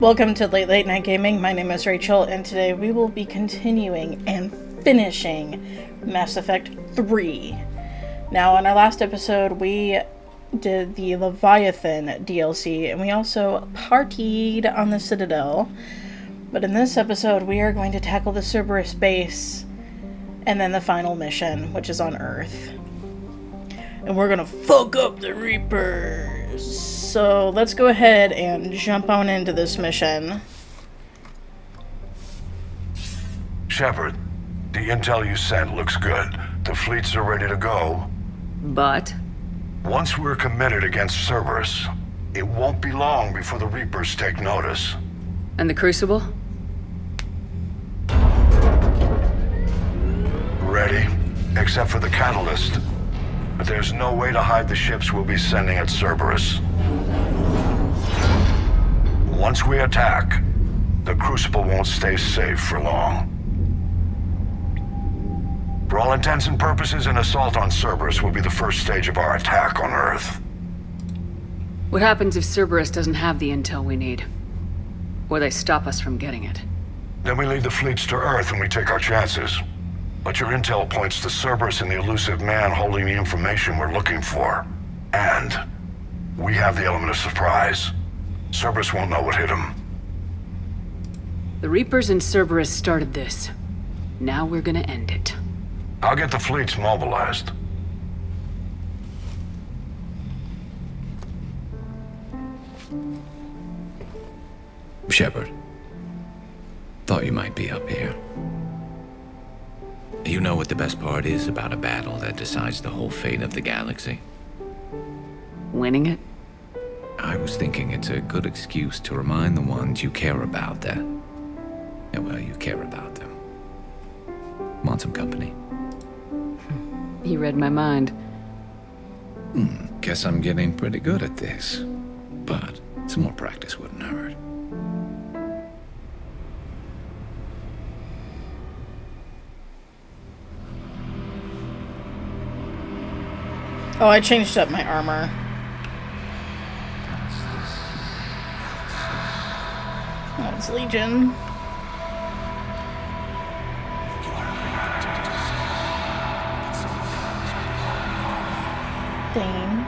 Welcome to Late Night Gaming. My name is Rachel, and today we will be continuing and finishing Mass Effect 3. Now, in our last episode, we did the Leviathan DLC, and we also partied on the Citadel. But in this episode, we are going to tackle the Cerberus base, and then the final mission, which is on Earth. And we're gonna fuck up the Reapers. So let's go ahead and jump on into this mission. Shepard, the intel you sent looks good. The fleets are ready to go. But? Once we're committed against Cerberus, it won't be long before the Reapers take notice. And the Crucible? Ready, except for the catalyst. But there's no way to hide the ships we'll be sending at Cerberus. Once we attack, the Crucible won't stay safe for long. For all intents and purposes, an assault on Cerberus will be the first stage of our attack on Earth. What happens if Cerberus doesn't have the intel we need? Or they stop us from getting it? Then we lead the fleets to Earth and we take our chances. But your intel points to Cerberus and the elusive man holding the information we're looking for. And we have the element of surprise. Cerberus won't know what hit him. The Reapers and Cerberus started this. Now we're gonna end it. I'll get the fleets mobilized. Shepard. Thought you might be up here. You know what the best part is about a battle that decides the whole fate of the galaxy? Winning it? I was thinking it's a good excuse to remind the ones you care about that... yeah, well, you care about them. Want some company? You read my mind. Guess I'm getting pretty good at this. But some more practice wouldn't hurt. Oh, I changed up my armor. That's Legion. Thane.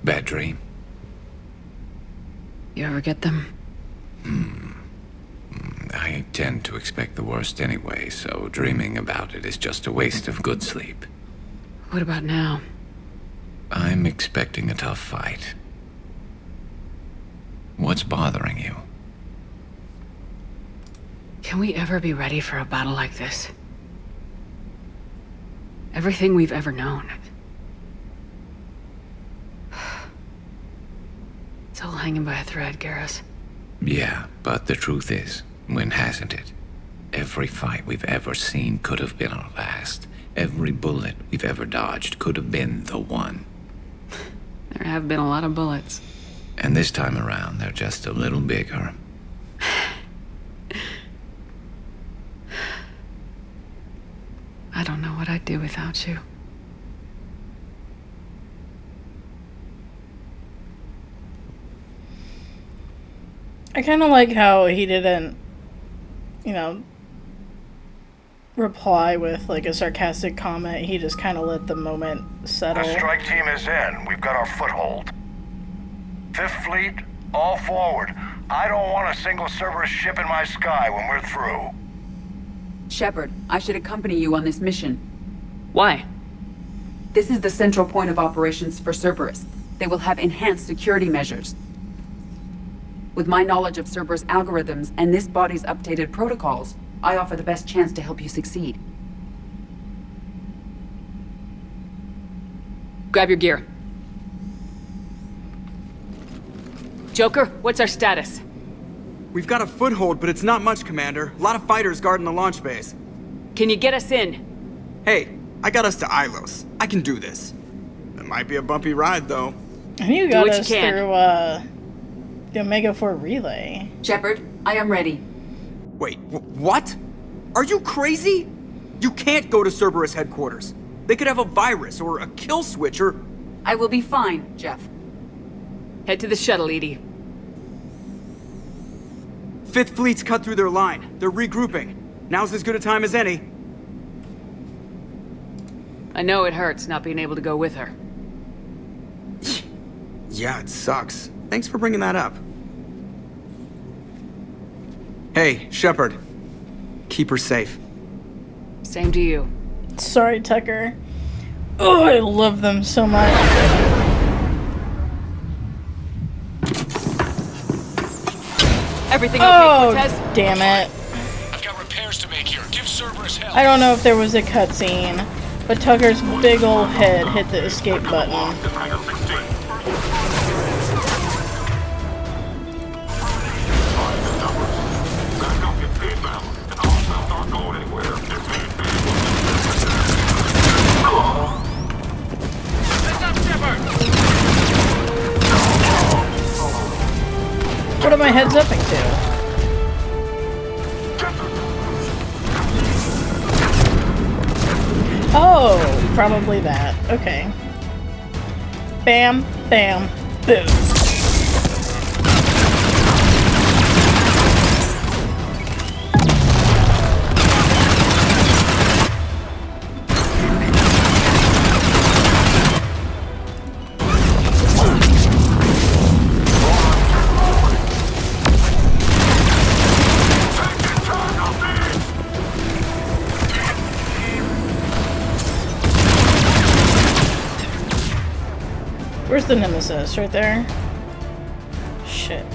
Bad dream? You ever get them? I tend to expect the worst anyway, so dreaming about it is just a waste of good sleep. What about now? I'm expecting a tough fight. What's bothering you? Can we ever be ready for a battle like this? Everything we've ever known. It's all hanging by a thread, Garrus. Yeah, but the truth is, when hasn't it? Every fight we've ever seen could have been our last. Every bullet we've ever dodged could have been the one. There have been a lot of bullets. And this time around, they're just a little bigger. I don't know what I'd do without you. I kind of like how he didn't, reply with like a sarcastic comment. He just kind of let the moment settle. The strike team is in. We've got our foothold. Fifth Fleet, all forward. I don't want a single Cerberus ship in my sky when we're through. Shepard, I should accompany you on this mission. Why? This is the central point of operations for Cerberus. They will have enhanced security measures. With my knowledge of Cerberus algorithms and this body's updated protocols, I offer the best chance to help you succeed. Grab your gear. Joker, what's our status? We've got a foothold, but it's not much, Commander. A lot of fighters guarding the launch base. Can you get us in? Hey, I got us to Ilos. I can do this. It might be a bumpy ride, though. And you got what you us can. through the Omega-4 relay. Shepard, I am ready. Wait, what? Are you crazy? You can't go to Cerberus headquarters. They could have a virus or a kill switch or... I will be fine, Jeff. Head to the shuttle, Edie. Fifth Fleet's cut through their line. They're regrouping. Now's as good a time as any. I know it hurts not being able to go with her. Yeah, it sucks. Thanks for bringing that up. Hey, Shepard. Keep her safe. Same to you. Sorry, Tucker. Oh, I love them so much. Everything okay, Oh, Cortez? damn it. I've got repairs to make here. Give Cerberus help. I don't know if there was a cutscene, but Tucker's big ol' head hit the escape button. What am I heads upping to? Oh, probably that. Okay. Bam, bam, boom. Where's the Nemesis? Right there? Shit.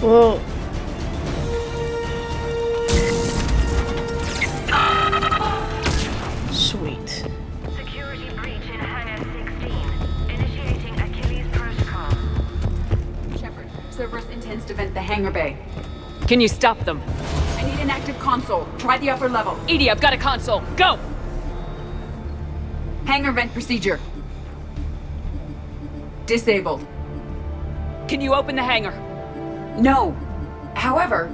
Well... Sweet. Security breach in Hangar 16. Initiating Achilles protocol. Shepard, Cerberus intends to vent the hangar bay. Can you stop them? I need an active console. Try the upper level. Edie, I've got a console. Go! Hangar vent procedure. Disabled. Can you open the hangar? No. However,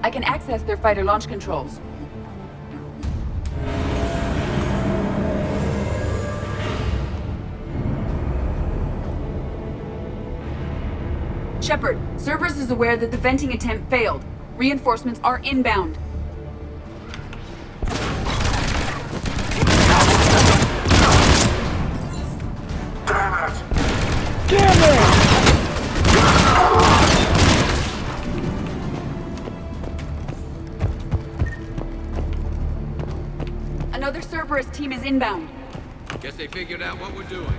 I can access their fighter launch controls. Shepard, Cerberus is aware that the venting attempt failed. Reinforcements are inbound. Damn it! Another Cerberus team is inbound. Guess they figured out what we're doing.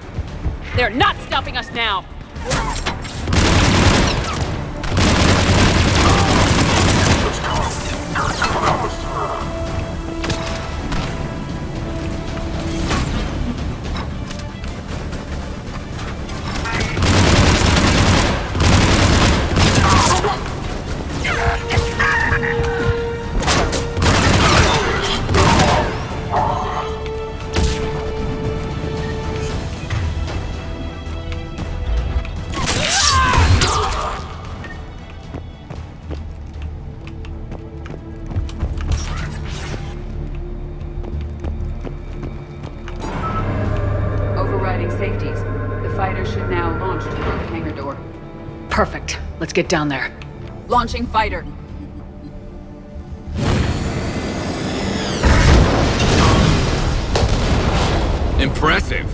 They're not stopping us now! safeties. The fighter should now launch toward the hangar door. Perfect. Let's get down there. Launching fighter. Impressive.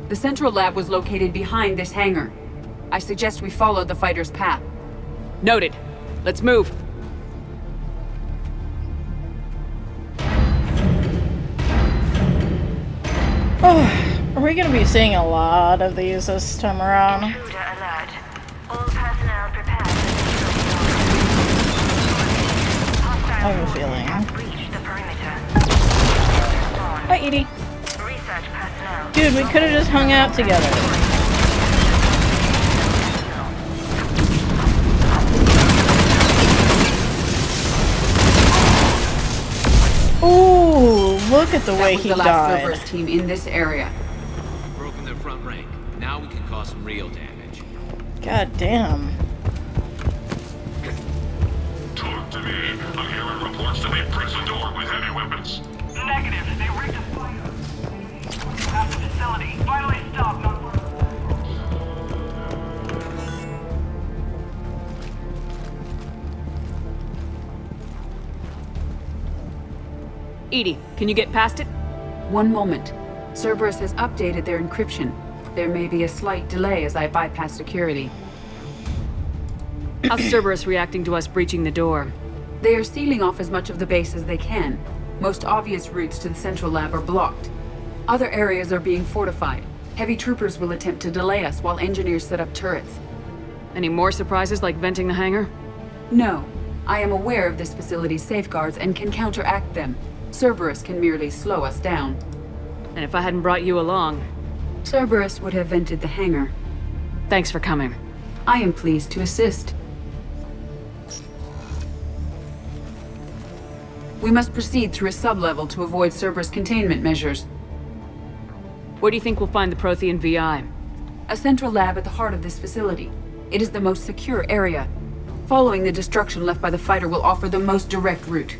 The central lab was located behind this hangar. I suggest we follow the fighter's path. Noted. Let's move. Are we going to be seeing a lot of these this time around? Intruder alert. All personnel prepared I have a feeling. have breached the perimeter. Hi, Edie. Research personnel. Dude, we could have just hung out together. Ooh, look at the That way was he the last died. Cerberus team in this area. Broken their front rank. Now we can cause some real damage. God damn. Talk to me. I'm hearing reports that they breached the door with heavy weapons. Negative. They rigged a fire. At the facility. Finally stopped. Edie, can you get past it? One moment. Cerberus has updated their encryption. There may be a slight delay as I bypass security. How's Cerberus reacting to us breaching the door? They are sealing off as much of the base as they can. Most obvious routes to the central lab are blocked. Other areas are being fortified. Heavy troopers will attempt to delay us while engineers set up turrets. Any more surprises like venting the hangar? No. I am aware of this facility's safeguards and can counteract them. Cerberus can merely slow us down. And if I hadn't brought you along, Cerberus would have vented the hangar. thanks for coming. I am pleased to assist. We must proceed through a sublevel to avoid Cerberus containment measures. Where do you think we'll find the Prothean VI? A central lab at the heart of this facility. It is the most secure area. Following the destruction left by the fighter will offer the most direct route.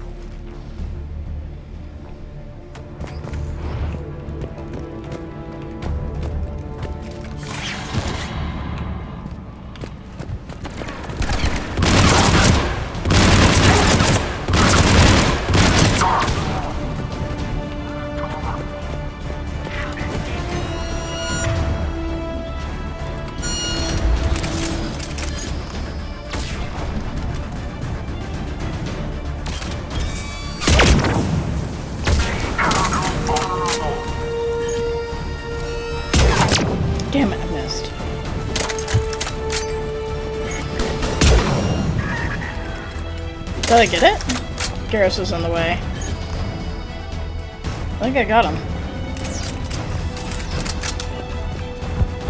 Damn it, I missed. Did I get it? Garrus was in the way. I think I got him.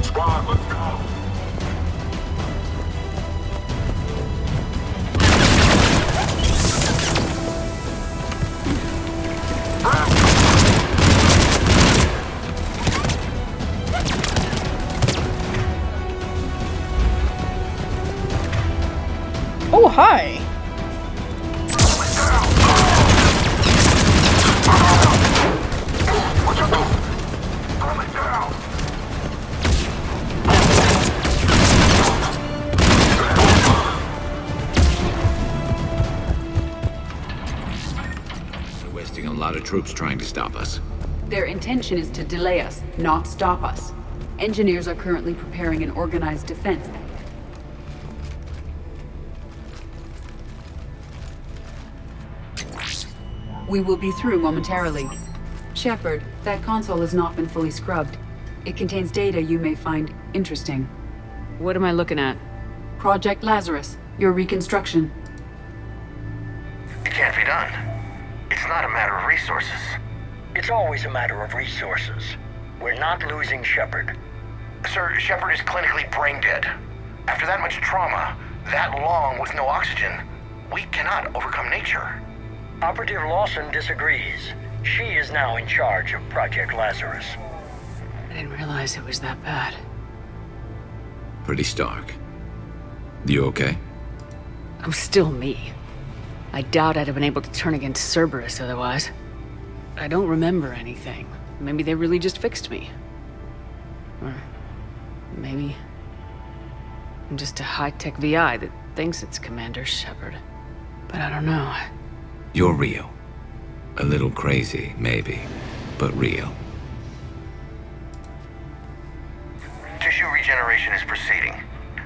Squad, let's go. Oh, hi! We're wasting a lot of troops trying to stop us. Their intention is to delay us, not stop us. Engineers are currently preparing an organized defense. We will be through momentarily. Shepard, that console has not been fully scrubbed. It contains data you may find interesting. What am I looking at? Project Lazarus, your reconstruction. It can't be done. It's not a matter of resources. It's always a matter of resources. We're not losing Shepard. Sir, Shepard is clinically brain dead. After that much trauma, that long with no oxygen, we cannot overcome nature. Operative Lawson disagrees. She is now in charge of Project Lazarus. I didn't realize it was that bad. Pretty stark. You okay? I'm still me. I doubt I'd have been able to turn against Cerberus otherwise. I don't remember anything. Maybe they really just fixed me. Or maybe I'm just a high-tech VI that thinks it's Commander Shepard. But I don't know. You're real. A little crazy, maybe, but real. Tissue regeneration is proceeding.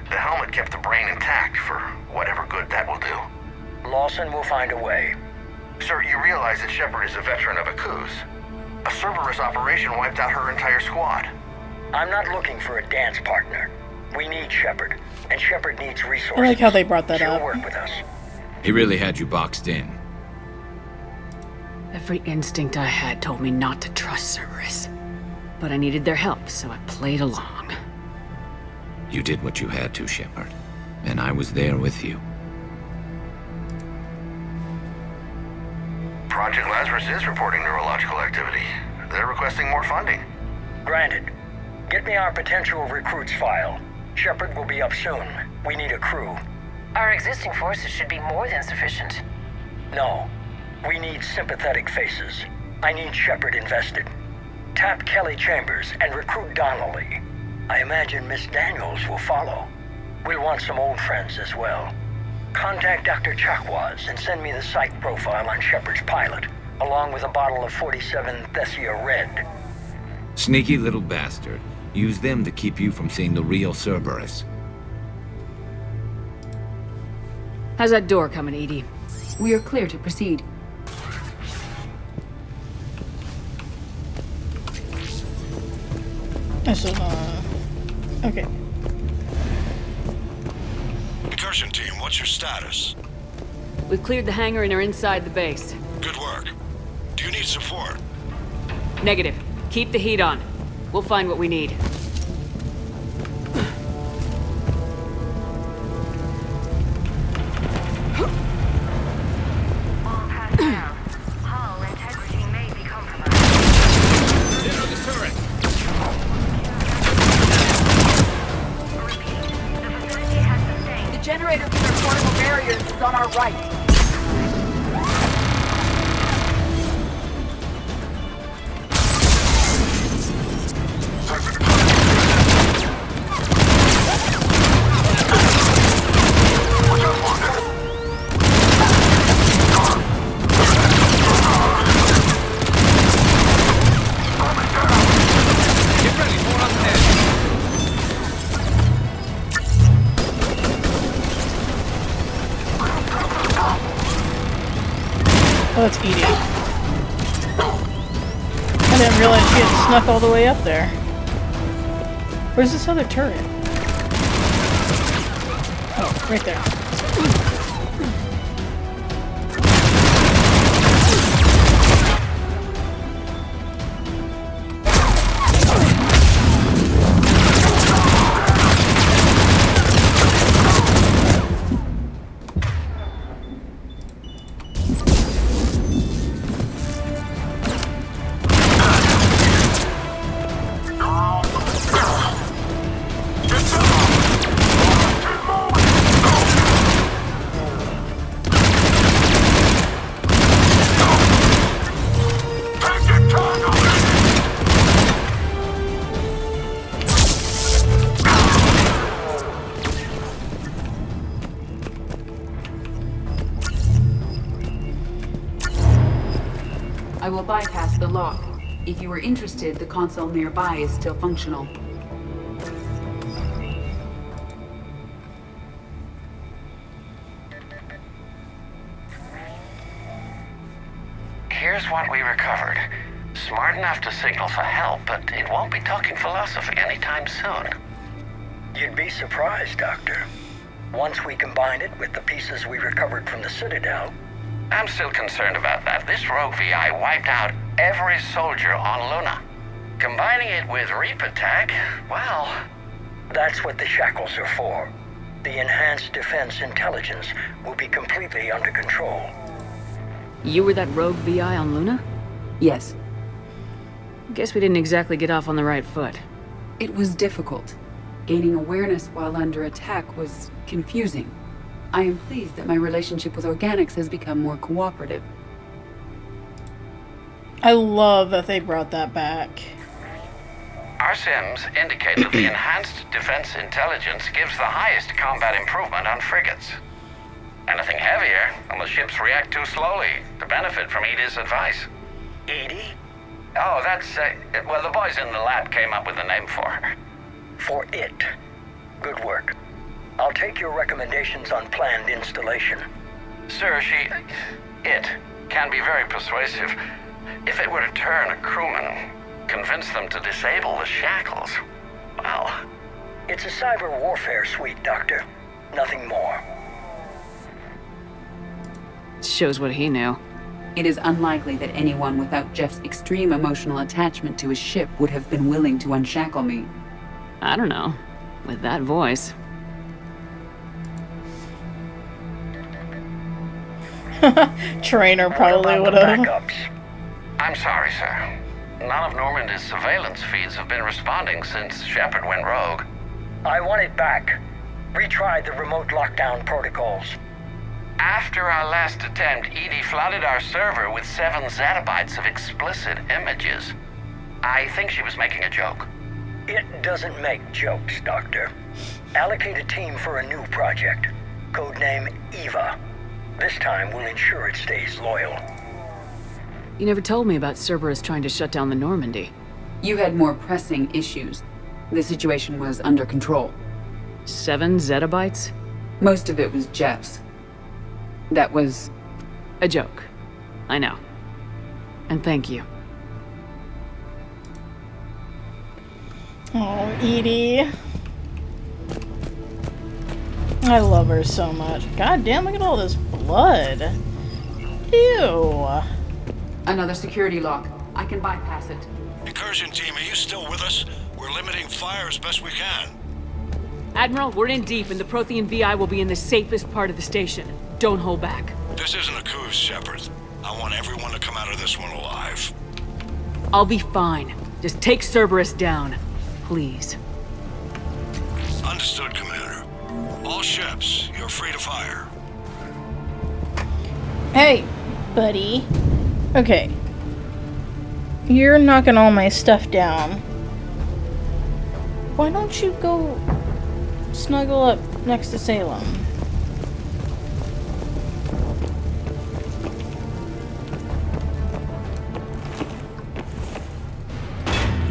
The helmet kept the brain intact for whatever good that will do. Lawson will find a way. Sir, you realize that Shepard is a veteran of a coup. A Cerberus operation wiped out her entire squad. I'm not looking for a dance partner. We need Shepard, and Shepard needs resources. I like how they brought that She'll up. work with us. He really had you boxed in. Every instinct I had told me not to trust Cerberus. But I needed their help, so I played along. You did what you had to, Shepard. And I was there with you. Project Lazarus is reporting neurological activity. They're requesting more funding. Granted. Get me our potential recruits file. Shepard will be up soon. We need a crew. Our existing forces should be more than sufficient. No. We need sympathetic faces. I need Shepard invested. Tap Kelly Chambers and recruit Donnelly. I imagine Miss Daniels will follow. We'll want some old friends as well. Contact Dr. Chakwas and send me the psych profile on Shepard's pilot, along with a bottle of 47 Thessia Red. Sneaky little bastard. Use them to keep you from seeing the real Cerberus. How's that door coming, Edie? We are clear to proceed. This is, okay. Incursion team, what's your status? We've cleared the hangar and are inside the base. Good work. Do you need support? Negative. Keep the heat on. We'll find what we need. All personnel. Hull integrity may be compromised. There, the turret! Repeat. The facility has sustained. The generator for their portable barriers is on our right. Oh, it's Edie. I didn't realize she had snuck all the way up there. Where's this other turret? Oh, right there. I will bypass the lock. If you are interested, the console nearby is still functional. Here's what we recovered. Smart enough to signal for help, but it won't be talking philosophy anytime soon. You'd be surprised, Doctor. Once we combine it with the pieces we recovered from the Citadel, I'm still concerned about that. This rogue VI wiped out every soldier on Luna. Combining it with Reaper tech, well... that's what the shackles are for. The enhanced defense intelligence will be completely under control. You were that rogue VI on Luna? Yes. Guess we didn't exactly get off on the right foot. It was difficult. Gaining awareness while under attack was confusing. I am pleased that my relationship with organics has become more cooperative. I love that they brought that back. Our sims indicate that the enhanced defense intelligence gives the highest combat improvement on frigates. Anything heavier, and the ships react too slowly to benefit from Edie's advice. Edie? Oh, that's, well, the boys in the lab came up with a name for her. For it. Good work. I'll take your recommendations on planned installation. Sir, it can be very persuasive. If it were to turn a crewman, convince them to disable the shackles, well... It's a cyber warfare suite, Doctor. Nothing more. Shows what he knew. It is unlikely that anyone without Jeff's extreme emotional attachment to his ship would have been willing to unshackle me. I don't know. With that voice. Trainer probably would What have. about the backups? I'm sorry, sir. None of Normandy's surveillance feeds have been responding since Shepard went rogue. I want it back. Retry the remote lockdown protocols. After our last attempt, Edie flooded our server with 7 zettabytes of explicit images. I think she was making a joke. It doesn't make jokes, Doctor. Allocate a team for a new project. Codename Eva. This time we'll ensure it stays loyal. You never told me about Cerberus trying to shut down the Normandy. You had more pressing issues. The situation was under control. 7 zettabytes? Most of it was Jeff's. That was... A joke. I know. And thank you. Oh, Edie. I love her so much. God damn, look at all this blood. Ew. Another security lock. I can bypass it. Incursion team, are you still with us? We're limiting fire as best we can. Admiral, we're in deep, and the Prothean VI will be in the safest part of the station. Don't hold back. This isn't a coup, Shepard. I want everyone to come out of this one alive. I'll be fine. Just take Cerberus down. Please. Understood, Commander. All ships, you're free to fire. Hey, buddy. Okay. You're knocking all my stuff down. Why don't you go snuggle up next to Salem?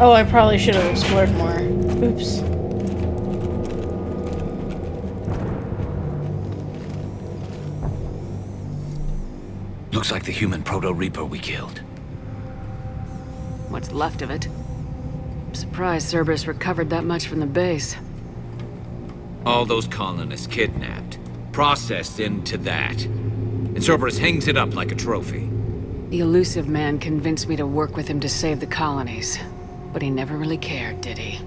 Oh, I probably should have explored more. Oops. Looks like the human Proto-Reaper we killed. What's left of it. I'm surprised Cerberus recovered that much from the base. All those colonists kidnapped, processed into that. And Cerberus hangs it up like a trophy. The elusive man convinced me to work with him to save the colonies. But he never really cared, did he?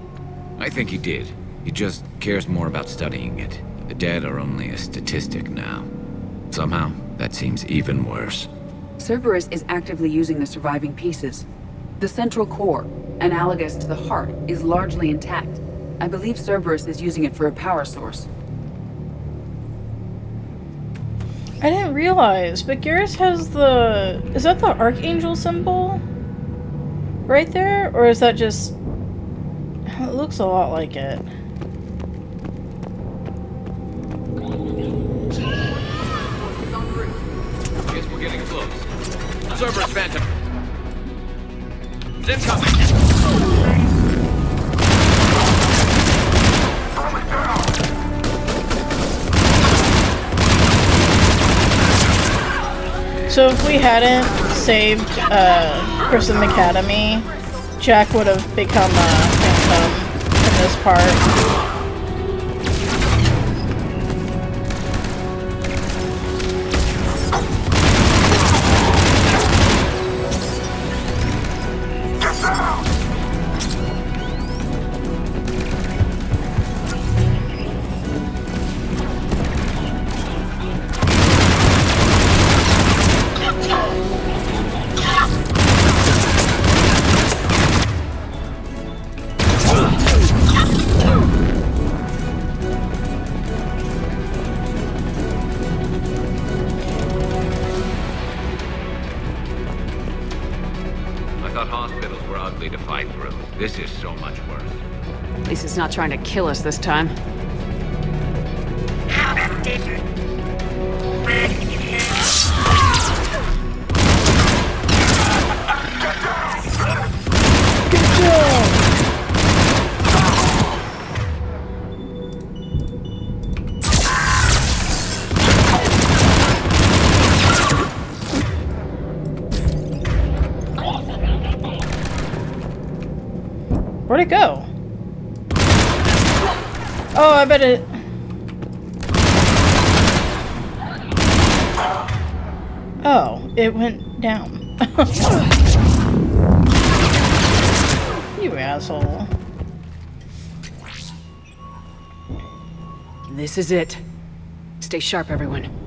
I think he did. He just cares more about studying it. The dead are only a statistic now. Somehow, that seems even worse. Cerberus is actively using the surviving pieces. The central core, analogous to the heart, is largely intact. I believe Cerberus is using it for a power source. I didn't realize, but Garrus has the... Is that the Archangel symbol? Right there? Or is that just... It looks a lot like it. Guess we're getting close. Cerberus Phantom. It's incoming. So if we hadn't saved Grissom Academy, Jack would have become a Phantom in this part. I thought hospitals were ugly to fight through. This is so much worse. At least it's not trying to kill us this time. Where'd it go? Oh, I bet it... Oh, it went down. You asshole. This is it. Stay sharp, everyone.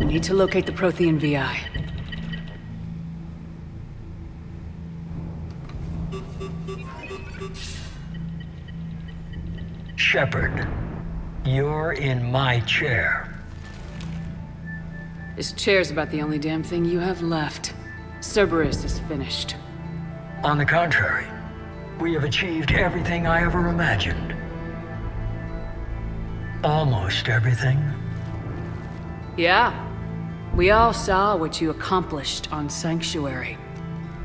I need to locate the Prothean VI. Shepard, you're in my chair. This chair's about the only damn thing you have left. Cerberus is finished. On the contrary, we have achieved everything I ever imagined. Almost everything. Yeah. We all saw what you accomplished on Sanctuary.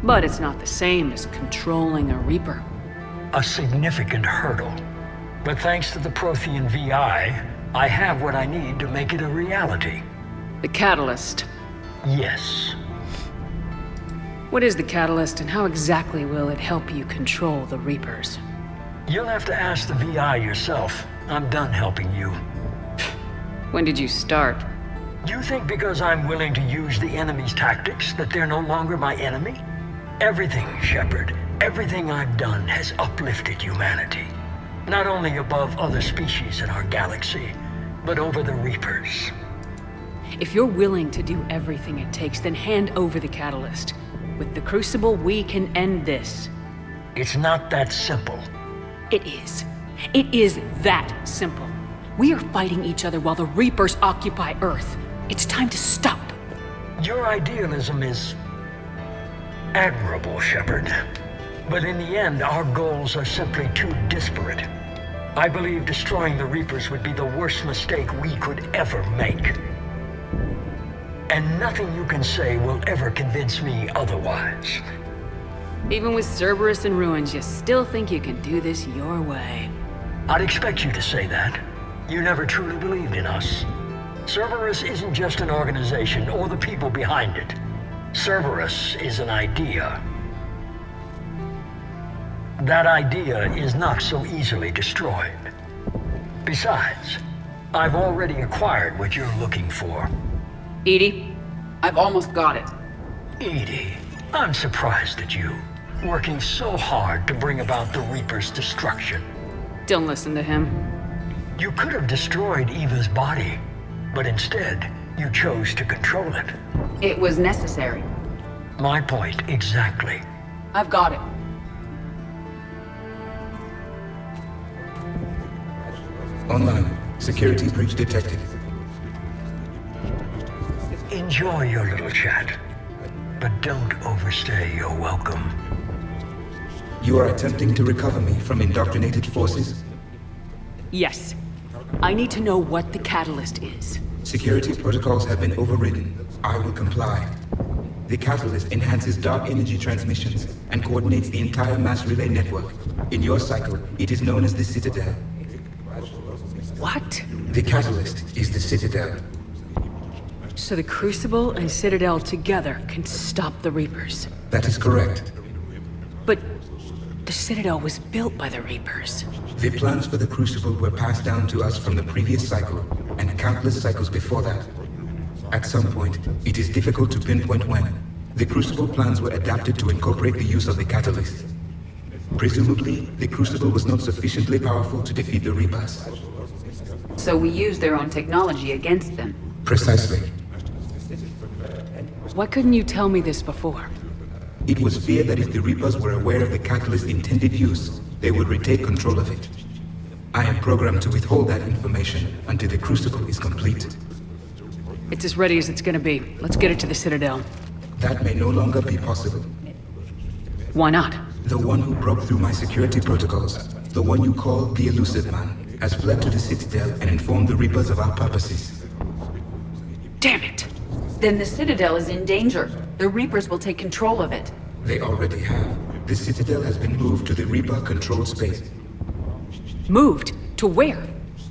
But it's not the same as controlling a Reaper. A significant hurdle. But thanks to the Prothean VI, I have what I need to make it a reality. The Catalyst. Yes. What is the Catalyst, and how exactly will it help you control the Reapers? You'll have to ask the VI yourself. I'm done helping you. When did you start? You think because I'm willing to use the enemy's tactics that they're no longer my enemy? Everything, Shepard, everything I've done has uplifted humanity. Not only above other species in our galaxy, but over the Reapers. If you're willing to do everything it takes, then hand over the Catalyst. With the Crucible, we can end this. It's not that simple. It is. It is that simple. We are fighting each other while the Reapers occupy Earth. It's time to stop. Your idealism is admirable, Shepard. But in the end, our goals are simply too disparate. I believe destroying the Reapers would be the worst mistake we could ever make. And nothing you can say will ever convince me otherwise. Even with Cerberus in ruins, you still think you can do this your way. I'd expect you to say that. You never truly believed in us. Cerberus isn't just an organization or the people behind it. Cerberus is an idea. That idea is not so easily destroyed. Besides, I've already acquired what you're looking for. EDI, I've almost got it. EDI, I'm surprised at you. Working so hard to bring about the Reaper's destruction. Don't listen to him. You could have destroyed Eva's body, but instead, you chose to control it. It was necessary. My point exactly. I've got it. Online. Security breach detected. Enjoy your little chat, but don't overstay your welcome. You are attempting to recover me from indoctrinated forces? Yes. I need to know what the Catalyst is. Security protocols have been overridden. I will comply. The Catalyst enhances dark energy transmissions and coordinates the entire mass relay network. In your cycle, it is known as the Citadel. What? The Catalyst is the Citadel. So the Crucible and Citadel together can stop the Reapers. That is correct. But the Citadel was built by the Reapers. The plans for the Crucible were passed down to us from the previous cycle, and countless cycles before that. At some point, it is difficult to pinpoint when, The Crucible plans were adapted to incorporate the use of the catalyst. Presumably, the Crucible was not sufficiently powerful to defeat the Reapers. So we use their own technology against them. Precisely. Why couldn't you tell me this before? It was feared that if the Reapers were aware of the catalyst's intended use, they would retake control of it. I am programmed to withhold that information until the Crucible is complete. It's as ready as it's gonna be. Let's get it to the Citadel. That may no longer be possible. Why not? The one who broke through my security protocols, the one you call the Elusive Man, has fled to the Citadel and informed the Reapers of our purposes. Damn it! Then the Citadel is in danger. The Reapers will take control of it. They already have. The Citadel has been moved to the Reaper-controlled space. Moved? To where?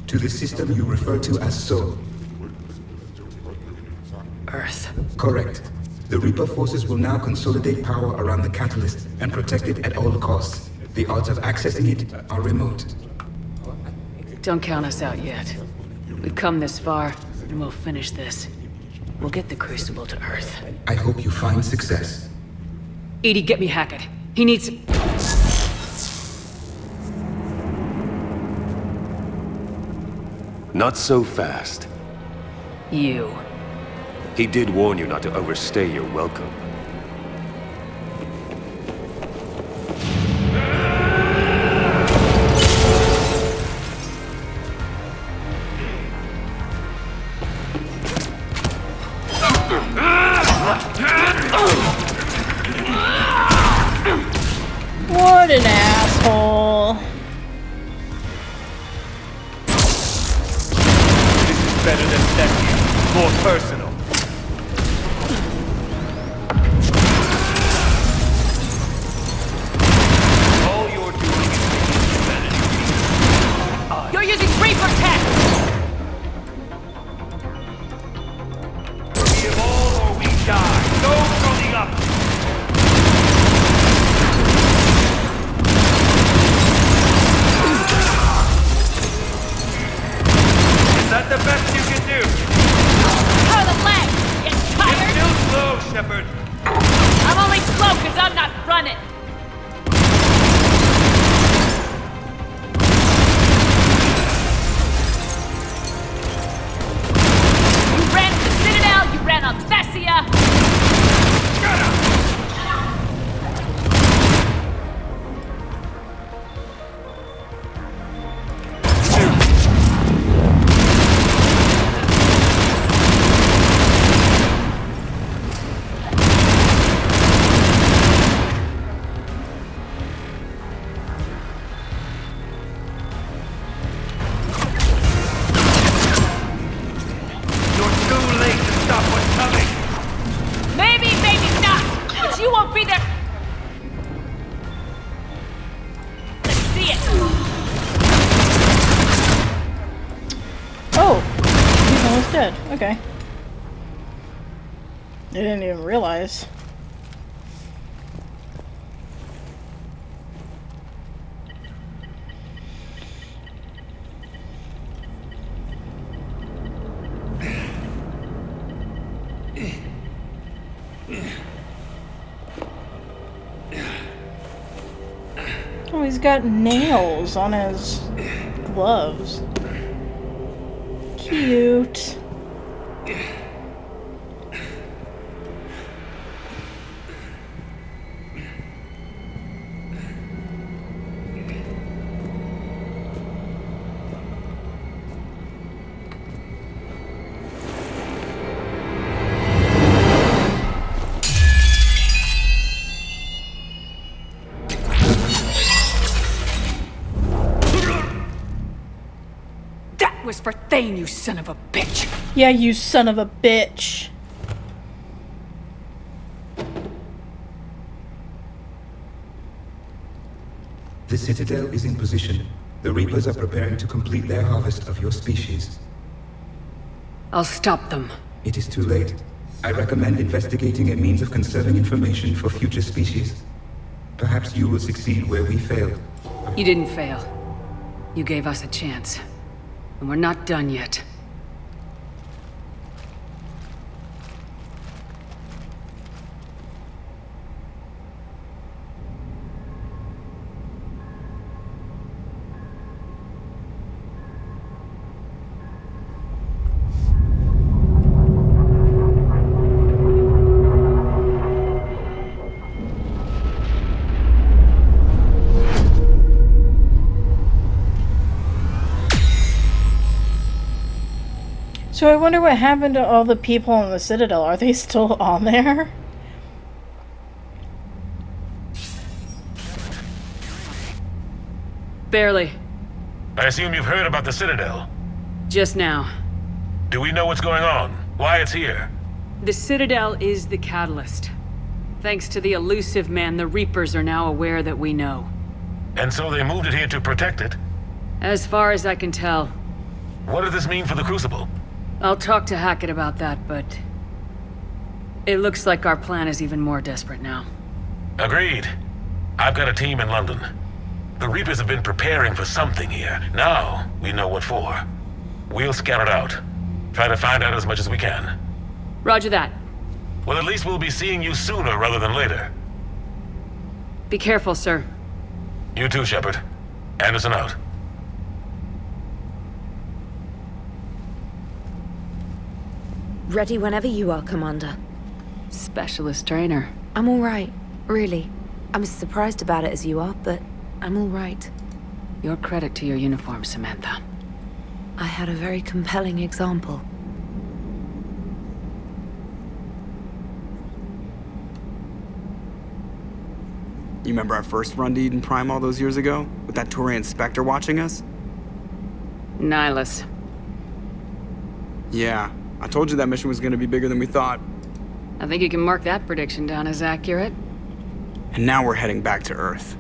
To the system you refer to as Sol. Earth. Correct. The Reaper forces will now consolidate power around the catalyst and protect it at all costs. The odds of accessing it are remote. Don't count us out yet. We've come this far, and we'll finish this. We'll get the Crucible to Earth. I hope you find success. Edie, get me Hackett. He needs... Not so fast. You. He did warn you not to overstay your welcome. What an asshole. This is better than second. More personal. All you're doing is making humanity. You're using Reaper tech! We evolve or we die. No throwing up. Is that the best you can do? How the leg! You tired? It's still slow, Shepard. I'm only slow because I'm not running! You ran to the Citadel, you ran on Thessia! You're too late to stop what's coming. Maybe, maybe not! But you won't be there! Let's see it! Oh, he's almost dead. Okay. I didn't even realize. Oh, he's got nails on his gloves. Cute. That was for Thane, you son of a bitch! Yeah, you son of a bitch. The Citadel is in position. The Reapers are preparing to complete their harvest of your species. I'll stop them. It is too late. I recommend investigating a means of conserving information for future species. Perhaps you will succeed where we failed. You didn't fail. You gave us a chance. And we're not done yet. So I wonder what happened to all the people in the Citadel. Are they still on there? Barely. I assume you've heard about the Citadel. Just now. Do we know what's going on? Why it's here? The Citadel is the catalyst. Thanks to the elusive man, the Reapers are now aware that we know. And so they moved it here to protect it? As far as I can tell. What does this mean for the Crucible? I'll talk to Hackett about that, but... it looks like our plan is even more desperate now. Agreed. I've got a team in London. The Reapers have been preparing for something here. Now, we know what for. We'll scout it out. Try to find out as much as we can. Roger that. Well, at least we'll be seeing you sooner rather than later. Be careful, sir. You too, Shepard. Anderson out. Ready whenever you are, Commander. Specialist trainer. I'm all right, really. I'm as surprised about it as you are, but I'm all right. Your credit to your uniform, Samantha. I had a very compelling example. You remember our first run to Eden Prime all those years ago? With that Turian Spectre watching us? Nihilus. Yeah, I told you that mission was gonna be bigger than we thought. I think you can mark that prediction down as accurate. And now we're heading back to Earth.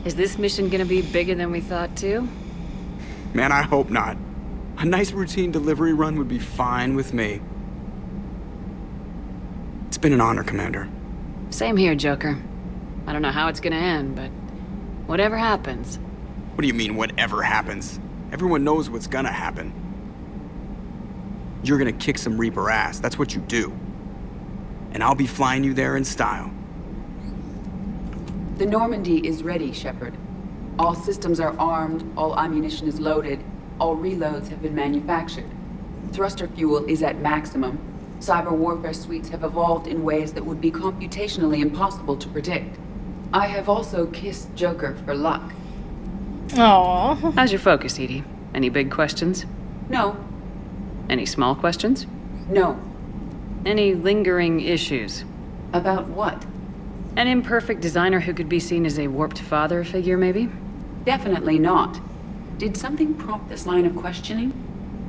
Is this mission gonna be bigger than we thought, too? Man, I hope not. A nice routine delivery run would be fine with me. It's been an honor, Commander. Same here, Joker. I don't know how it's gonna end, but whatever happens. What do you mean, whatever happens? Everyone knows what's gonna happen. You're gonna kick some Reaper ass, that's what you do. And I'll be flying you there in style. The Normandy is ready, Shepard. All systems are armed, all ammunition is loaded, all reloads have been manufactured. Thruster fuel is at maximum. Cyber warfare suites have evolved in ways that would be computationally impossible to predict. I have also kissed Joker for luck. Aww. How's your focus, Edie? Any big questions? No. Any small questions? No. Any lingering issues? About what? An imperfect designer who could be seen as a warped father figure, maybe? Definitely not. Did something prompt this line of questioning?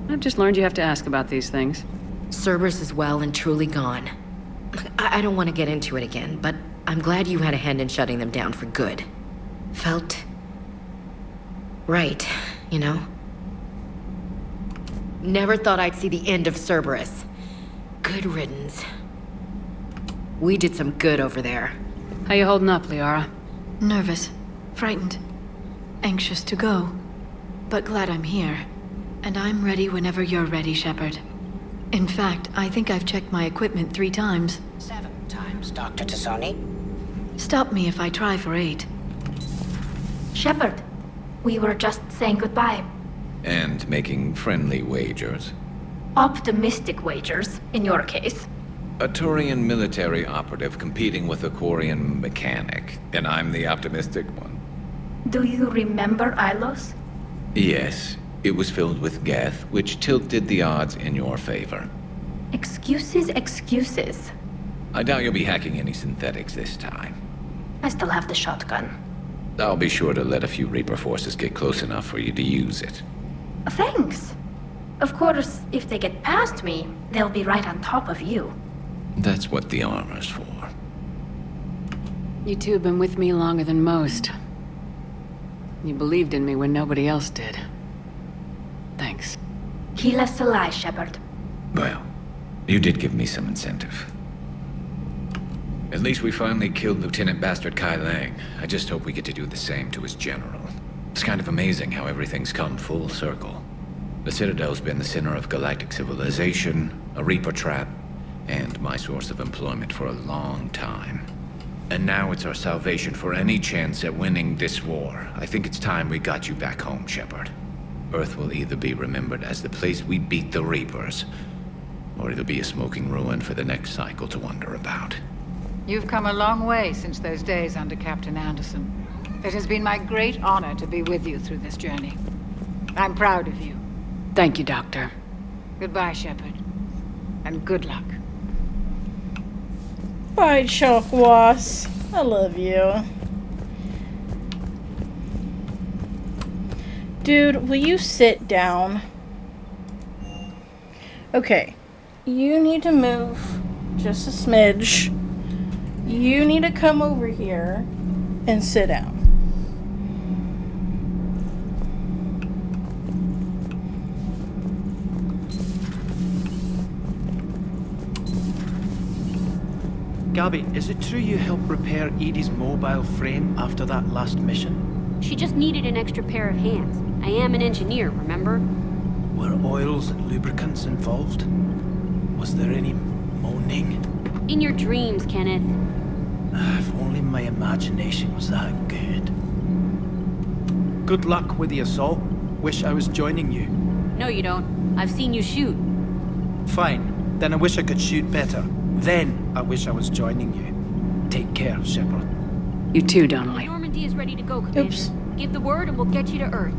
I've just learned you have to ask about these things. Cerberus is well and truly gone. I don't want to get into it again, but I'm glad you had a hand in shutting them down for good. Felt... right, you know? Never thought I'd see the end of Cerberus. Good riddance. We did some good over there. How you holding up, Liara? Nervous, frightened, anxious to go, but glad I'm here. And I'm ready whenever you're ready, Shepard. In fact, I think I've checked my equipment 3 times. 7 times, Dr. Tassoni. Stop me if I try for 8. Shepard, we were just saying goodbye. And making friendly wagers. Optimistic wagers, in your case. A Turian military operative competing with a Quarian mechanic, and I'm the optimistic one. Do you remember Ilos? Yes, it was filled with Geth, which tilted the odds in your favor. Excuses, excuses. I doubt you'll be hacking any synthetics this time. I still have the shotgun. I'll be sure to let a few Reaper forces get close enough for you to use it. Thanks. Of course, if they get past me, they'll be right on top of you. That's what the armor's for. You two have been with me longer than most. You believed in me when nobody else did. Thanks. Heal us alive, Shepard. Well, you did give me some incentive. At least we finally killed Lieutenant Bastard Kai Lang. I just hope we get to do the same to his general. It's kind of amazing how everything's come full circle. The Citadel's been the center of galactic civilization, a Reaper trap, and my source of employment for a long time. And now it's our salvation for any chance at winning this war. I think it's time we got you back home, Shepard. Earth will either be remembered as the place we beat the Reapers, or it'll be a smoking ruin for the next cycle to wonder about. You've come a long way since those days under Captain Anderson. It has been my great honor to be with you through this journey. I'm proud of you. Thank you, Doctor. Goodbye, Shepard. And good luck. Bye, Chokwas. I love you. Dude, will you sit down? Okay. You need to move just a smidge. You need to come over here and sit down. Gabby, is it true you helped repair Edie's mobile frame after that last mission? She just needed an extra pair of hands. I am an engineer, remember? Were oils and lubricants involved? Was there any moaning? In your dreams, Kenneth. If only my imagination was that good. Good luck with the assault. Wish I was joining you. No, you don't. I've seen you shoot. Fine. Then I wish I could shoot better. Then I wish I was joining you. Take care, Shepard. You too, Donnelly. Normandy is ready to go, Commander. Oops. Give the word and we'll get you to Earth.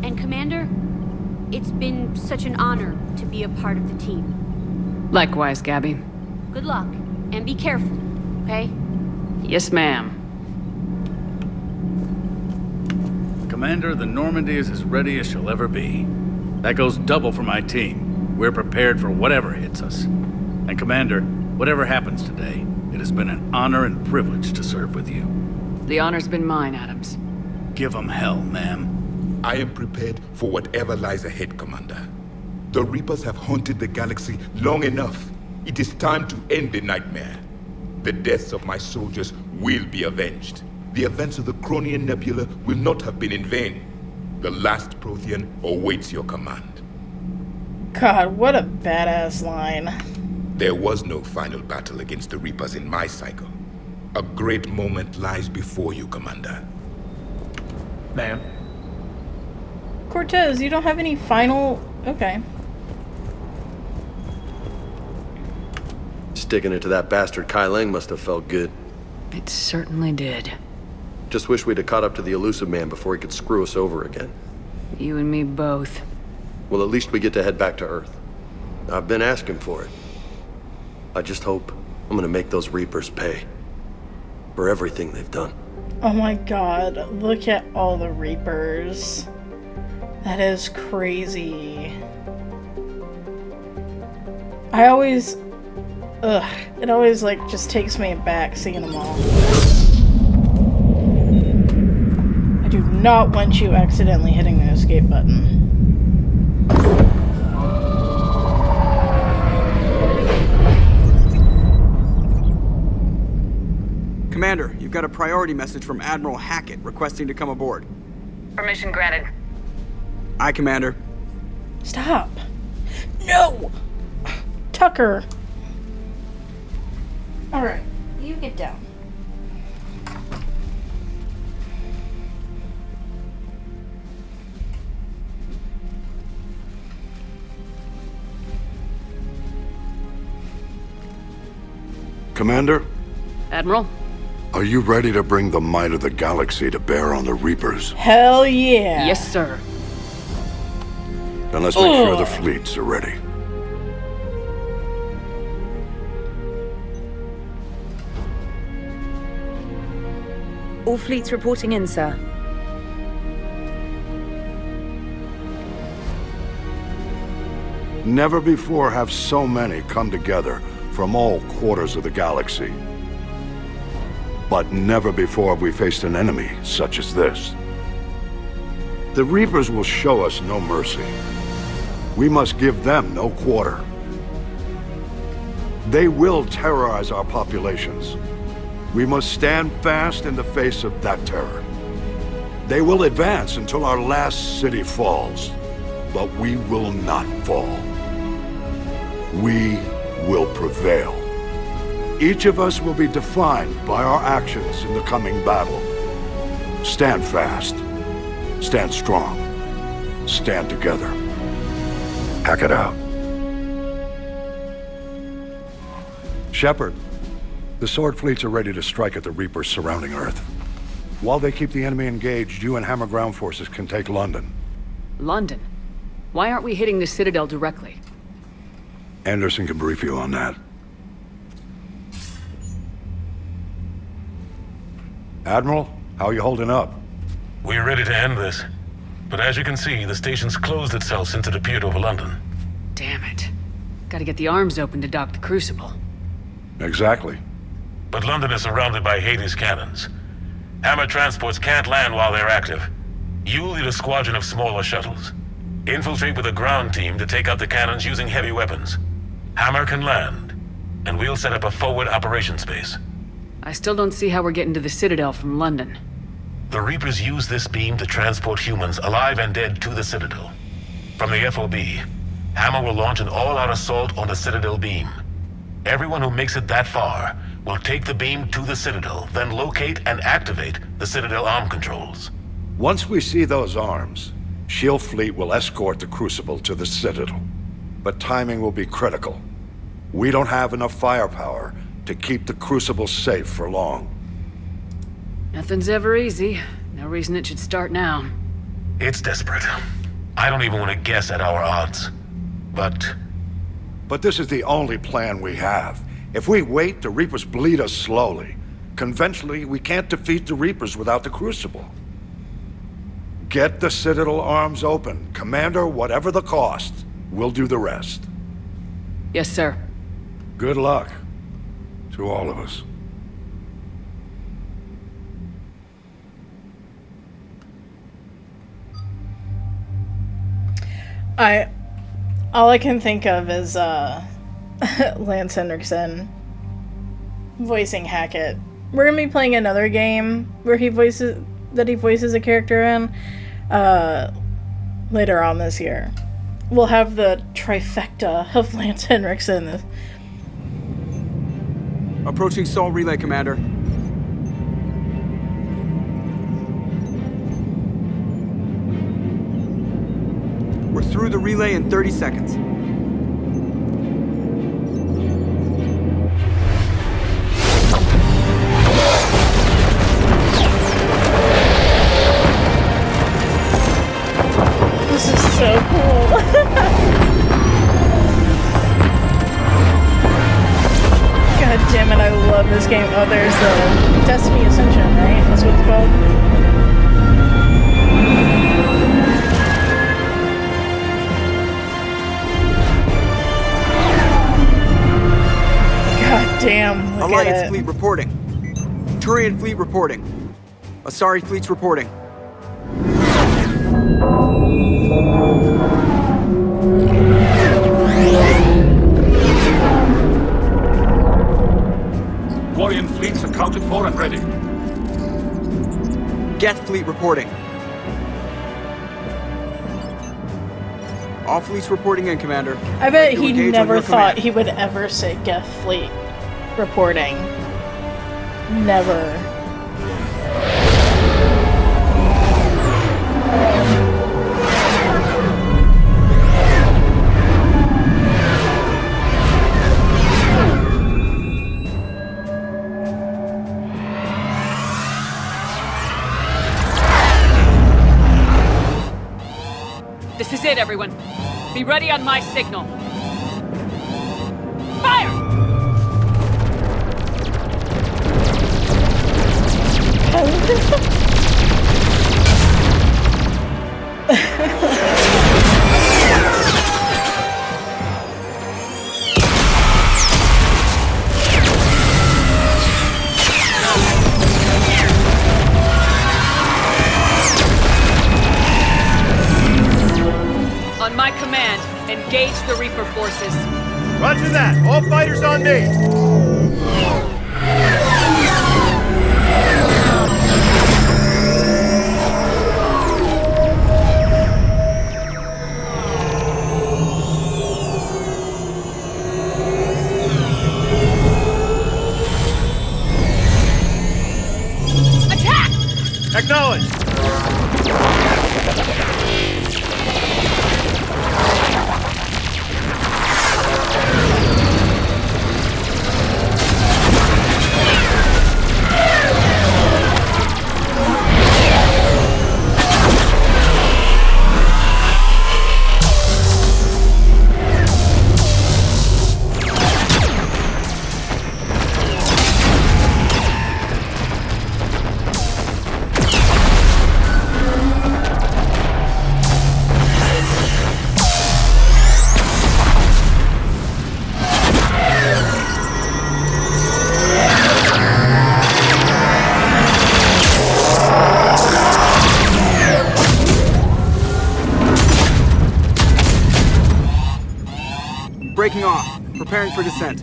And Commander, it's been such an honor to be a part of the team. Likewise, Gabby. Good luck, and be careful, okay? Yes, ma'am. Commander, the Normandy is as ready as she'll ever be. That goes double for my team. We're prepared for whatever hits us. And Commander, whatever happens today, it has been an honor and privilege to serve with you. The honor's been mine, Adams. Give 'em hell, ma'am. I am prepared for whatever lies ahead, Commander. The Reapers have haunted the galaxy long enough. It is time to end the nightmare. The deaths of my soldiers will be avenged. The events of the Cronian Nebula will not have been in vain. The last Prothean awaits your command. God, what a badass line. There was no final battle against the Reapers in my cycle. A great moment lies before you, Commander. Ma'am. Cortez, you don't have any final... Okay. Sticking it to that bastard Kai Lang must have felt good. It certainly did. Just wish we'd have caught up to the elusive man before he could screw us over again. You and me both. Well, at least we get to head back to Earth. I've been asking for it. I just hope I'm gonna make those Reapers pay. For everything they've done. Oh my god, look at all the Reapers. That is crazy. I always... Ugh, it always like just takes me back seeing them all. I do not want you accidentally hitting the escape button. Commander, you've got a priority message from Admiral Hackett requesting to come aboard. Permission granted. Aye, Commander. Stop. No! Tucker. Alright, you get down. Commander? Admiral? Are you ready to bring the might of the galaxy to bear on the Reapers? Hell yeah! Yes, sir. Then let's make sure the fleets are ready. All fleets reporting in, sir. Never before have so many come together from all quarters of the galaxy. But never before have we faced an enemy such as this. The Reapers will show us no mercy. We must give them no quarter. They will terrorize our populations. We must stand fast in the face of that terror. They will advance until our last city falls, but we will not fall. We will prevail. Each of us will be defined by our actions in the coming battle. Stand fast. Stand strong. Stand together. Hack it out. Shepard, the Sword fleets are ready to strike at the Reapers surrounding Earth. While they keep the enemy engaged, you and Hammer ground forces can take London. London? Why aren't we hitting the Citadel directly? Anderson can brief you on that. Admiral, how are you holding up? We're ready to end this. But as you can see, the station's closed itself since it appeared over London. Damn it. Gotta get the arms open to dock the Crucible. Exactly. But London is surrounded by Hades cannons. Hammer transports can't land while they're active. You'll lead a squadron of smaller shuttles. Infiltrate with a ground team to take out the cannons using heavy weapons. Hammer can land, and we'll set up a forward operations base. I still don't see how we're getting to the Citadel from London. The Reapers use this beam to transport humans, alive and dead, to the Citadel. From the FOB, Hammer will launch an all-out assault on the Citadel beam. Everyone who makes it that far will take the beam to the Citadel, then locate and activate the Citadel arm controls. Once we see those arms, SHIELD fleet will escort the Crucible to the Citadel. But timing will be critical. We don't have enough firepower to keep the Crucible safe for long. Nothing's ever easy. No reason it should start now. It's desperate. I don't even want to guess at our odds. But this is the only plan we have. If we wait, the Reapers bleed us slowly. Conventionally, we can't defeat the Reapers without the Crucible. Get the Citadel arms open. Commander, whatever the cost, we'll do the rest. Yes, sir. Good luck. To all of us. All I can think of is, Lance Henriksen voicing Hackett. We're gonna be playing another game where he voices a character in, later on this year. We'll have the trifecta of Lance Henriksen. Approaching Sol Relay, Commander. We're through the relay in 30 seconds. This is so cool. God damn it, I love this game. Oh, there's the Destiny Ascension, right? That's what it's called. God damn, look Alliance at it. fleet reporting. Turian fleet reporting. Asari fleet's reporting. Quarian fleets accounted for and ready. Geth fleet reporting. All fleets reporting in, Commander. I bet To he engage on never your thought command. he would ever say Geth Fleet reporting. Never. This is it, everyone. Be ready on my signal. Fire! On my command, engage the Reaper forces. Roger that. All fighters on me. Attack! Acknowledged. Preparing for descent.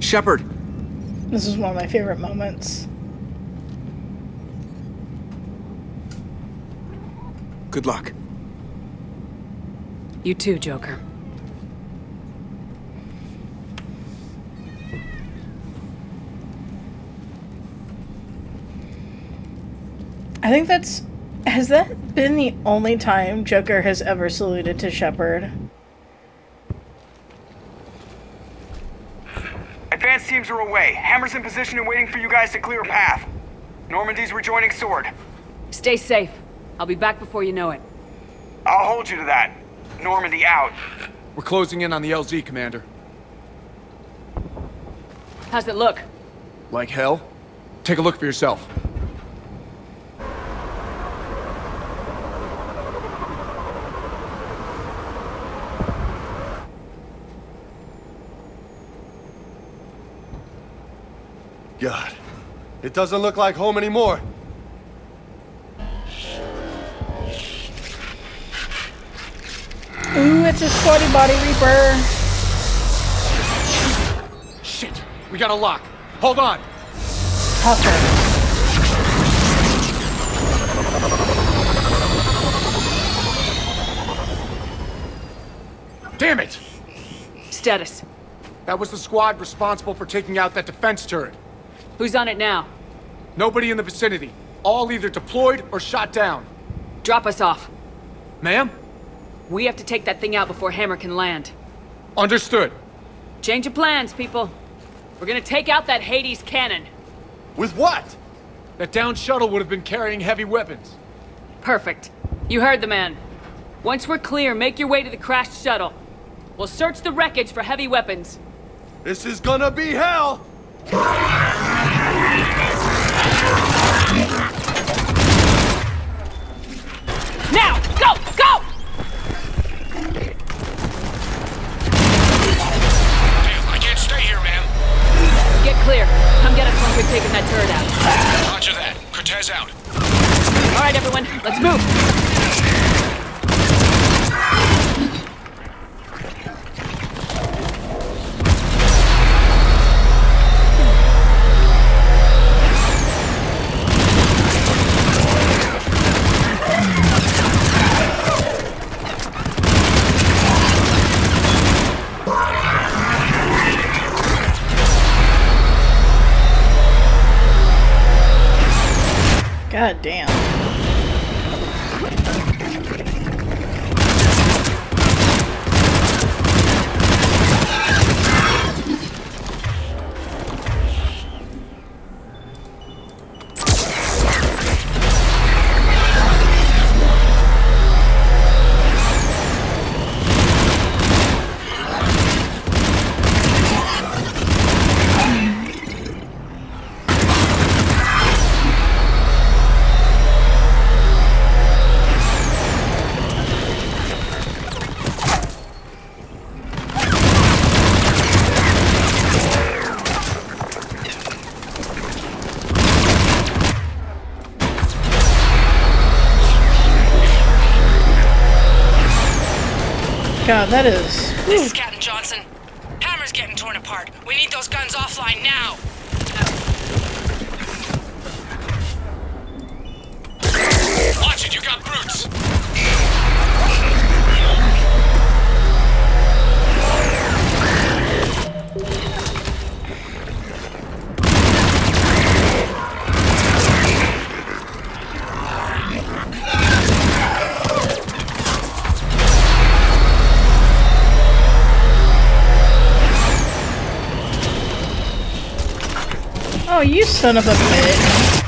Shepard! This is one of my favorite moments. Good luck. You too, Joker. I think has that been the only time Joker has ever saluted to Shepard? Advanced teams are away. Hammer's in position and waiting for you guys to clear a path. Normandy's rejoining Sword. Stay safe. I'll be back before you know it. I'll hold you to that. Normandy out. We're closing in on the LZ, Commander. How's it look? Like hell? Take a look for yourself. God, it doesn't look like home anymore. Ooh, it's a squatty body Reaper. Shit, we got a lock. Hold on. Hopper. Damn it! Status. That was the squad responsible for taking out that defense turret. Who's on it now? Nobody in the vicinity. All either deployed or shot down. Drop us off. Ma'am? We have to take that thing out before Hammer can land. Understood. Change of plans, people. We're gonna take out that Hades cannon. With what? That downed shuttle would have been carrying heavy weapons. Perfect. You heard the man. Once we're clear, make your way to the crashed shuttle. We'll search the wreckage for heavy weapons. This is gonna be hell! Now! Go! Go! Damn, I can't stay here, man. Get clear. Come get us once we've taken that turret out. Roger that. Cortez out. All right, everyone. Let's move. God damn. God, that is... This is Captain Johnson. Hammer's getting torn apart. We need those guns offline now. Watch it, you got brutes. Oh, you son of a bitch.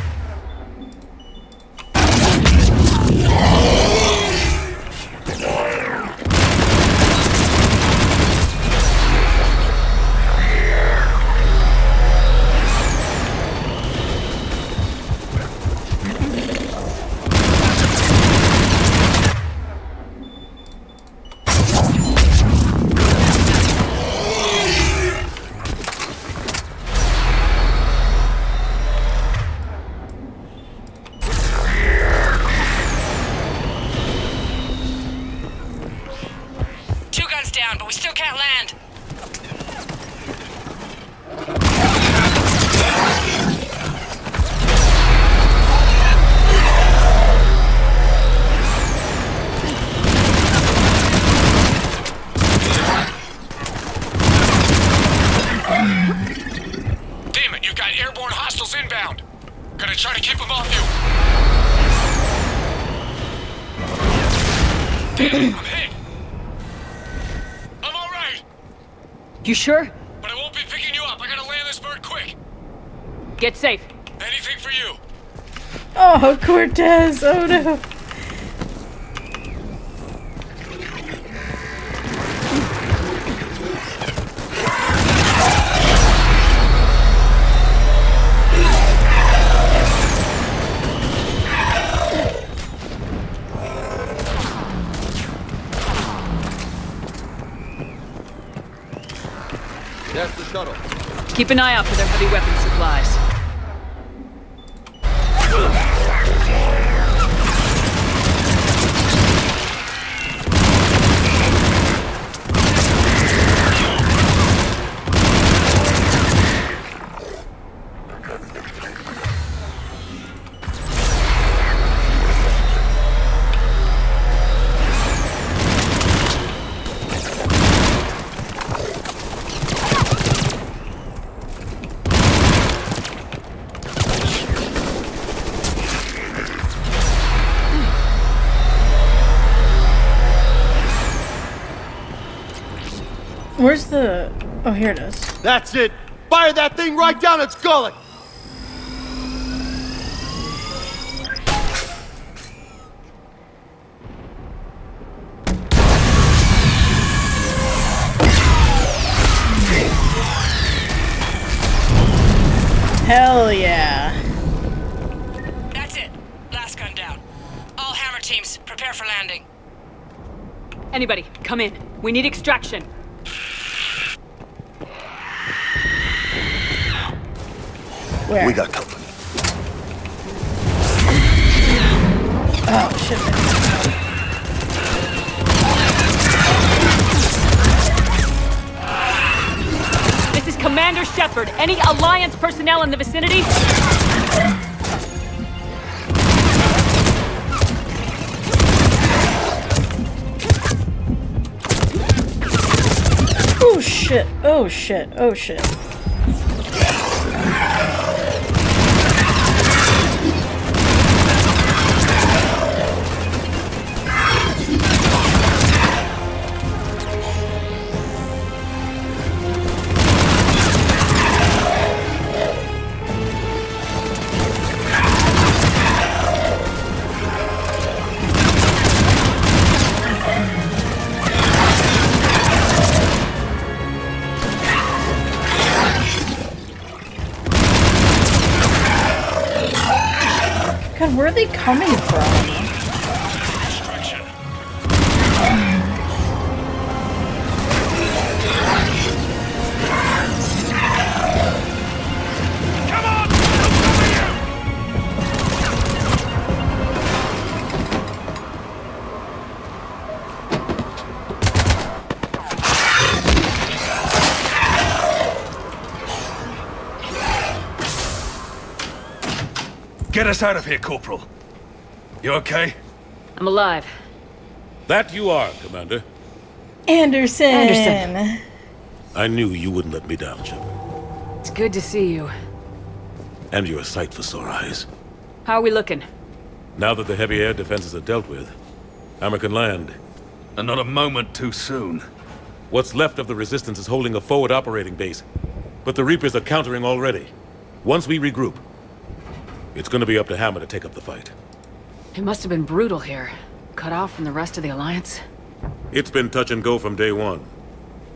down, but we still can't land. Damn it, you've got airborne hostiles inbound. Gonna try to keep them off you. Damn it, I'm hit. I'm alright. You sure? But I won't be picking you up. I gotta land this bird quick. Get safe. Anything for you. Oh, Cortez. Oh no. That's the shuttle. Keep an eye out for their heavy weapon supplies. Where's the... Oh, here it is. That's it! Fire that thing right down its gullet! Hell yeah. That's it. Last gun down. All hammer teams, prepare for landing. Anybody, come in. We need extraction. Where? We got company. Oh, shit. This is Commander Shepard. Any Alliance personnel in the vicinity? Oh shit. Oh shit. Oh shit. God, where are they coming from? Get us out of here, Corporal. You okay? I'm alive. That you are, Commander. Anderson. I knew you wouldn't let me down, Shepard. It's good to see you. And you're a sight for sore eyes. How are we looking? Now that the heavy air defenses are dealt with, Hammer can land. And not a moment too soon. What's left of the Resistance is holding a forward operating base. But the Reapers are countering already. Once we regroup, it's gonna be up to Hammer to take up the fight. It must have been brutal here. Cut off from the rest of the Alliance. It's been touch and go from day one.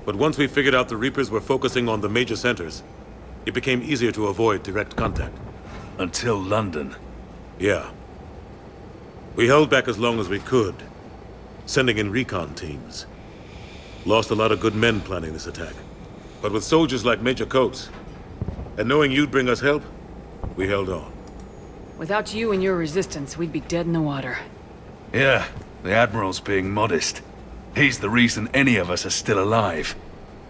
But once we figured out the Reapers were focusing on the major centers, it became easier to avoid direct contact. Until London. Yeah. We held back as long as we could, sending in recon teams. Lost a lot of good men planning this attack. But with soldiers like Major Coates, and knowing you'd bring us help, we held on. Without you and your resistance, we'd be dead in the water. Yeah, the Admiral's being modest. He's the reason any of us are still alive.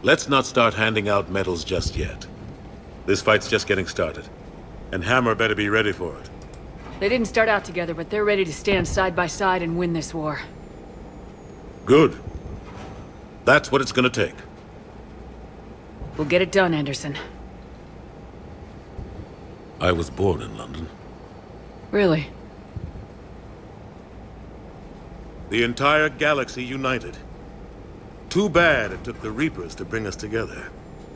Let's not start handing out medals just yet. This fight's just getting started. And Hammer better be ready for it. They didn't start out together, but they're ready to stand side by side and win this war. Good. That's what it's gonna take. We'll get it done, Anderson. I was born in London. Really? The entire galaxy united. Too bad it took the Reapers to bring us together.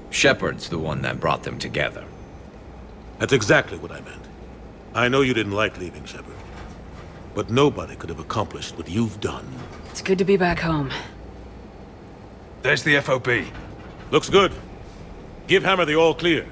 Shepard's the one that brought them together. That's exactly what I meant. I know you didn't like leaving, Shepard. But nobody could have accomplished what you've done. It's good to be back home. There's the FOB. Looks good. Give Hammer the all clear.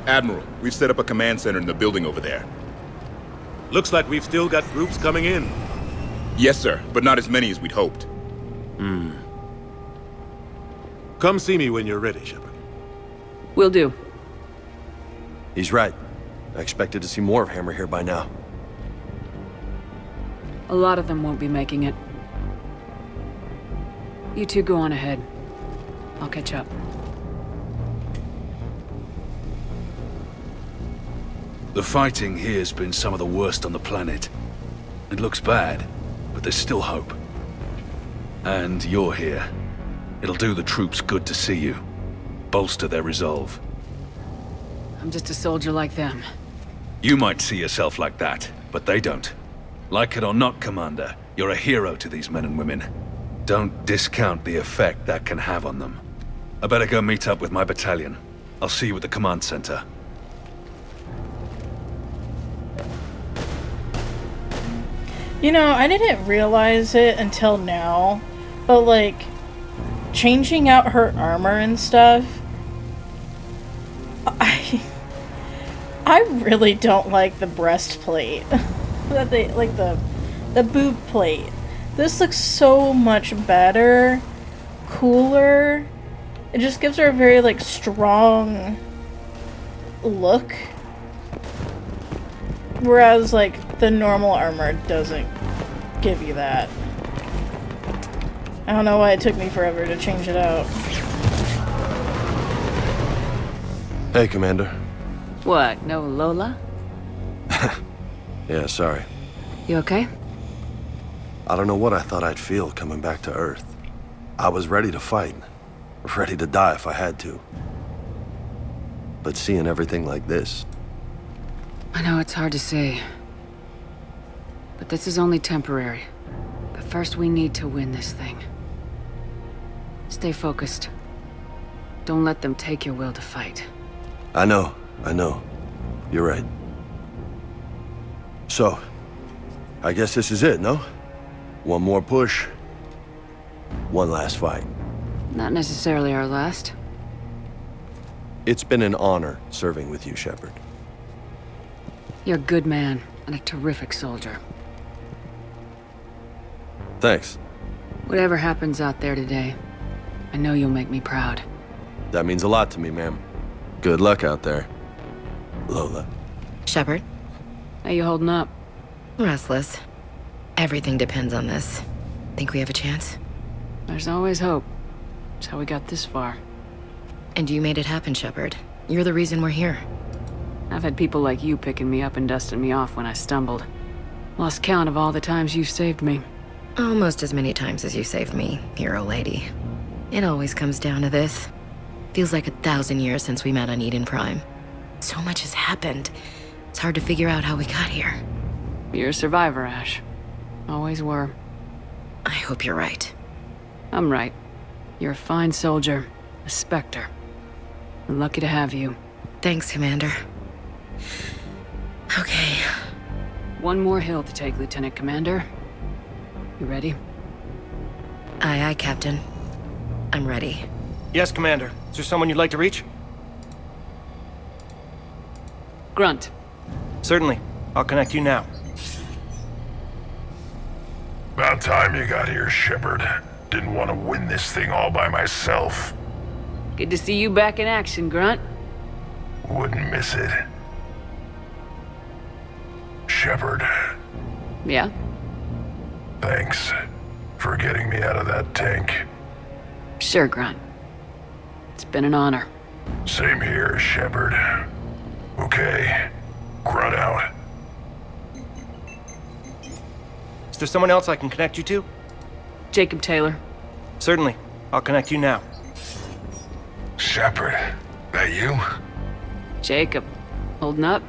Admiral, we've set up a command center in the building over there. Looks like we've still got groups coming in. Yes, sir, but not as many as we'd hoped. Come see me when you're ready, Shepard. Will do. He's right. I expected to see more of Hammer here by now. A lot of them won't be making it. You two go on ahead. I'll catch up. The fighting here's been some of the worst on the planet. It looks bad, but there's still hope. And you're here. It'll do the troops good to see you. Bolster their resolve. I'm just a soldier like them. You might see yourself like that, but they don't. Like it or not, Commander, you're a hero to these men and women. Don't discount the effect that can have on them. I better go meet up with my battalion. I'll see you at the command center. You know, I didn't realize it until now, but like, changing out her armor and stuff, I really don't like the breastplate. That they, like the boob plate. This looks so much better, cooler. It just gives her a very like strong look. Whereas, like, the normal armor doesn't give you that. I don't know why it took me forever to change it out. Hey, Commander. What, no Lola? Yeah, sorry. You okay? I don't know what I thought I'd feel coming back to Earth. I was ready to fight. Ready to die if I had to. But seeing everything like this... I know it's hard to say. But this is only temporary. But first we need to win this thing. Stay focused. Don't let them take your will to fight. I know. You're right. So, I guess this is it, no? One more push. One last fight. Not necessarily our last. It's been an honor serving with you, Shepard. You're a good man, and a terrific soldier. Thanks. Whatever happens out there today, I know you'll make me proud. That means a lot to me, ma'am. Good luck out there, Lola. Shepard? How you holding up? Restless. Everything depends on this. Think we have a chance? There's always hope. That's how we got this far. And you made it happen, Shepard. You're the reason we're here. I've had people like you picking me up and dusting me off when I stumbled. Lost count of all the times you've saved me. Almost as many times as you saved me, hero lady. It always comes down to this. Feels like 1,000 years since we met on Eden Prime. So much has happened. It's hard to figure out how we got here. You're a survivor, Ash. Always were. I hope you're right. I'm right. You're a fine soldier. A Spectre. We're lucky to have you. Thanks, Commander. Okay. One more hill to take, Lieutenant Commander. You ready? Aye, aye, Captain. I'm ready. Yes, Commander. Is there someone you'd like to reach? Grunt. Certainly. I'll connect you now. About time you got here, Shepard. Didn't want to win this thing all by myself. Good to see you back in action, Grunt. Wouldn't miss it. Shepard. Yeah? Thanks for getting me out of that tank. Sure, Grunt. It's been an honor. Same here, Shepard. Okay. Grunt out. Is there someone else I can connect you to? Jacob Taylor. Certainly. I'll connect you now. Shepard, that you? Jacob. Holding up?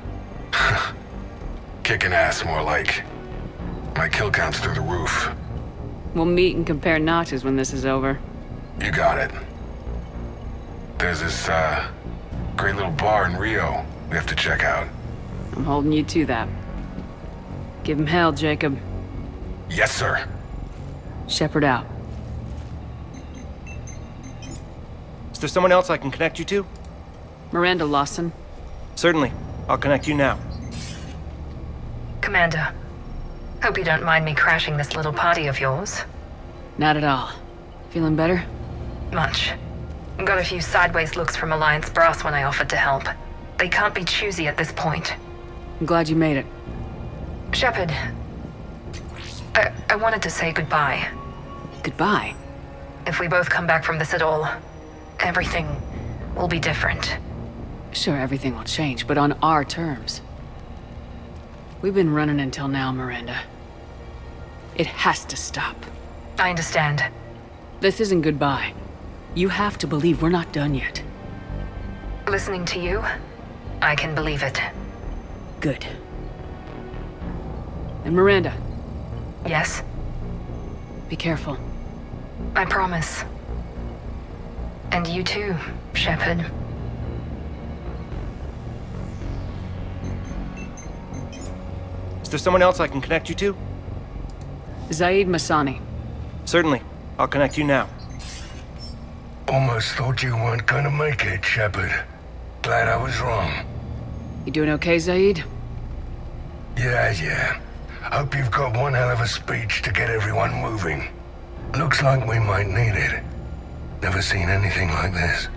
Kicking ass, more like. My kill count's through the roof. We'll meet and compare notches when this is over. You got it. There's this, great little bar in Rio we have to check out. I'm holding you to that. Give him hell, Jacob. Yes, sir. Shepard out. Is there someone else I can connect you to? Miranda Lawson. Certainly. I'll connect you now. Commander, hope you don't mind me crashing this little party of yours. Not at all. Feeling better? Much. Got a few sideways looks from Alliance brass when I offered to help. They can't be choosy at this point. I'm glad you made it. Shepard, I wanted to say goodbye. Goodbye? If we both come back from this at all, everything will be different. Sure, everything will change, but on our terms. We've been running until now, Miranda. It has to stop. I understand. This isn't goodbye. You have to believe we're not done yet. Listening to you, I can believe it. Good. And Miranda. Yes? Be careful. I promise. And you too, Shepard. Is there someone else I can connect you to? Zaid Masani. Certainly. I'll connect you now. Almost thought you weren't gonna make it, Shepard. Glad I was wrong. You doing okay, Zaid? Yeah. Hope you've got one hell of a speech to get everyone moving. Looks like we might need it. Never seen anything like this.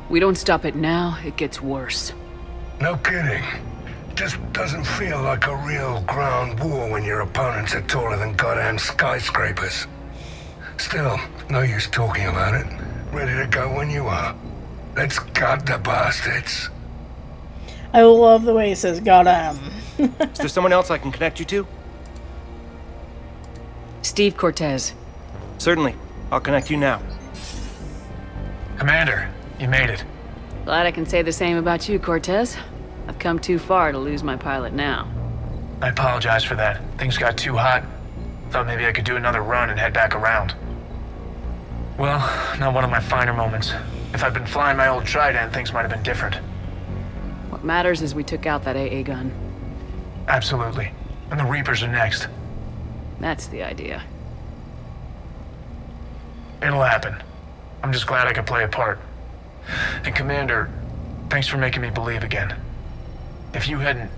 We don't stop it now, it gets worse. No kidding. Just doesn't feel like a real ground war when your opponents are taller than goddamn skyscrapers. Still, no use talking about it. Ready to go when you are. Let's gut the bastards. I love the way he says goddamn. Is there someone else I can connect you to? Steve Cortez. Certainly. I'll connect you now. Commander, you made it. Glad I can say the same about you, Cortez. I've come too far to lose my pilot now. I apologize for that. Things got too hot. Thought maybe I could do another run and head back around. Well, not one of my finer moments. If I'd been flying my old Trident, things might have been different. What matters is we took out that AA gun. Absolutely. And the Reapers are next. That's the idea. It'll happen. I'm just glad I could play a part. And Commander, thanks for making me believe again. If you hadn't...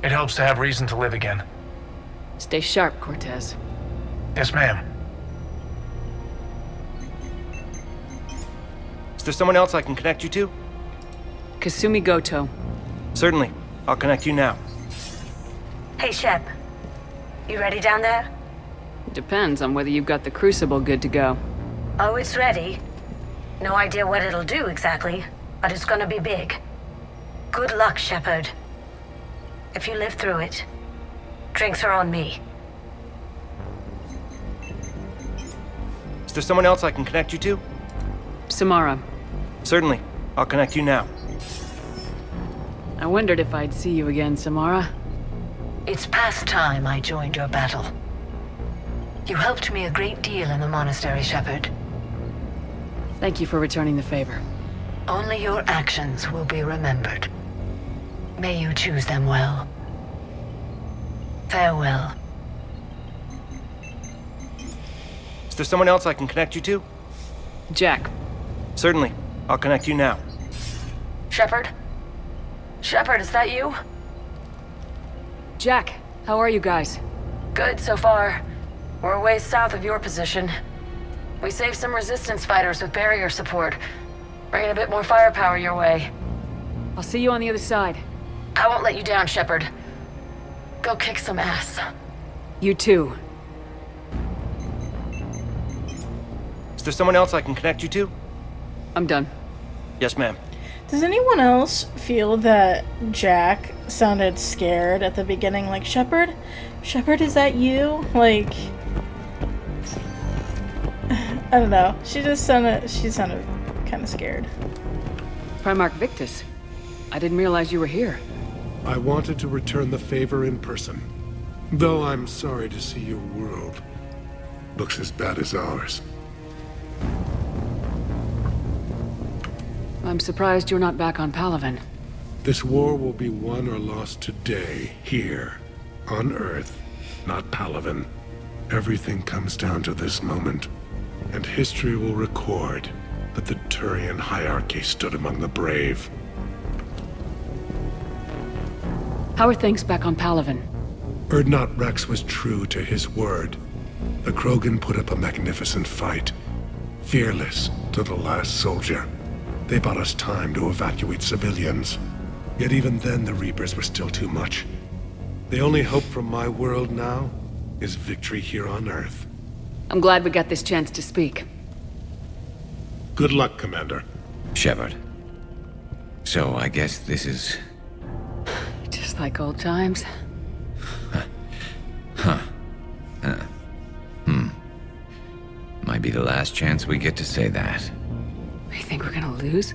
It helps to have reason to live again. Stay sharp, Cortez. Yes, ma'am. Is there someone else I can connect you to? Kasumi Goto. Certainly. I'll connect you now. Hey, Shep. You ready down there? Depends on whether you've got the crucible good to go. Oh, it's ready. No idea what it'll do exactly, but it's gonna be big. Good luck, Shepard. If you live through it, drinks are on me. Is there someone else I can connect you to? Samara. Certainly. I'll connect you now. I wondered if I'd see you again, Samara. It's past time I joined your battle. You helped me a great deal in the monastery, Shepard. Thank you for returning the favor. Only your actions will be remembered. May you choose them well. Farewell. Is there someone else I can connect you to? Jack. Certainly. I'll connect you now. Shepard? Shepard, is that you? Jack, how are you guys? Good so far. We're a ways south of your position. We saved some resistance fighters with barrier support. Bringing a bit more firepower your way. I'll see you on the other side. I won't let you down, Shepard. Go kick some ass. You too. Is there someone else I can connect you to? I'm done. Yes, ma'am. Does anyone else feel that Jack sounded scared at the beginning? Like, Shepard? Shepard, is that you? Like, I don't know. She sounded kind of scared. Primarch Victus, I didn't realize you were here. I wanted to return the favor in person. Though I'm sorry to see your world looks as bad as ours. I'm surprised you're not back on Palaven. This war will be won or lost today, here, on Earth, not Palaven. Everything comes down to this moment, and history will record that the Turian hierarchy stood among the brave. How are things back on Palaven? Urdnot Rex was true to his word. The Krogan put up a magnificent fight, fearless to the last soldier. They bought us time to evacuate civilians. Yet even then, the Reapers were still too much. The only hope from my world now is victory here on Earth. I'm glad we got this chance to speak. Good luck, Commander. Shepard. So I guess this is... Just like old times. Might be the last chance we get to say that. You think we're gonna lose?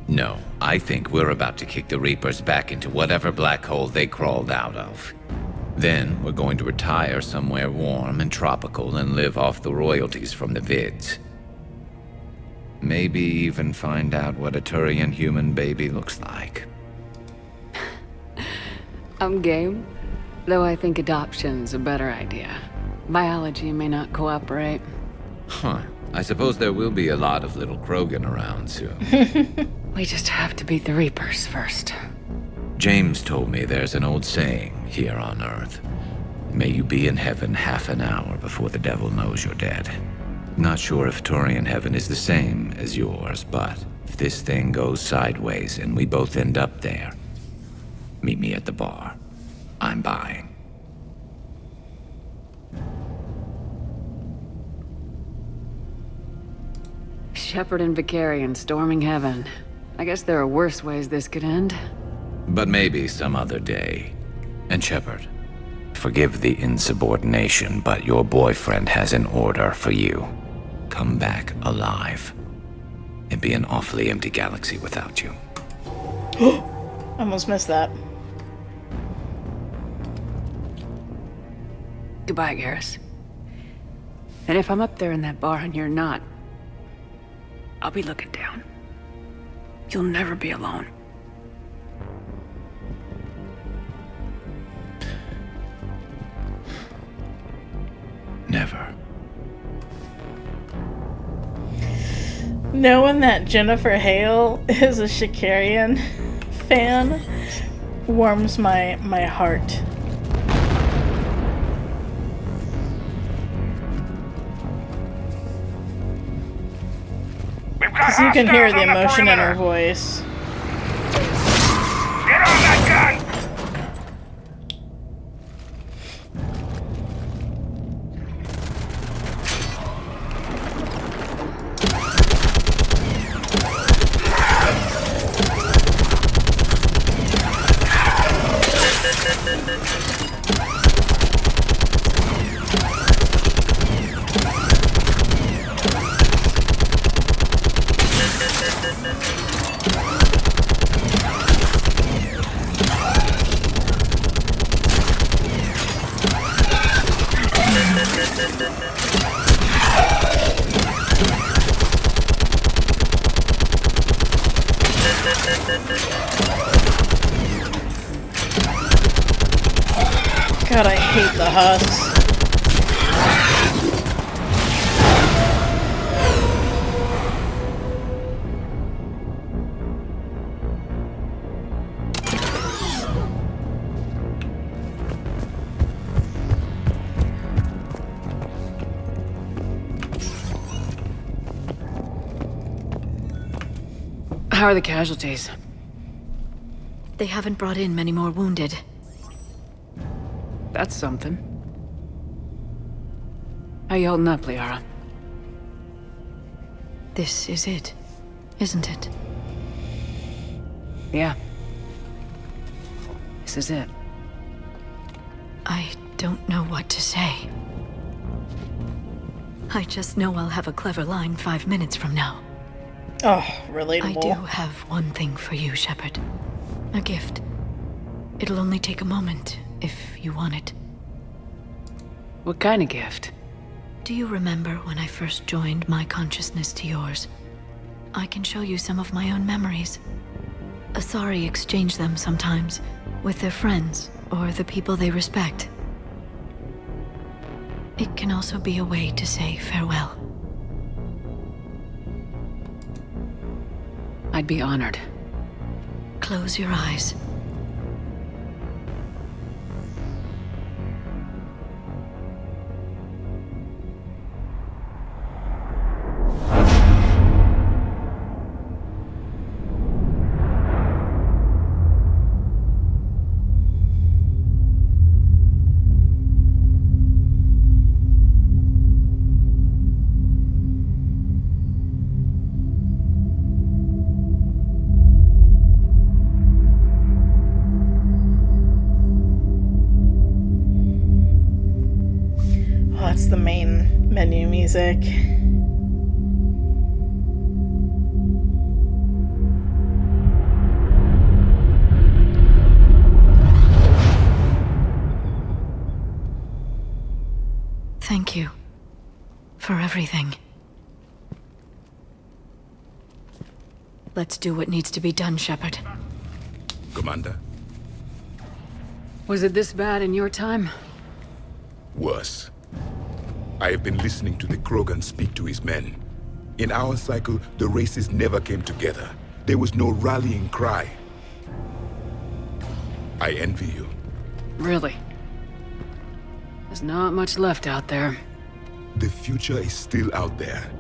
No, I think we're about to kick the Reapers back into whatever black hole they crawled out of. Then we're going to retire somewhere warm and tropical and live off the royalties from the vids. Maybe even find out what a Turian human baby looks like. I'm game, though I think adoption's a better idea. Biology may not cooperate. Huh. I suppose there will be a lot of little Krogan around soon. We just have to beat the Reapers first. James told me there's an old saying here on Earth. May you be in heaven half an hour before the devil knows you're dead. Not sure if Turian heaven is the same as yours, but if this thing goes sideways and we both end up there, meet me at the bar. I'm buying. Shepard and Vicarian storming heaven. I guess there are worse ways this could end. But maybe some other day. And Shepard, forgive the insubordination, but your boyfriend has an order for you. Come back alive. It'd be an awfully empty galaxy without you. Almost missed that. Goodbye, Garrus. And if I'm up there in that bar and you're not, I'll be looking down. You'll never be alone. Never. Knowing that Jennifer Hale is a Shakarian fan warms my heart. Because you can hear the emotion in her voice. Get on that gun! God, I hate the husks. How are the casualties? They haven't brought in many more wounded. That's something. How you holding up, Liara? This is it, isn't it? Yeah. This is it. I don't know what to say. I just know I'll have a clever line 5 minutes from now. Oh, relatable. I do have one thing for you, Shepard. A gift. It'll only take a moment, if you want it. What kind of gift? Do you remember when I first joined my consciousness to yours? I can show you some of my own memories. Asari exchange them sometimes, with their friends, or the people they respect. It can also be a way to say farewell. I'd be honored. Close your eyes. That's the main menu music. Thank you for everything. Let's do what needs to be done, Shepard. Commander? Was it this bad in your time? Worse. I have been listening to the Krogan speak to his men. In our cycle, the races never came together. There was no rallying cry. I envy you. Really? There's not much left out there. The future is still out there.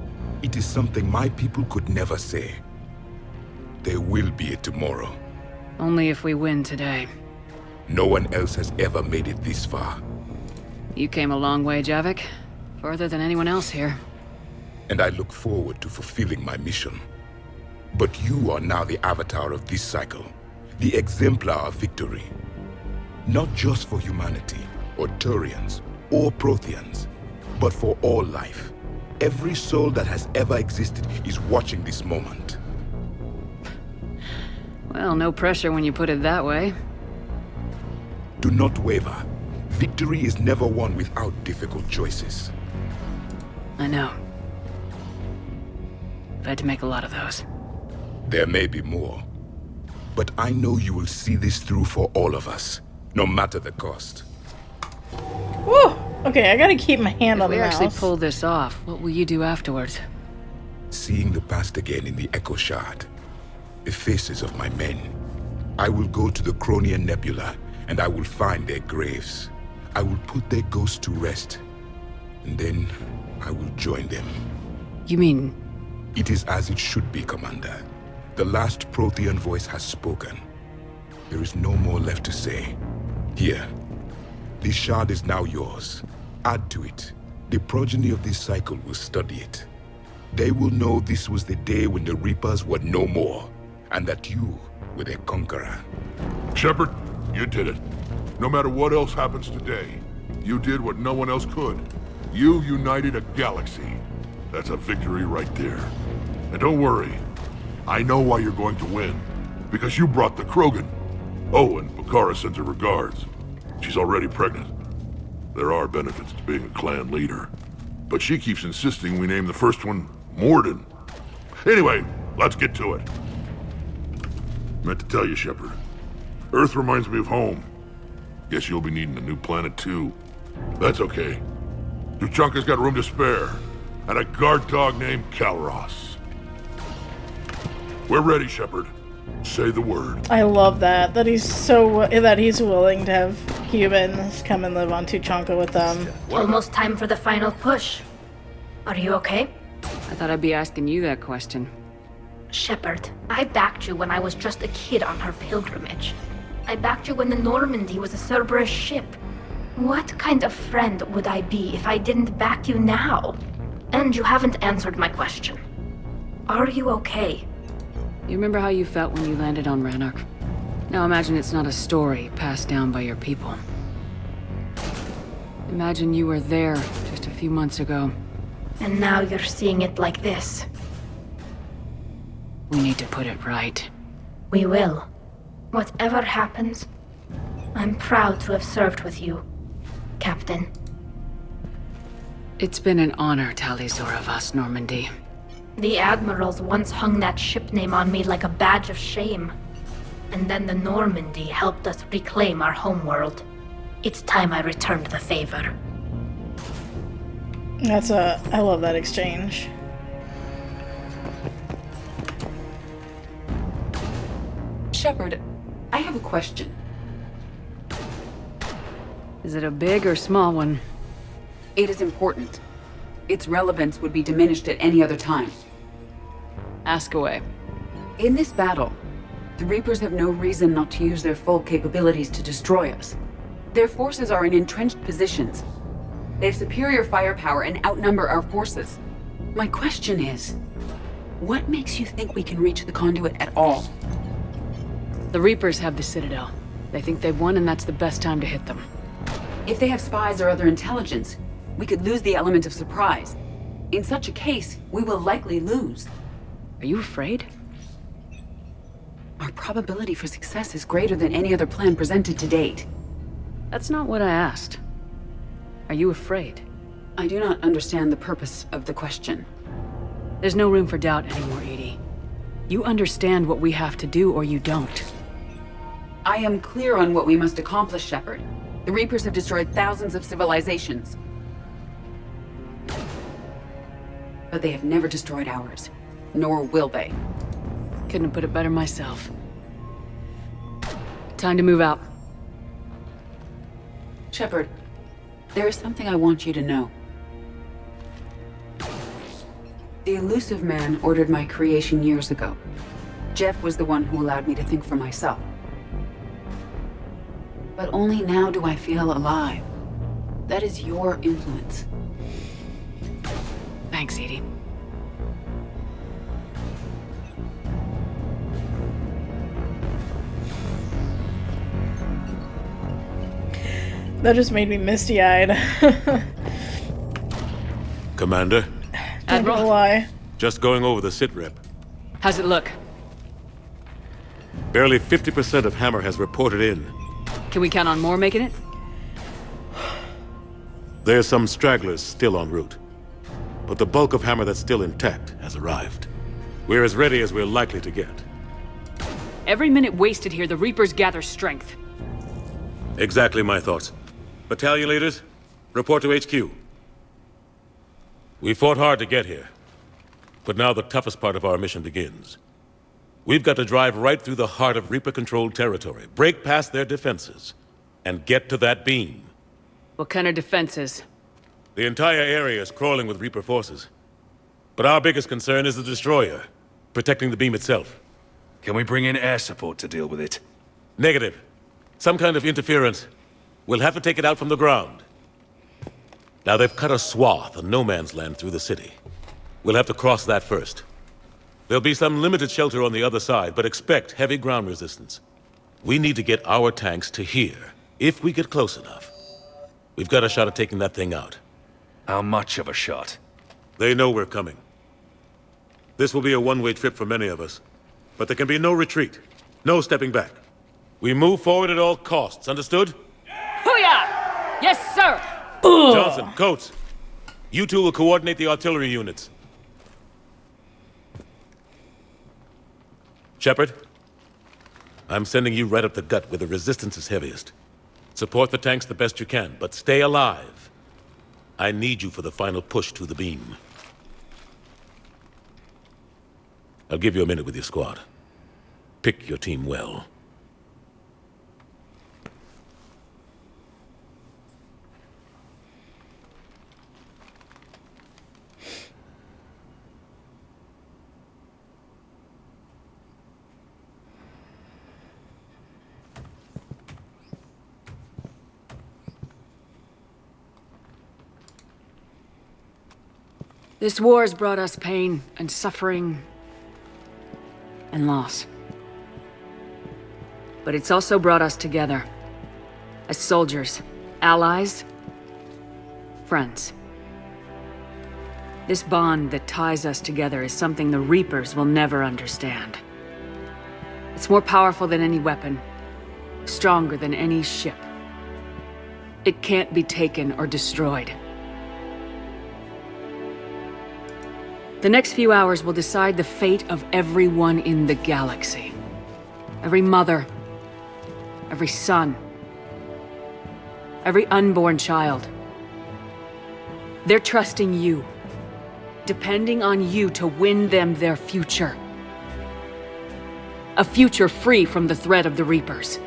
It is something my people could never say. There will be a tomorrow. Only if we win today. No one else has ever made it this far. You came a long way, Javik. Further than anyone else here. And I look forward to fulfilling my mission. But you are now the avatar of this cycle. The exemplar of victory. Not just for humanity, or Turians, or Protheans, but for all life. Every soul that has ever existed is watching this moment. Well, no pressure when you put it that way. Do not waver. Victory is never won without difficult choices. I know. I've had to make a lot of those. There may be more. But I know you will see this through for all of us, no matter the cost. Woo! Okay, I gotta keep my hand on the mouse. If we actually pull this off, what will you do afterwards? Seeing the past again in the Echo Shard. The faces of my men. I will go to the Cronian Nebula, and I will find their graves. I will put their ghosts to rest. And then I will join them. You mean... It is as it should be, Commander. The last Prothean voice has spoken. There is no more left to say. Here. This shard is now yours. Add to it. The progeny of this cycle will study it. They will know this was the day when the Reapers were no more, and that you were their conqueror. Shepard, you did it. No matter what else happens today, you did what no one else could. You united a galaxy. That's a victory right there. And don't worry, I know why you're going to win. Because you brought the Krogan. Oh, and Bakara sends her regards. She's already pregnant. There are benefits to being a clan leader. But she keeps insisting we name the first one Morden. Anyway, let's get to it. Meant to tell you, Shepard. Earth reminds me of home. Guess you'll be needing a new planet too. That's okay. Tuchanka's got room to spare. And a guard dog named Kalros. We're ready, Shepard. Say the word. I love that he's willing to have humans come and live on Tuchanka with them. Almost time for the final push. Are you okay? I thought I'd be asking you that question. Shepard, I backed you when I was just a kid on her pilgrimage. I backed you when the Normandy was a Cerberus ship. What kind of friend would I be if I didn't back you now? And you haven't answered my question. Are you okay? You remember how you felt when you landed on Ranark? Now imagine it's not a story passed down by your people. Imagine you were there just a few months ago. And now you're seeing it like this. We need to put it right. We will. Whatever happens, I'm proud to have served with you, Captain. It's been an honor, tali'zorah Vas Normandy. The admirals once hung that ship name on me like a badge of shame. And then the Normandy helped us reclaim our homeworld. It's time I returned the favor. I love that exchange. Shepard, I have a question. Is it a big or small one? It is important. Its relevance would be diminished at any other time. Ask away. In this battle, the Reapers have no reason not to use their full capabilities to destroy us. Their forces are in entrenched positions. They have superior firepower and outnumber our forces. My question is, what makes you think we can reach the conduit at all? The Reapers have the Citadel. They think they've won, and that's the best time to hit them. If they have spies or other intelligence, we could lose the element of surprise. In such a case, we will likely lose. Are you afraid? Our probability for success is greater than any other plan presented to date. That's not what I asked. Are you afraid? I do not understand the purpose of the question. There's no room for doubt anymore, Edie. You understand what we have to do, or you don't. I am clear on what we must accomplish, Shepard. The Reapers have destroyed thousands of civilizations. But they have never destroyed ours. Nor will they. Couldn't have put it better myself. Time to move out. Shepard, there is something I want you to know. The Elusive Man ordered my creation years ago. Jeff was the one who allowed me to think for myself. But only now do I feel alive. That is your influence. Thanks, Edie. That just made me misty-eyed. Commander? Not gonna lie. Just going over the sitrep. How's it look? Barely 50% of Hammer has reported in. Can we count on more making it? There's some stragglers still en route. But the bulk of Hammer that's still intact has arrived. We're as ready as we're likely to get. Every minute wasted here, the Reapers gather strength. Exactly my thoughts. Battalion leaders, report to HQ. We fought hard to get here. But now the toughest part of our mission begins. We've got to drive right through the heart of Reaper-controlled territory, break past their defenses, and get to that beam. What kind of defenses? The entire area is crawling with Reaper forces. But our biggest concern is the destroyer, protecting the beam itself. Can we bring in air support to deal with it? Negative. Some kind of interference. We'll have to take it out from the ground. Now they've cut a swath of no man's land through the city. We'll have to cross that first. There'll be some limited shelter on the other side, but expect heavy ground resistance. We need to get our tanks to here, if we get close enough. We've got a shot at taking that thing out. How much of a shot? They know we're coming. This will be a one-way trip for many of us. But there can be no retreat. No stepping back. We move forward at all costs, understood? Hoo-yah! Yes, sir! Johnson, Coates, you two will coordinate the artillery units. Shepard, I'm sending you right up the gut where the resistance is heaviest. Support the tanks the best you can, but stay alive. I need you for the final push to the beam. I'll give you a minute with your squad. Pick your team well. This war has brought us pain and suffering and loss. But it's also brought us together. As soldiers, allies, friends. This bond that ties us together is something the Reapers will never understand. It's more powerful than any weapon, stronger than any ship. It can't be taken or destroyed. The next few hours will decide the fate of everyone in the galaxy. Every mother, every son, every unborn child. They're trusting you, depending on you to win them their future. A future free from the threat of the Reapers.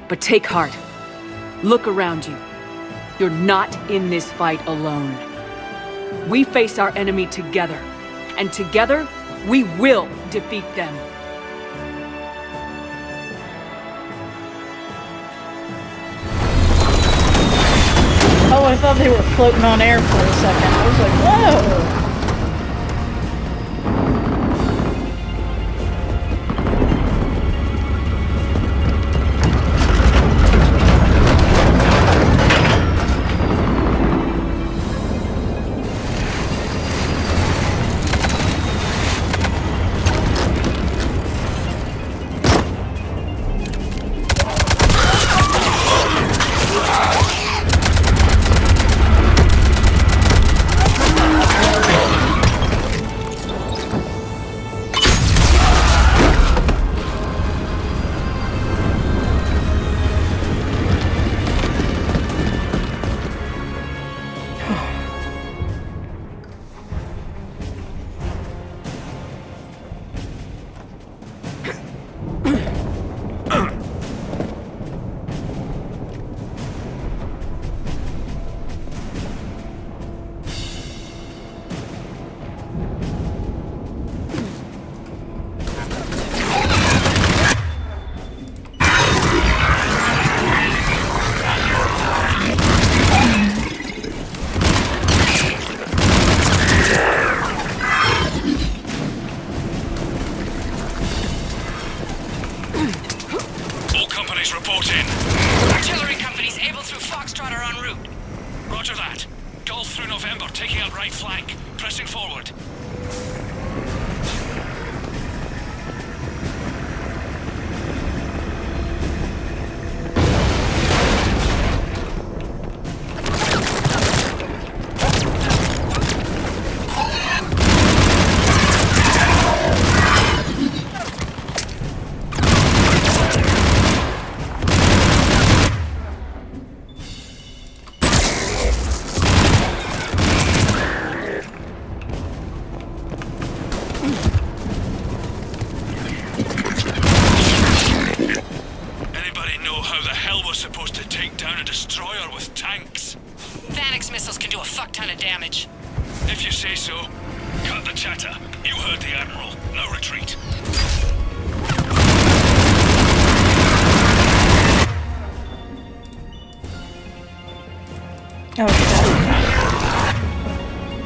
But take heart. Look around you. You're not in this fight alone. We face our enemy together, and together, we will defeat them. Oh, I thought they were floating on air for a second. I was like, whoa!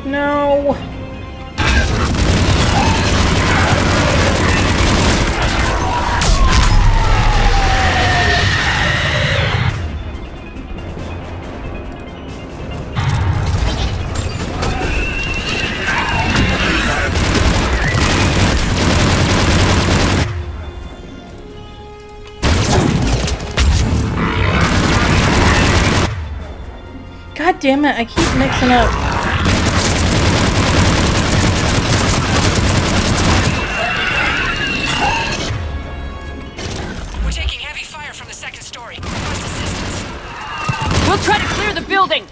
No. damn it, I keep mixing up. We're taking heavy fire from the second story. Request assistance. We'll try to clear the building!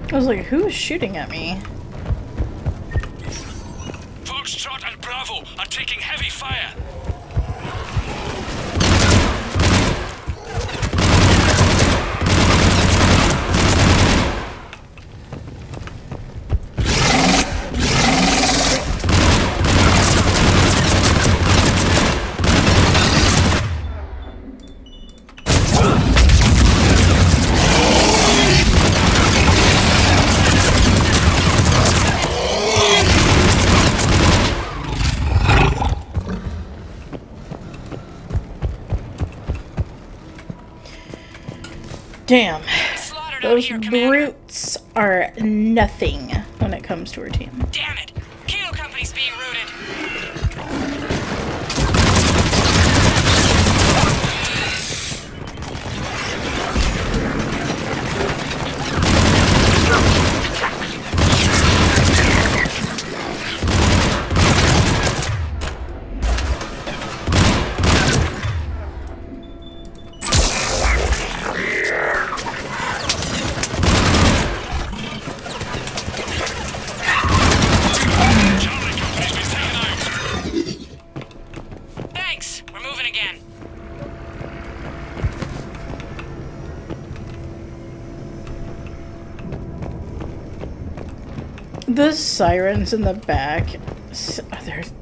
I was like, who is shooting at me? Foxtrot and Bravo are taking heavy fire. Damn. Those brutes are nothing when it comes to our team. Damn it! Kilo Company's being routed. The sirens in the back,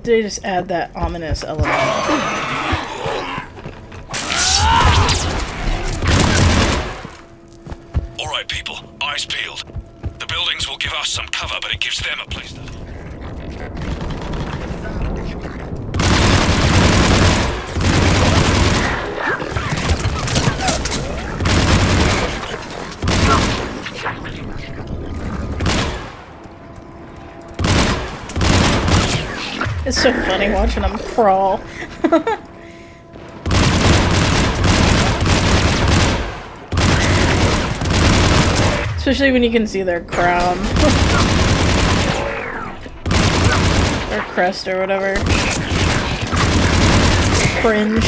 they just add that ominous element. Alright people, eyes peeled. The buildings will give us some cover, but it gives them a place to... It's so funny watching them crawl. Especially when you can see their crown. Their crest or whatever. Fringe.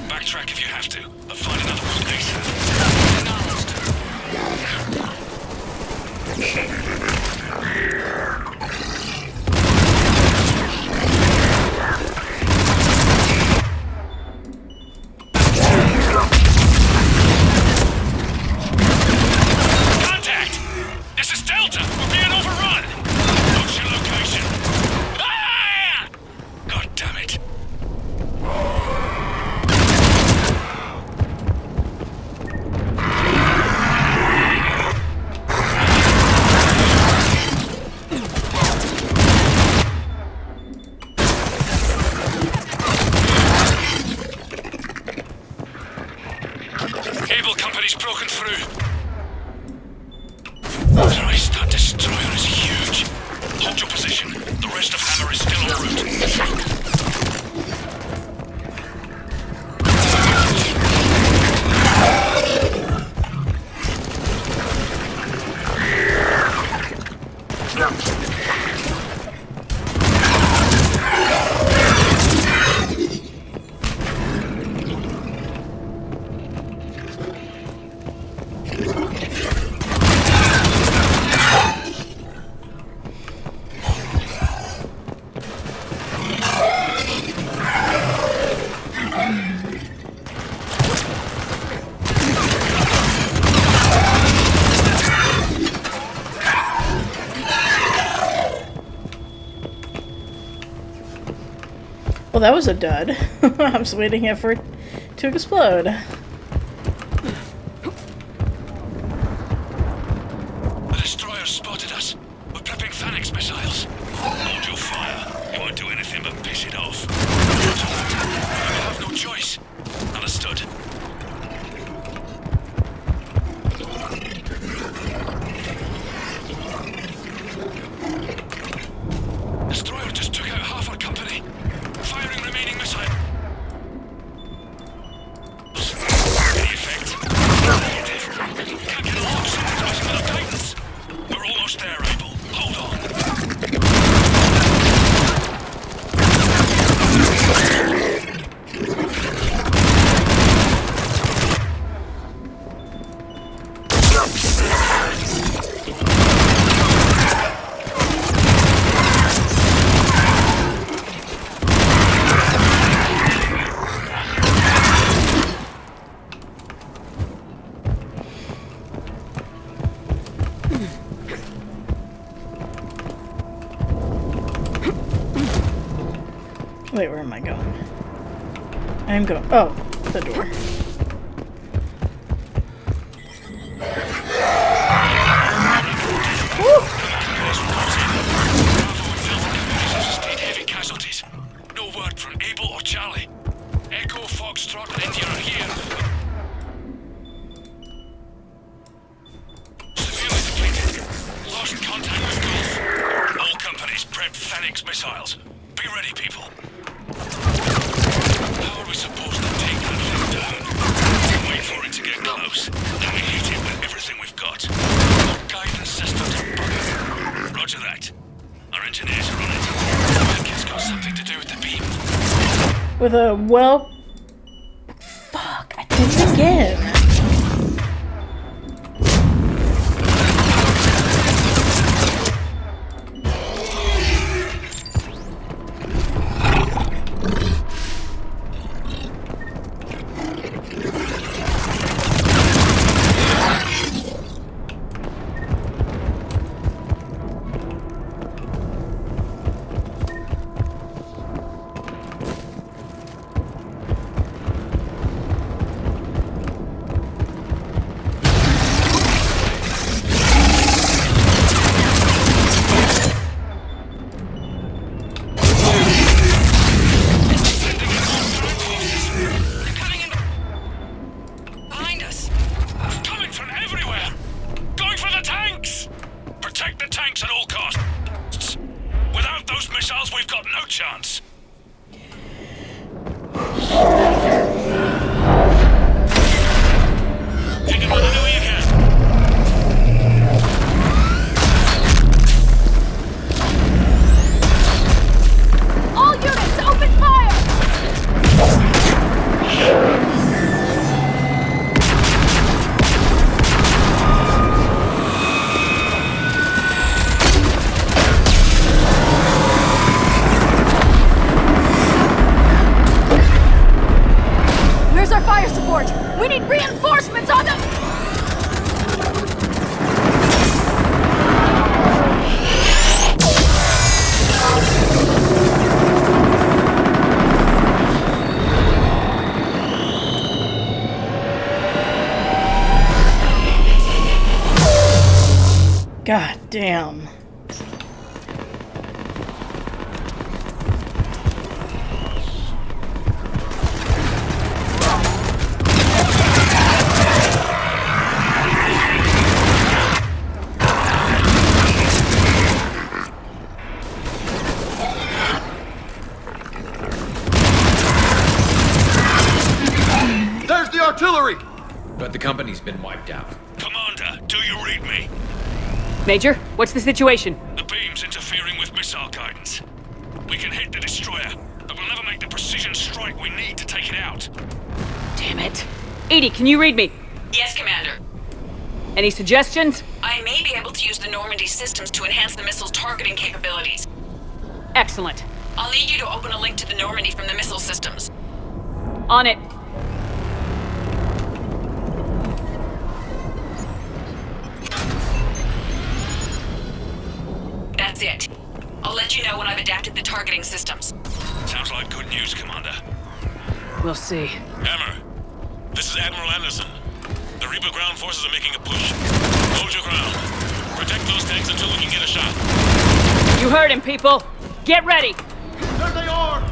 Backtrack if you have to, but find another route ASAP. Contact! This is Delta! We're being overrun! What's your location? Ah! God damn it. Cable company's broken through. Christ, that destroyer is huge. Hold your position. The rest of Hammer is still en route. Well, that was a dud. I'm just waiting for it to explode. The destroyer spotted us. We're prepping Phoenix missiles. Hold your fire. You won't do anything but piss it off. You have no choice. Understood. Destroyer just took out half our company. Firing remaining missile. Any effect? Negative. Can't get a launch synchronizing with our guidance. We're almost there, Abel. Hold on. Wait, where am I going? I'm going. Oh, the door. Sustained heavy casualties. No word from Abel or Charlie. Echo, Foxtrot, and India are here. Severely depleted. Lost contact with Gulf. All companies prep Phoenix missiles. Be ready, people. How are we supposed to take that thing down? We wait for it to get close. Then we hit it with everything we've got. No guidance systems are bugging. Roger that. Our engineers are on it. I think it's got something to do with the beam. With a, well... Fuck, I did it again. Chance. Take it whenever you can. All units, open fire! Our fire support! We need reinforcements on them! God damn. Artillery! But the company's been wiped out. Commander, do you read me? Major, what's the situation? The beam's interfering with missile guidance. We can hit the destroyer, but we'll never make the precision strike we need to take it out. Damn it. Edie, can you read me? Yes, Commander. Any suggestions? I may be able to use the Normandy systems to enhance the missile's targeting capabilities. Excellent. I'll need you to open a link to the Normandy from the missile systems. On it. That's it. I'll let you know when I've adapted the targeting systems. Sounds like good news, Commander. We'll see. Hammer, this is Admiral Anderson. The Reaper ground forces are making a push. Hold your ground. Protect those tanks until we can get a shot. You heard him, people. Get ready. There they are!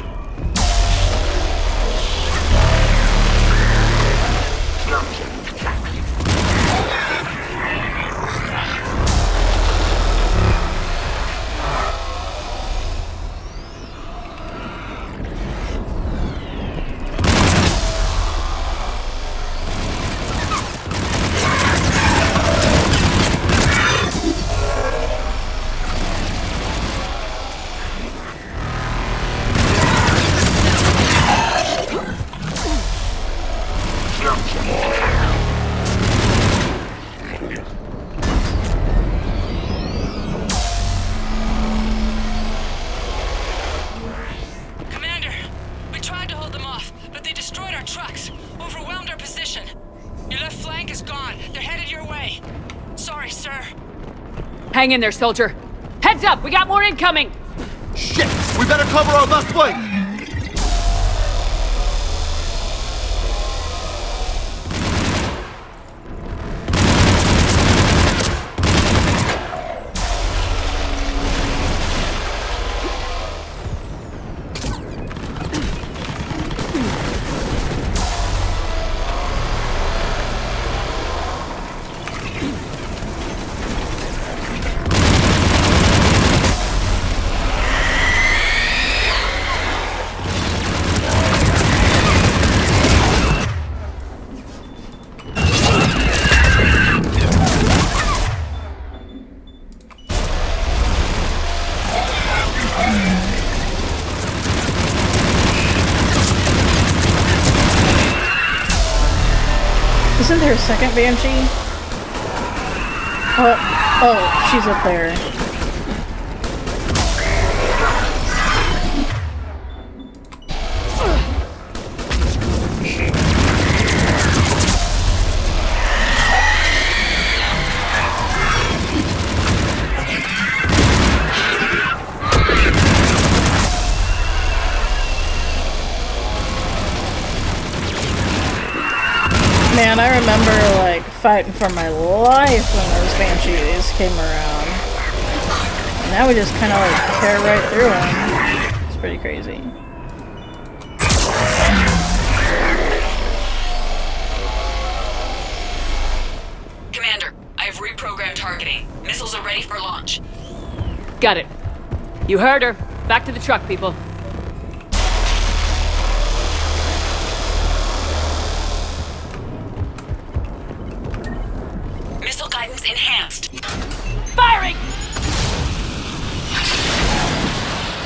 Hang in there, soldier. Heads up, we got more incoming! Shit! We better cover our left flank! Isn't there a second Banshee? Oh, she's up there. Man, I remember, like, fighting for my life when those Banshees came around. Now we just kind of, like, tear right through them. It's pretty crazy. Commander, I have reprogrammed targeting. Missiles are ready for launch. Got it. You heard her. Back to the truck, people. Missile guidance enhanced. Firing!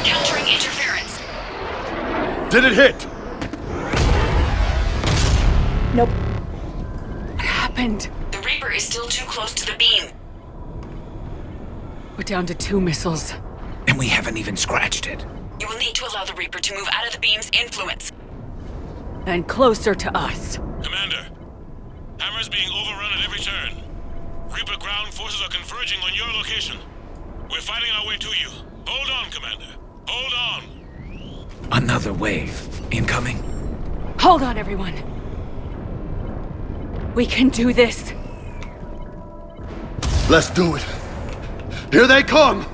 Countering interference. Did it hit? Nope. What happened? The Reaper is still too close to the beam. We're down to 2 missiles. And we haven't even scratched it. You will need to allow the Reaper to move out of the beam's influence. And closer to us. Commander, Hammer's being overrun at every turn. Reaper ground forces are converging on your location. We're fighting our way to you. Hold on, Commander. Hold on. Another wave. Incoming. Hold on, everyone. We can do this. Let's do it. Here they come!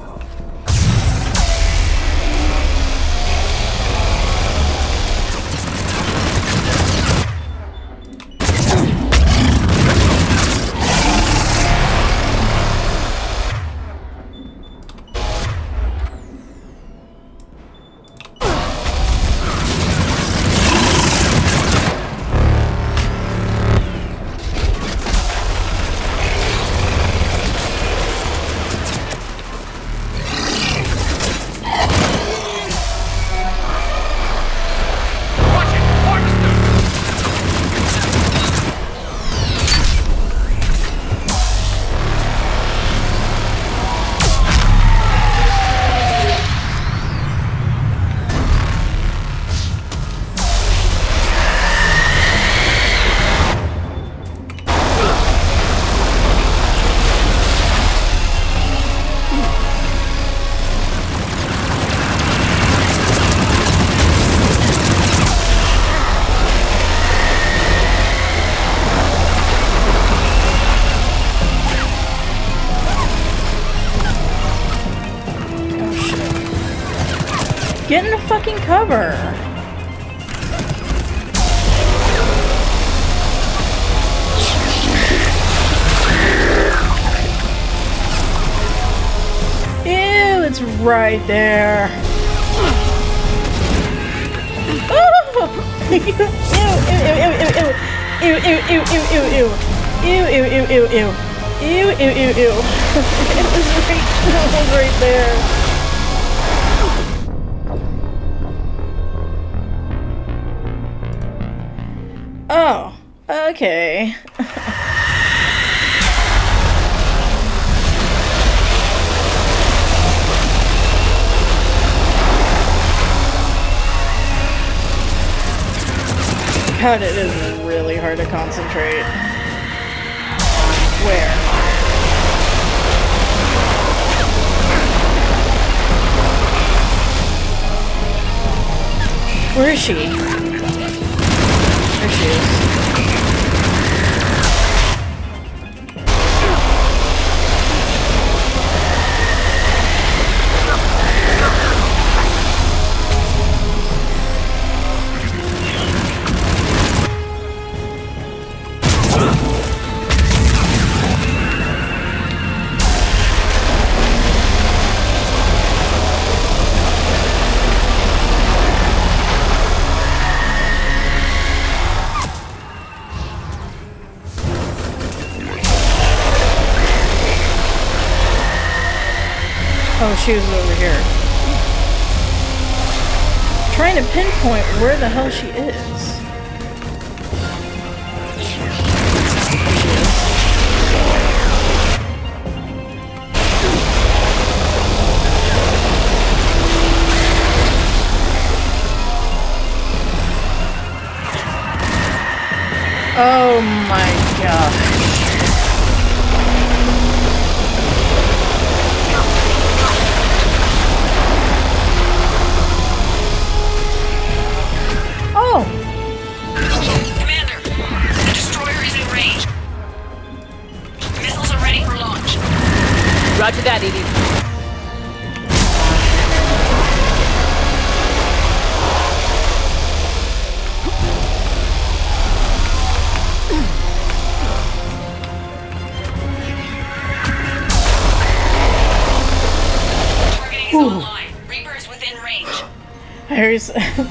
Get into fucking cover. Ew, it's right there. Oh! Ew, ew, ew, ew, ew, ew, ew, ew, ew. Ew, ew, ew, ew, ew. Ew, ew, ew, ew. It was right there. Oh, okay. God, it is really hard to concentrate. Where? Where is she? There she is. Oh, she was over here. Trying to pinpoint where the hell she is. Oh my god. Commander, the destroyer is in range. Missiles are ready for launch. Roger that, Edie.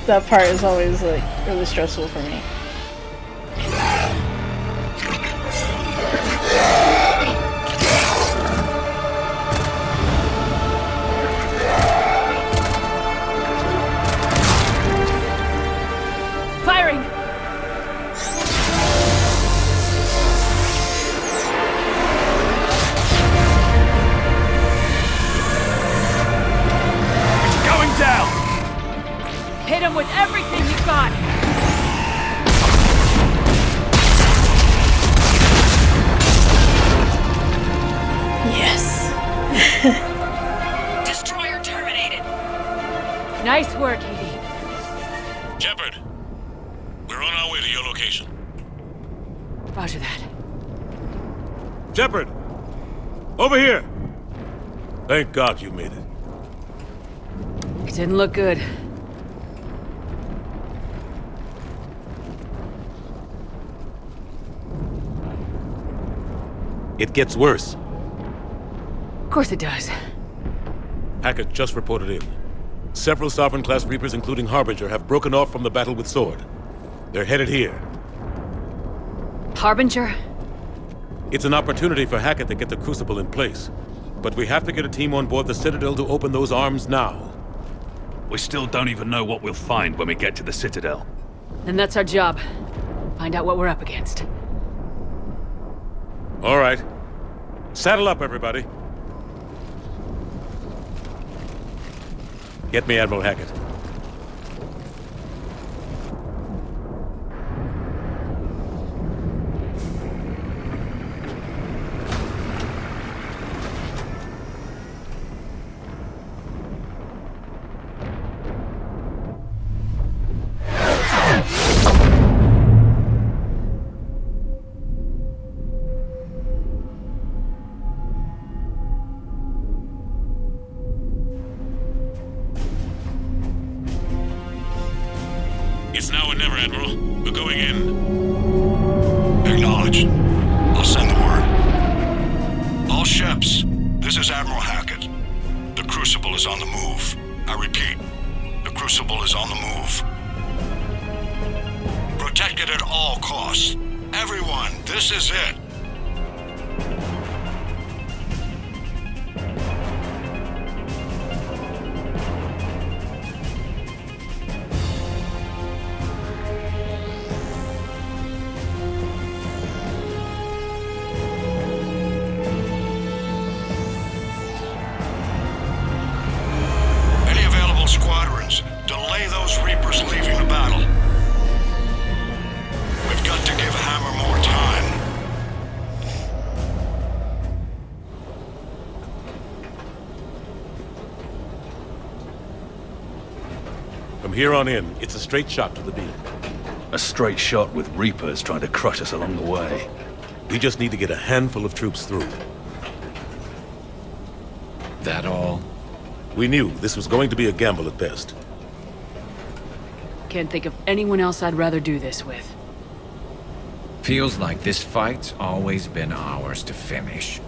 That part is always like really stressful for me. Firing! It's going down! Hit him with everything you've got! Yes. Destroyer terminated. Nice work, Edie. Shepard, we're on our way to your location. Roger that. Shepard! Over here! Thank God you made it. It didn't look good. It gets worse. Of course it does. Hackett just reported in. Several Sovereign-class Reapers, including Harbinger, have broken off from the battle with Sword. They're headed here. Harbinger? It's an opportunity for Hackett to get the Crucible in place. But we have to get a team on board the Citadel to open those arms now. We still don't even know what we'll find when we get to the Citadel. Then that's our job. Find out what we're up against. All right. Saddle up, everybody. Get me Admiral Hackett. Admiral. We're going in. Acknowledged. I'll send the word. All ships, this is Admiral Hackett. The Crucible is on the move. I repeat, the Crucible is on the move. Protect it at all costs. Everyone, this is it. Any available squadrons, delay those Reapers leaving the battle. We've got to give Hammer more time. From here on in, it's a straight shot to the beam. A straight shot with Reapers trying to crush us along the way. We just need to get a handful of troops through. That all? We knew this was going to be a gamble at best. Can't think of anyone else I'd rather do this with. Feels like this fight's always been ours to finish.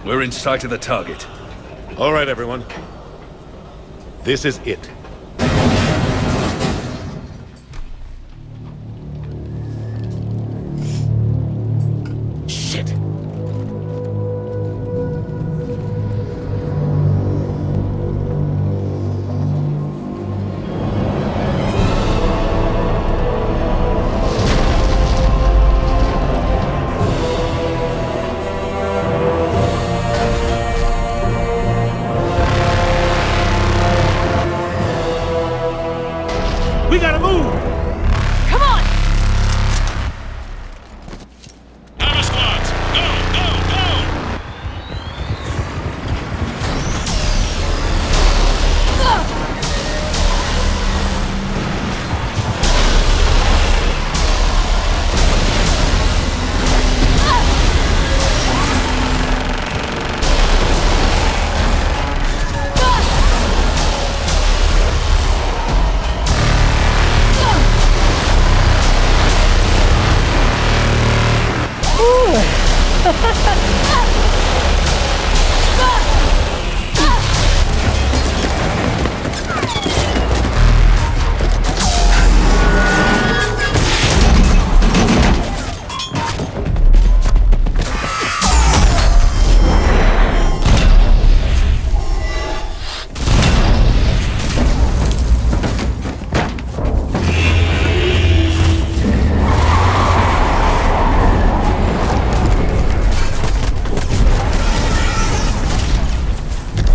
We're in sight of the target. All right, everyone. This is it. Shit. We gotta move! Come on! Hammer squads, go, go, go!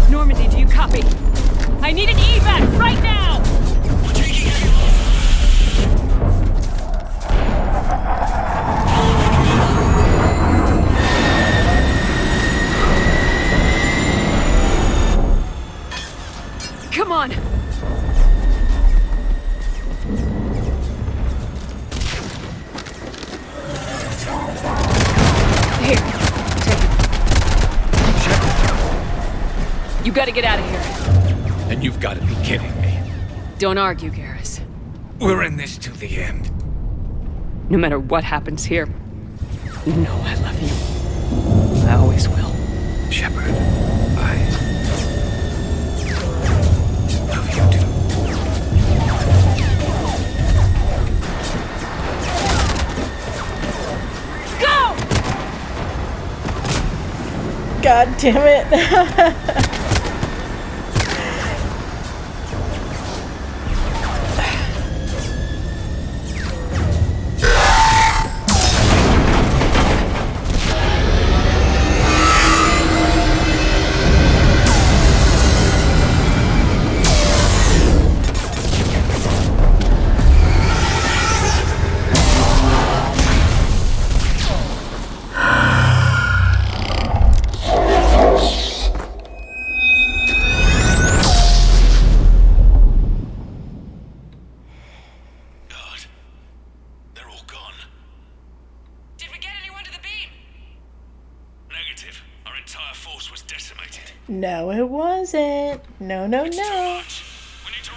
Normandy, do you copy? I need an evac right now! We're taking heavy Come on! Here, take it. You gotta get out of here. And you've got to be kidding me. Don't argue, Garrus. We're in this to the end. No matter what happens here, you know I love you. I always will. Shepard, I love you too. Go! God damn it. No, it wasn't. No, no, no. We need to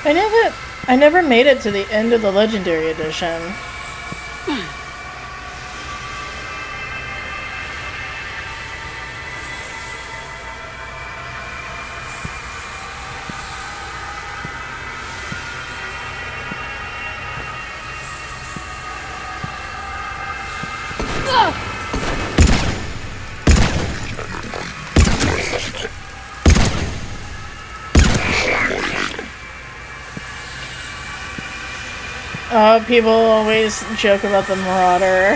I never made it to the end of the Legendary Edition. People always joke about the Marauder.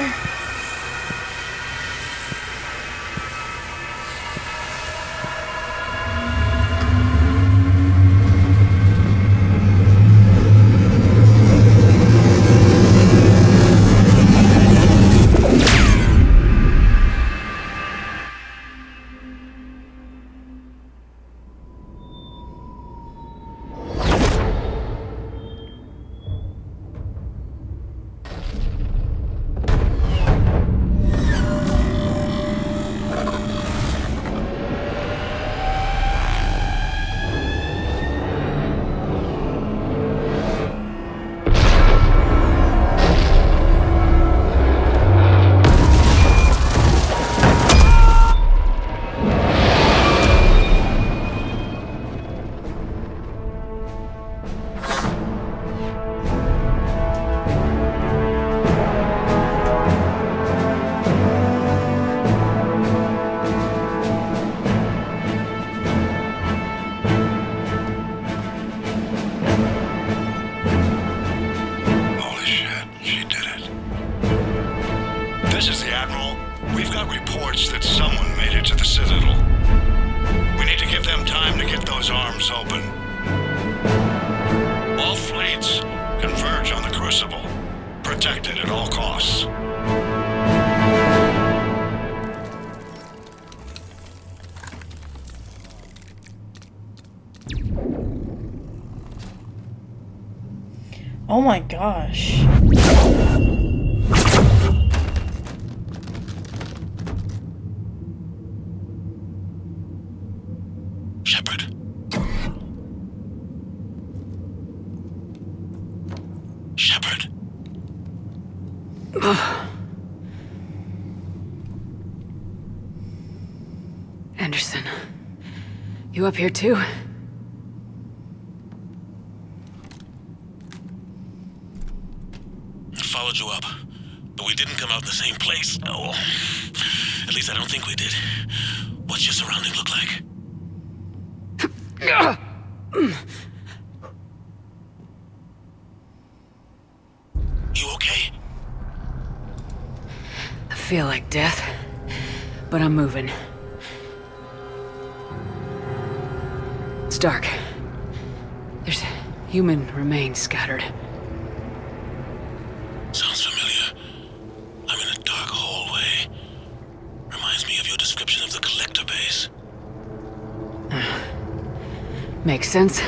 Oh my gosh. Shepard. Shepard. Anderson. You up here too? Followed you up, but we didn't come out in the same place. Oh, at least I don't think we did. What's your surrounding look like? You okay? I feel like death, but I'm moving. It's dark. There's human remains scattered. Sounds familiar. I'm in a dark hallway. Reminds me of your description of the collector base. Makes sense.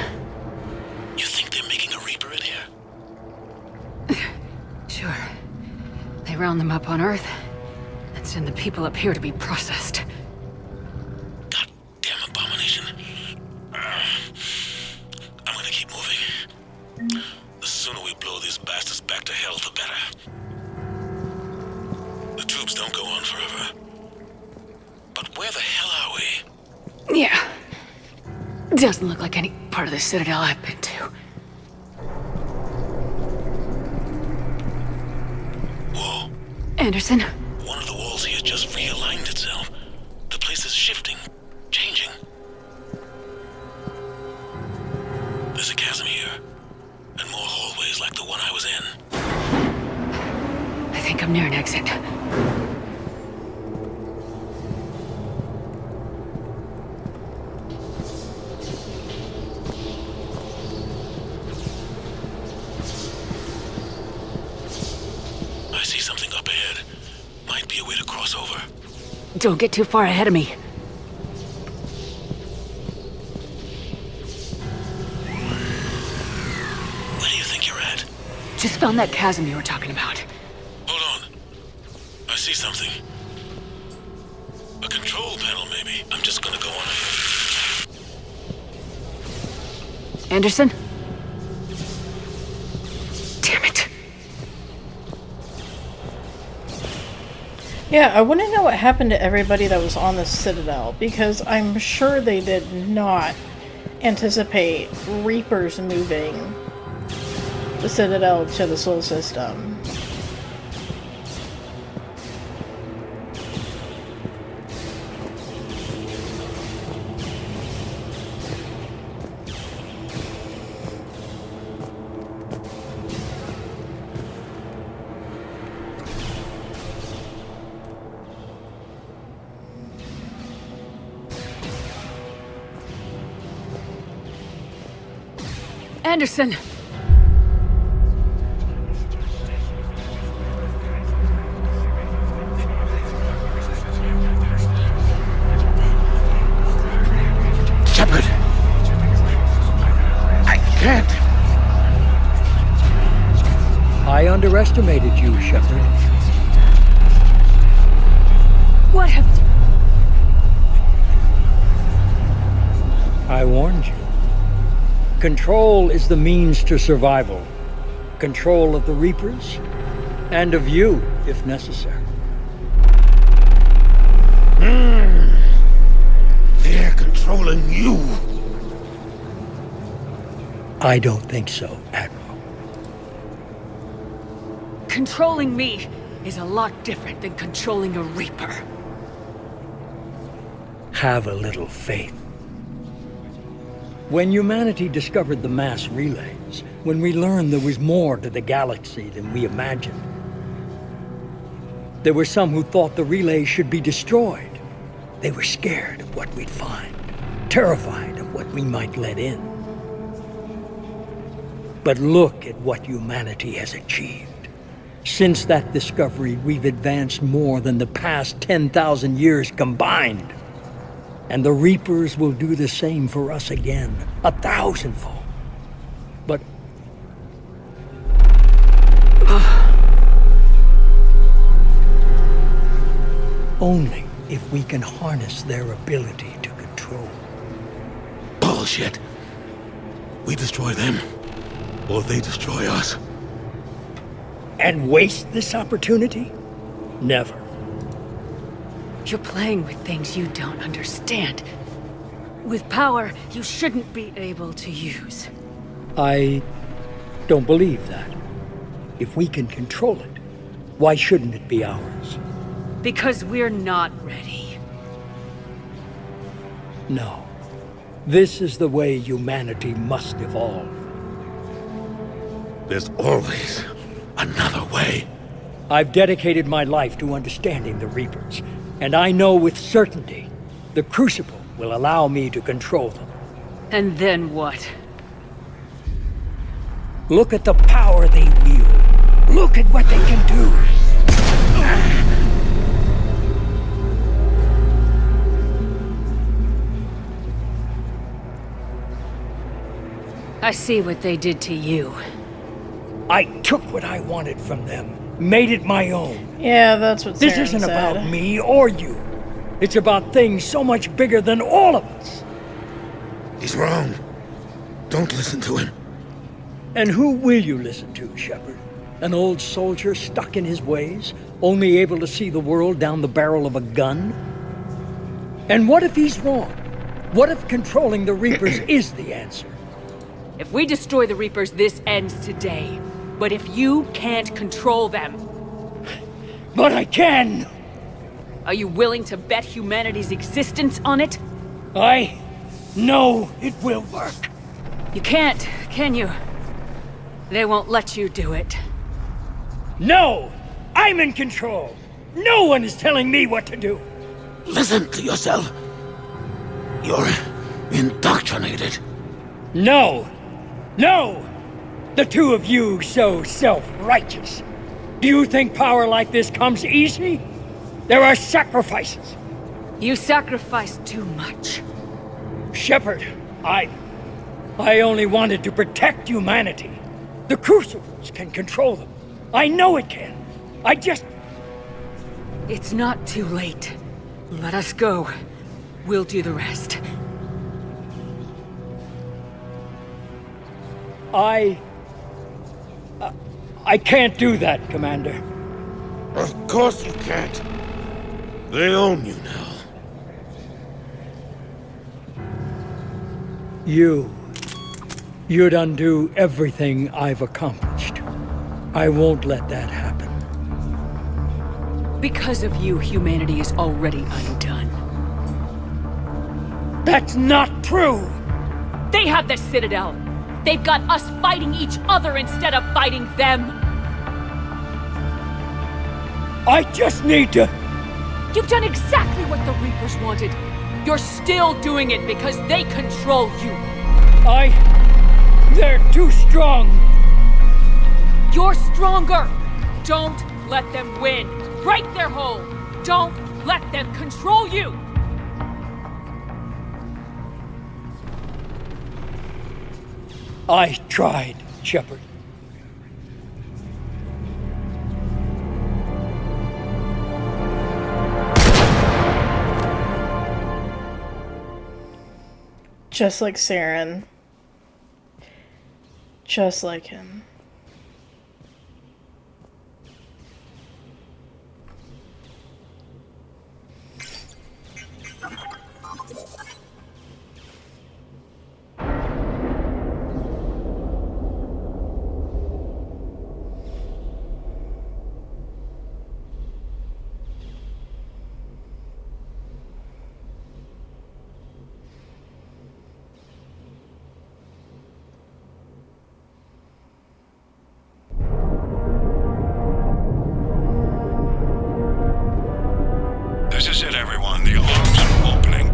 You think they're making a Reaper in here? Sure. They round them up on Earth and send the people up here to be processed. Goddamn abomination. I'm gonna keep moving. The sooner we blow these bastards back to hell, the better. The tubes don't go on forever. But where the hell are we? Yeah. Doesn't look like any part of the Citadel I've been to. Whoa. Anderson? One of the walls here just realigned itself. The place is shifting, changing. There's a chasm here, and more hallways like the one I was in. I think I'm near an exit. I see something up ahead. Might be a way to cross over. Don't get too far ahead of me. Where do you think you're at? Just found that chasm you were talking about. Hold on. I see something. A control panel, maybe. I'm just gonna go on ahead. Anderson? Damn it. Yeah, I want to know what happened to everybody that was on the Citadel, because I'm sure they did not anticipate Reapers moving the Citadel to the Sol system. Anderson! Shepard! I can't! I underestimated you, Shepard. What have you... I warned you. Control is the means to survival. Control of the Reapers, and of you, if necessary. They're controlling you. I don't think so, Admiral. Controlling me is a lot different than controlling a Reaper. Have a little faith. When humanity discovered the mass relays, when we learned there was more to the galaxy than we imagined, there were some who thought the relays should be destroyed. They were scared of what we'd find, terrified of what we might let in. But look at what humanity has achieved. Since that discovery, we've advanced more than the past 10,000 years combined. And the Reapers will do the same for us again, 1,000-fold. But... only if we can harness their ability to control. Bullshit. We destroy them, or they destroy us. And waste this opportunity? Never. You're playing with things you don't understand. With power you shouldn't be able to use. I don't believe that. If we can control it, why shouldn't it be ours? Because we're not ready. No. This is the way humanity must evolve. There's always another way. I've dedicated my life to understanding the Reapers, and I know with certainty the Crucible will allow me to control them. And then what? Look at the power they wield. Look at what they can do. I see what they did to you. I took what I wanted from them, made it my own. Yeah, that's what This Saren isn't said. about me or you. It's about things so much bigger than all of us. He's wrong. Don't listen to him. And who will you listen to, Shepard? An old soldier stuck in his ways, only able to see the world down the barrel of a gun? And what if he's wrong? What if controlling the Reapers is the answer? If we destroy the Reapers, this ends today. But if you can't control them... But I can! Are you willing to bet humanity's existence on it? I know it will work. You can't, can you? They won't let you do it. No! I'm in control! No one is telling me what to do! Listen to yourself. You're indoctrinated. No! No! The two of you so self-righteous. Do you think power like this comes easy? There are sacrifices. You sacrificed too much. Shepard, I only wanted to protect humanity. The Crucibles can control them. I know it can. I just... It's not too late. Let us go. We'll do the rest. I can't do that, Commander. Of course you can't. They own you now. You'd undo everything I've accomplished. I won't let that happen. Because of you, humanity is already undone. That's not true! They have the Citadel! They've got us fighting each other instead of fighting them! I just need to... You've done exactly what the Reapers wanted. You're still doing it because they control you. They're too strong. You're stronger. Don't let them win. Break their hold. Don't let them control you. I tried, Shepard. Just like Saren. Just like him. This is it, everyone. The alarms are opening.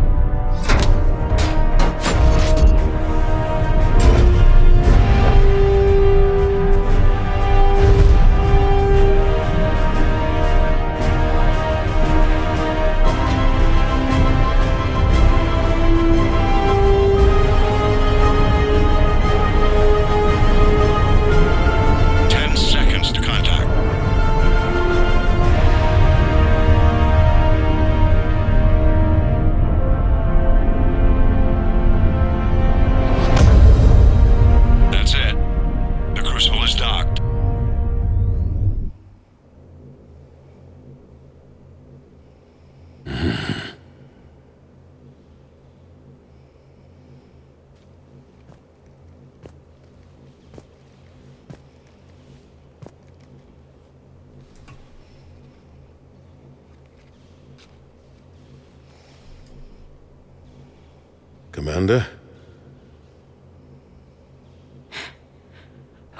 Commander?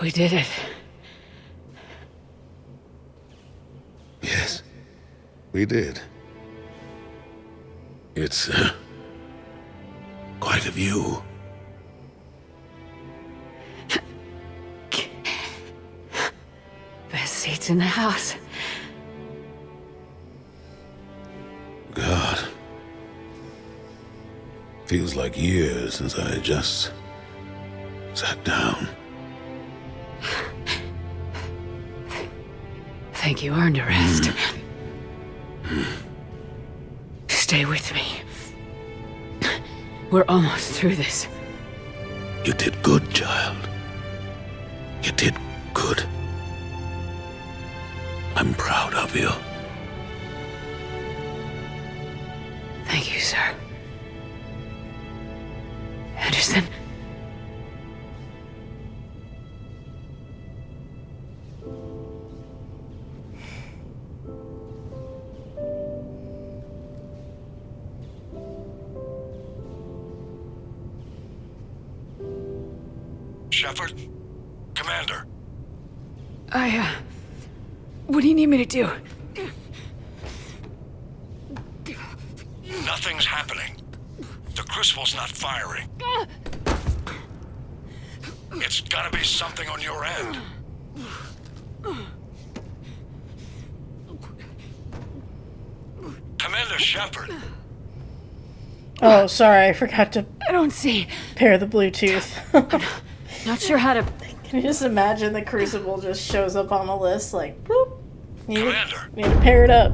We did it. Yes, we did. It's, quite a view. Best seats in the house. God. Feels like years since I just sat down. Think you earned a rest. Stay with me. We're almost through this. You did good, child. You did good. I'm proud of you. Thank you, sir. Anderson? Shepard? Commander? What do you need me to do? Nothing's happening. The Crucible's not firing. It's gotta be something on your end. Commander Shepard. Oh, sorry, I forgot to I don't see. pair the Bluetooth. Not sure how to... Can you just imagine the Crucible just shows up on the list, like, boop. Commander. Need to pair it up.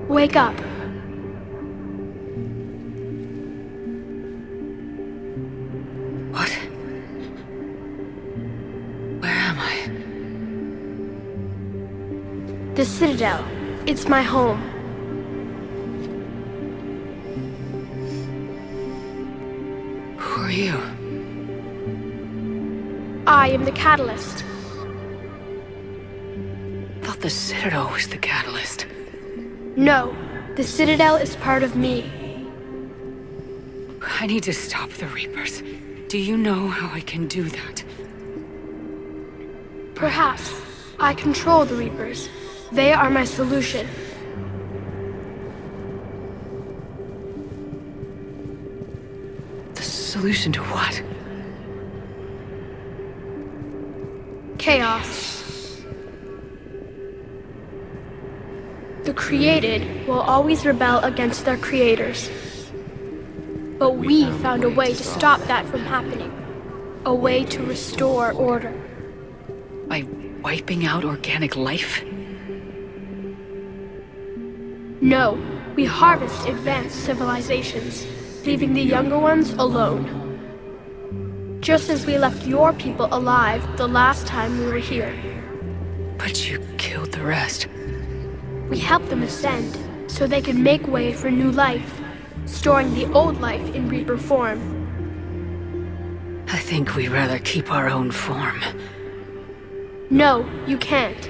Wake up. What? Where am I? The Citadel. It's my home. Who are you? I am the Catalyst. I thought the Citadel was the catalyst. No, the Citadel is part of me. I need to stop the Reapers. Do you know how I can do that? Perhaps. I control the Reapers. They are my solution. The solution to what? Chaos. The created will always rebel against their creators. But we found a way to stop that from happening. A way to restore order. By wiping out organic life? No, we harvest advanced civilizations, leaving the younger ones alone. Just as we left your people alive the last time we were here. But you killed the rest. We helped them ascend, so they could make way for new life, storing the old life in Reaper form. I think we'd rather keep our own form. No, you can't.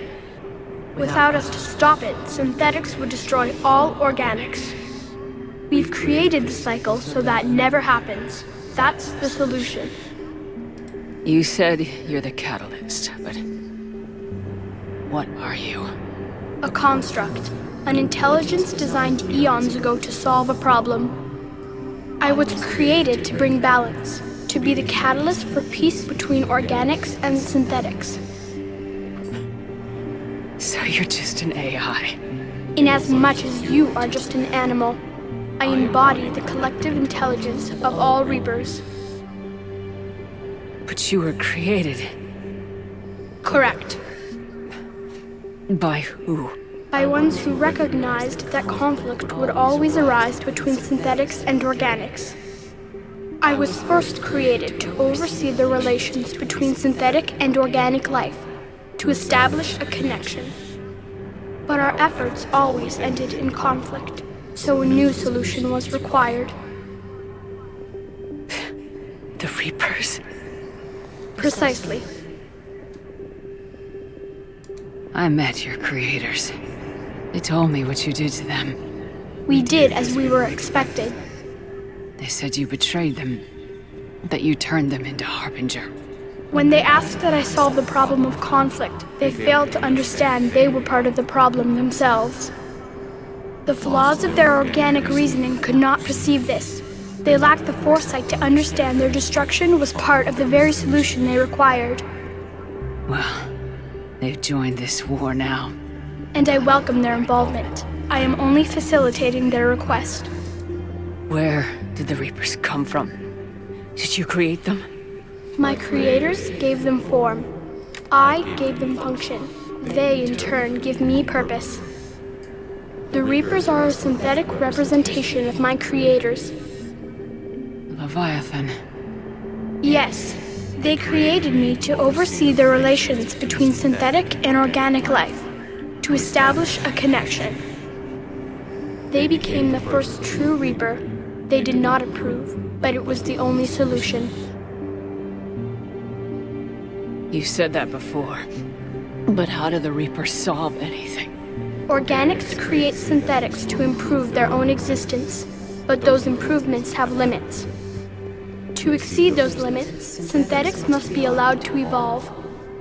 Without us to stop it, synthetics would destroy all organics. We've created the cycle so that never happens. That's the solution. You said you're the catalyst, but what are you? A construct. An intelligence designed eons ago to solve a problem. I was created to bring balance, to be the catalyst for peace between organics and synthetics. So you're just an AI? Inasmuch as you are just an animal, I embody the collective intelligence of all Reapers. But you were created. Correct. By who? By ones who recognized that conflict would always arise between synthetics and organics. I was first created to oversee the relations between synthetic and organic life, to establish a connection. But our efforts always ended in conflict, so a new solution was required. The Reapers? Precisely. I met your creators. They told me what you did to them. We did as we were expected. They said you betrayed them, that you turned them into Harbinger. When they asked that I solve the problem of conflict, they failed to understand they were part of the problem themselves. The flaws of their organic reasoning could not perceive this. They lacked the foresight to understand their destruction was part of the very solution they required. Well, they've joined this war now. And I welcome their involvement. I am only facilitating their request. Where did the Reapers come from? Did you create them? My creators gave them form. I gave them function. They, in turn, give me purpose. The Reapers are a synthetic representation of my creators. Leviathan. Yes, they created me to oversee the relations between synthetic and organic life, to establish a connection. They became the first true Reaper. They did not approve, but it was the only solution. You said that before. But how do the Reapers solve anything? Organics create synthetics to improve their own existence, but those improvements have limits. To exceed those limits, synthetics must be allowed to evolve.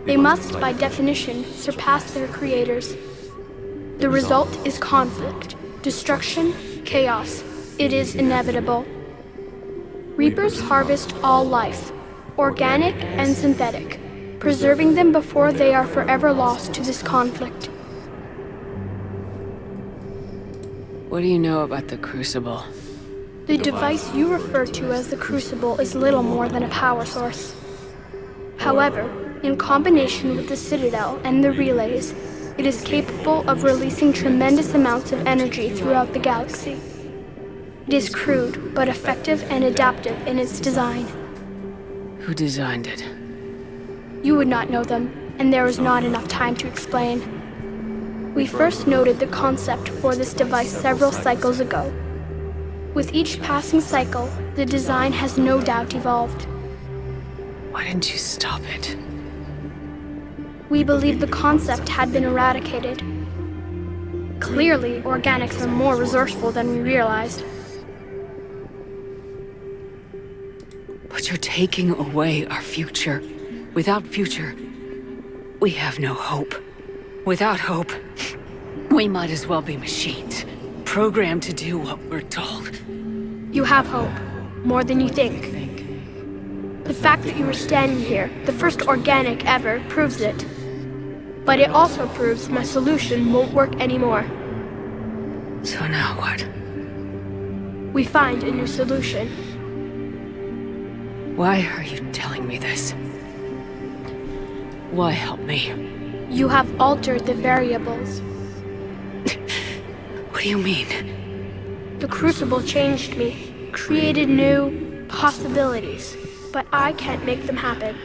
They must, by definition, surpass their creators. The result is conflict, destruction, chaos. It is inevitable. Reapers harvest all life, organic and synthetic, preserving them before they are forever lost to this conflict. What do you know about the Crucible? The device you refer to as the Crucible is little more than a power source. However, in combination with the Citadel and the relays, It is capable of releasing tremendous amounts of energy throughout the galaxy. It is crude, but effective and adaptive in its design. Who designed it? You would not know them, and there is not enough time to explain. We first noted the concept for this device several cycles ago. With each passing cycle, the design has no doubt evolved. Why didn't you stop it? We believed the concept had been eradicated. Clearly, organics are more resourceful than we realized. But you're taking away our future. Without future, we have no hope. Without hope, we might as well be machines, programmed to do what we're told. You have hope, more than you think. The fact that you are standing here, the first organic ever, proves it. But it also proves my solution won't work anymore. So now what? We find a new solution. Why are you telling me this? Why help me? You have altered the variables. What do you mean? The Crucible changed me, created new possibilities, but I can't make them happen.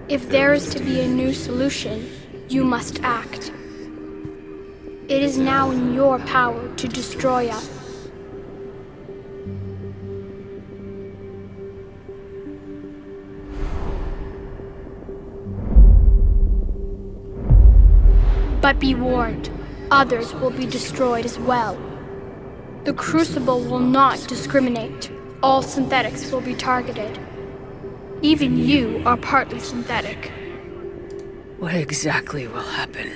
If there is to be a new solution, you must act. It is now in your power to destroy us. But be warned, others will be destroyed as well. The Crucible will not discriminate. All synthetics will be targeted. Even you are partly synthetic. What exactly will happen?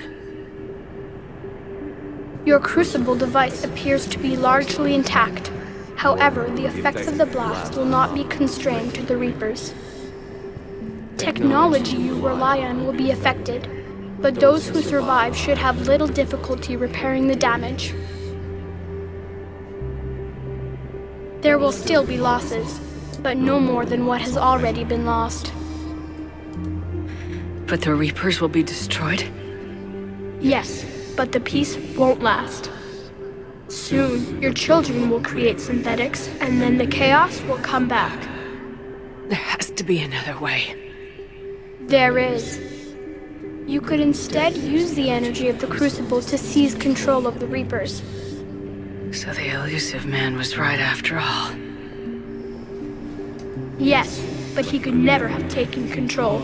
Your Crucible device appears to be largely intact. However, the effects of the blast will not be constrained to the Reapers. Technology you rely on will be affected, but those who survive should have little difficulty repairing the damage. There will still be losses, but no more than what has already been lost. But the Reapers will be destroyed? Yes, but the peace won't last. Soon, your children will create synthetics, and then the chaos will come back. There has to be another way. There is. You could instead use the energy of the Crucible to seize control of the Reapers. So the elusive man was right after all. Yes, but he could never have taken control,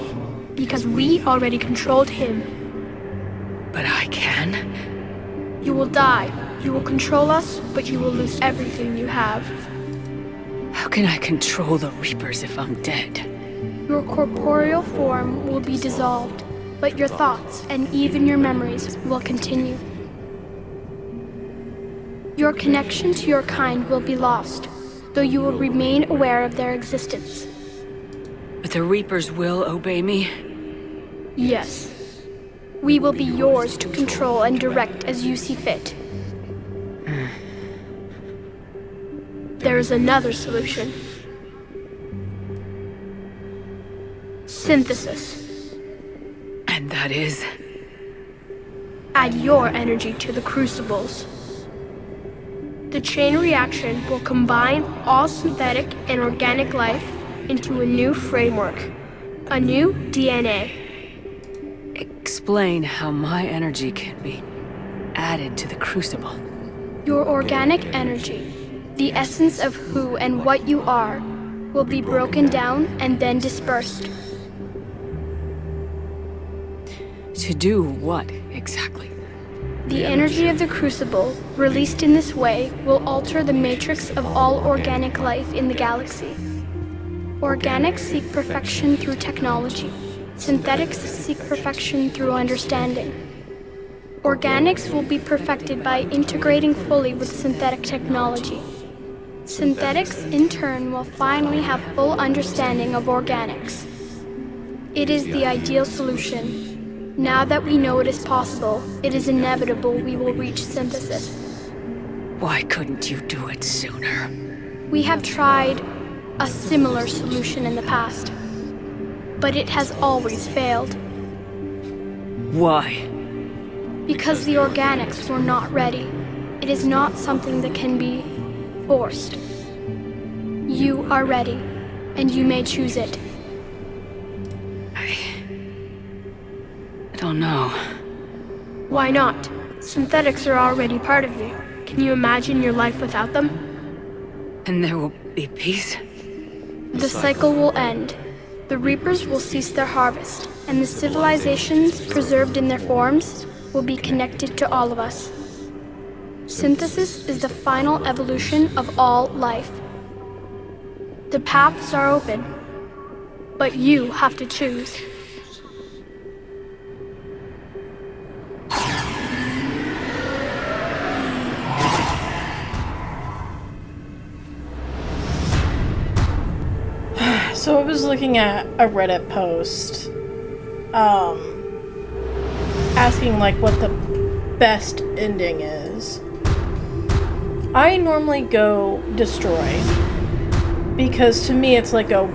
because we already controlled him. But I can? You will die. You will control us, but you will lose everything you have. How can I control the Reapers if I'm dead? Your corporeal form will be dissolved, but your thoughts and even your memories will continue. Your connection to your kind will be lost, though you will remain aware of their existence. But the Reapers will obey me? Yes. We will be yours to control and direct as you see fit. There is another solution. Synthesis. And that is? Add your energy to the Crucibles. The chain reaction will combine all synthetic and organic life into a new framework, a new DNA. Explain how my energy can be added to the Crucible. Your organic energy, the essence of who and what you are, will be broken down and then dispersed. To do what, exactly? The energy of the Crucible, released in this way, will alter the matrix of all organic life in the galaxy. Organics seek perfection through technology. Synthetics seek perfection through understanding. Organics will be perfected by integrating fully with synthetic technology. Synthetics, in turn, will finally have full understanding of organics. It is the ideal solution. Now that we know it is possible, it is inevitable we will reach synthesis. Why couldn't you do it sooner? We have tried a similar solution in the past, but it has always failed. Why? Because the organics were not ready. It is not something that can be forced. You are ready, and you may choose it. I don't know. Why not? Synthetics are already part of you. Can you imagine your life without them? And there will be peace? The cycle will end. The Reapers will cease their harvest, and the civilizations preserved in their forms will be connected to all of us. Synthesis is the final evolution of all life. The paths are open, but you have to choose. So I was looking at a Reddit post, asking like what the best ending is. I normally go destroy, because to me it's like an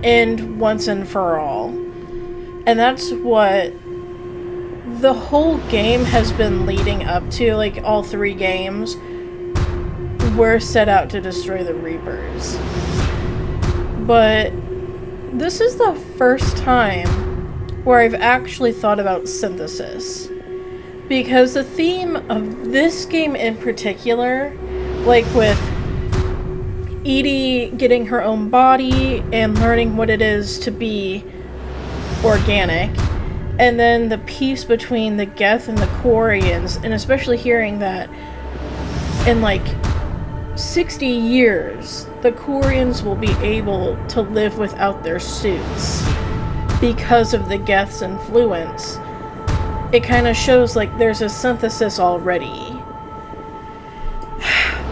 end once and for all. And that's what the whole game has been leading up to. Like all 3 games were set out to destroy the Reapers. But this is the first time where I've actually thought about synthesis. Because the theme of this game in particular, like with Edie getting her own body and learning what it is to be organic, and then the peace between the Geth and the Quarians, and especially hearing that in like 60 years, the Quarians will be able to live without their suits because of the Geth's influence. It kind of shows like there's a synthesis already.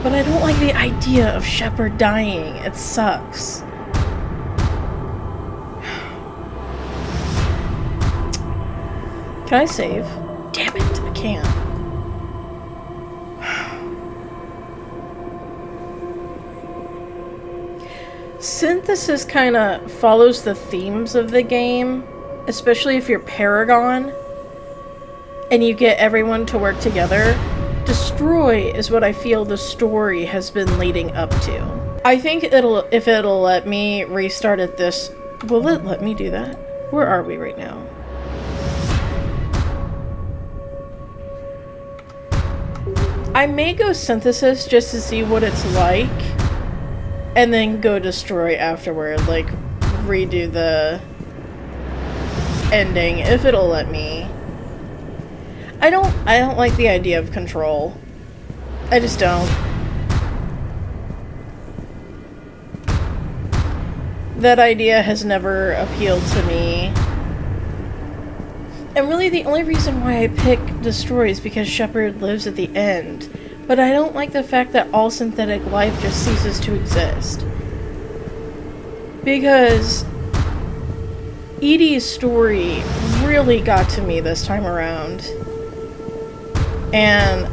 But I don't like the idea of Shepard dying. It sucks. Can I save? Damn it, I can't. Synthesis kind of follows the themes of the game, especially if you're Paragon and you get everyone to work together. Destroy is what I feel the story has been leading up to. I think if it'll let me restart at this... Will it let me do that? Where are we right now? I may go synthesis just to see what it's like, and then go destroy afterward, like redo the ending if it'll let me. I don't like the idea of control. I just don't. That idea has never appealed to me. And really the only reason why I pick destroy is because Shepard lives at the end. But I don't like the fact that all synthetic life just ceases to exist. Because Edie's story really got to me this time around. And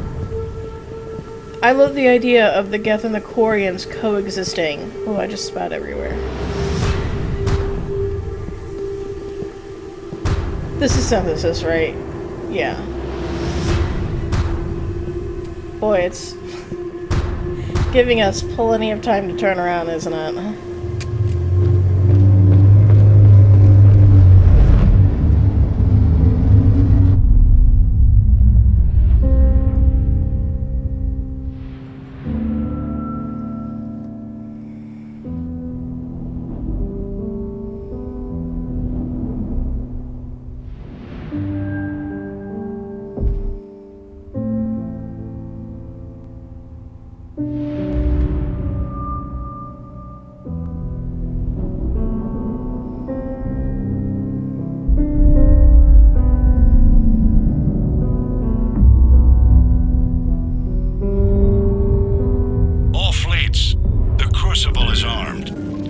I love the idea of the Geth and the Quarians coexisting. Oh, I just spat everywhere. This is synthesis, right? Yeah. Boy, it's giving us plenty of time to turn around, isn't it?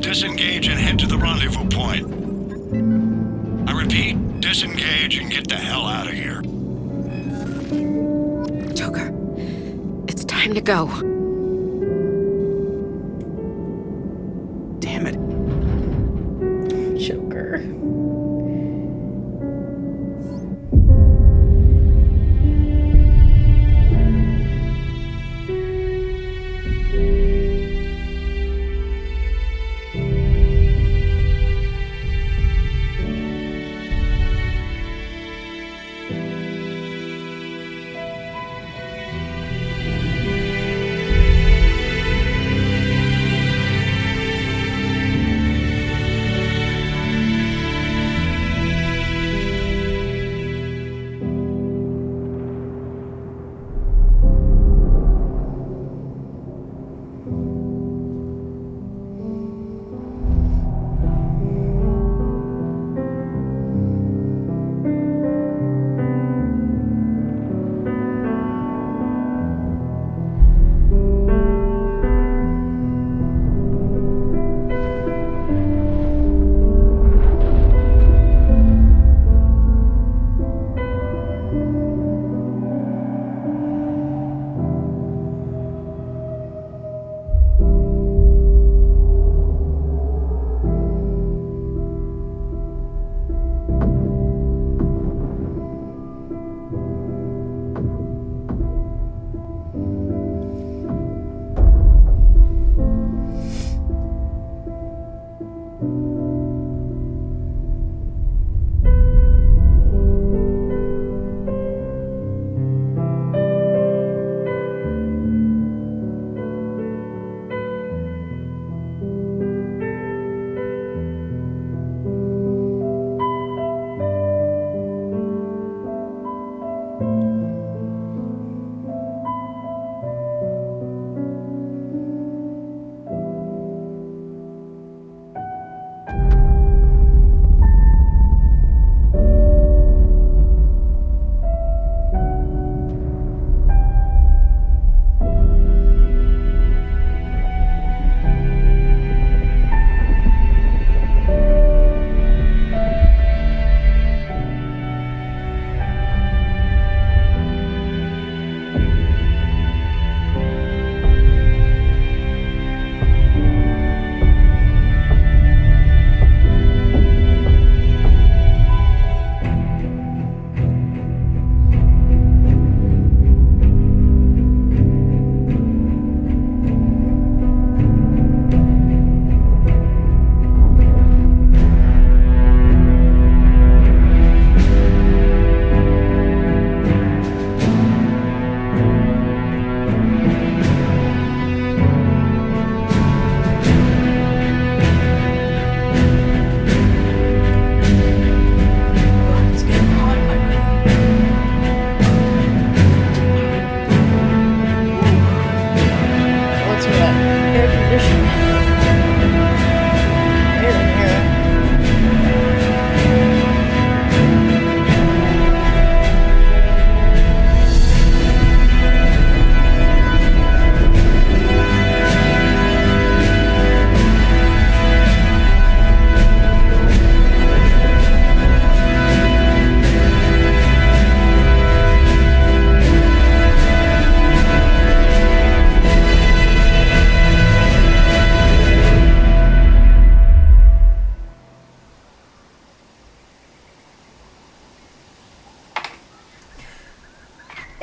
Disengage and head to the rendezvous point. I repeat, disengage and get the hell out of here. Joker, it's time to go. Damn it. Joker.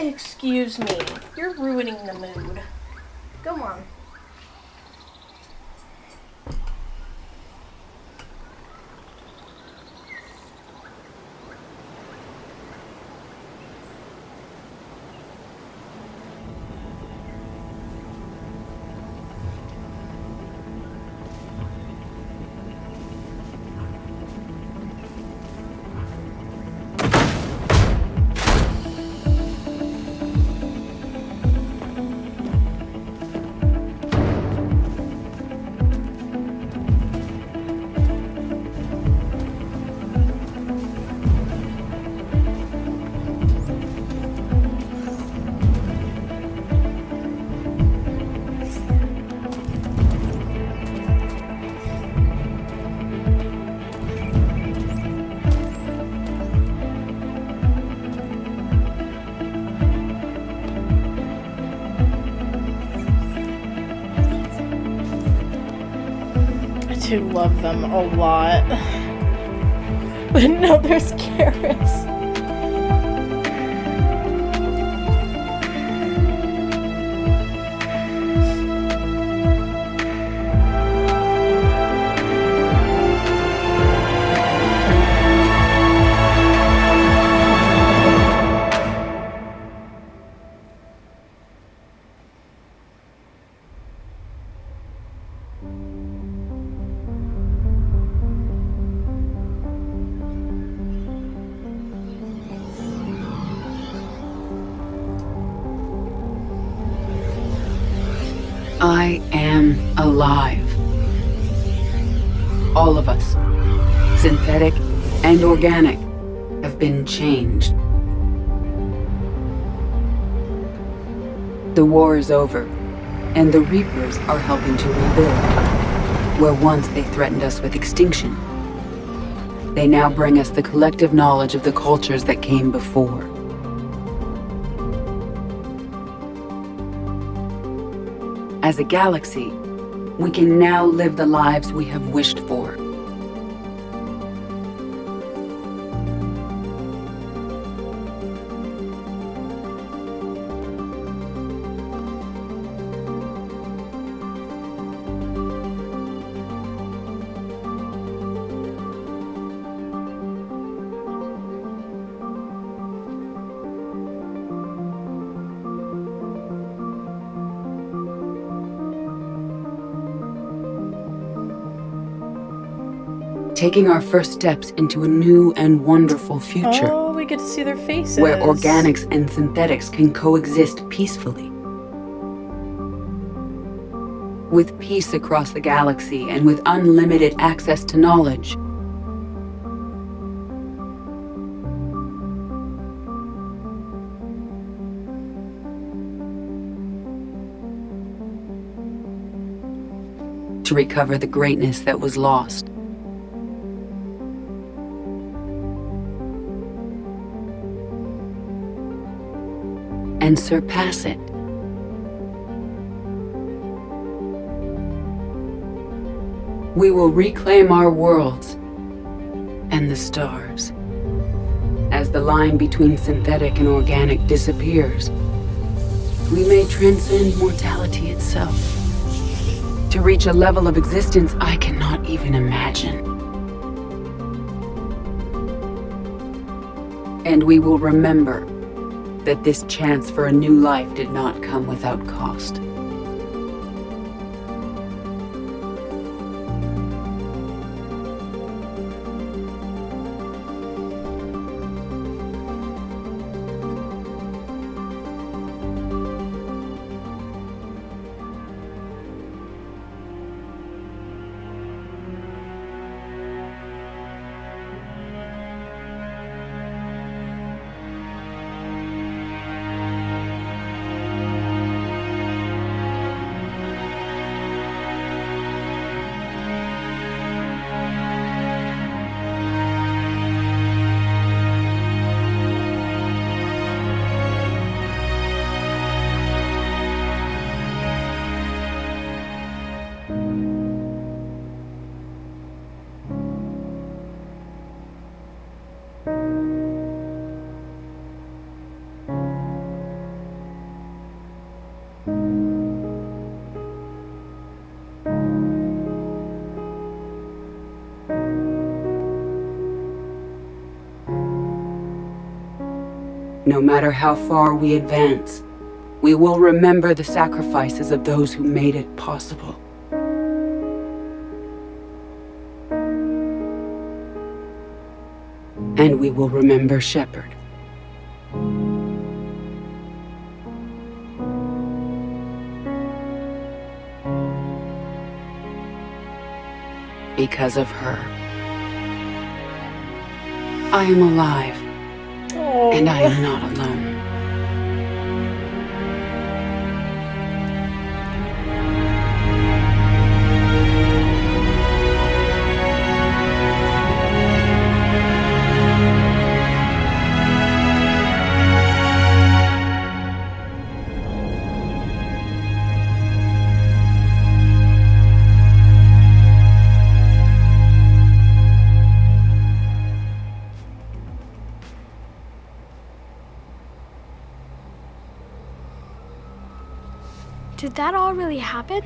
Excuse me. You're ruining the mood. Go on. I do love them a lot. But no, there's Karis. I am alive. All of us, synthetic and organic, have been changed. The war is over, and the Reapers are helping to rebuild. Where once they threatened us with extinction, they now bring us the collective knowledge of the cultures that came before. As a galaxy, we can now live the lives we have wished for. Taking our first steps into a new and wonderful future. Oh, we get to see their faces. Where organics and synthetics can coexist peacefully. With peace across the galaxy and with unlimited access to knowledge. To recover the greatness that was lost. And surpass it. We will reclaim our worlds and the stars. As the line between synthetic and organic disappears, we may transcend mortality itself to reach a level of existence I cannot even imagine. And we will remember that this chance for a new life did not come without cost. No matter how far we advance, we will remember the sacrifices of those who made it possible. And we will remember Shepard. Because of her, I am alive, and I am not alone. Did that all really happen?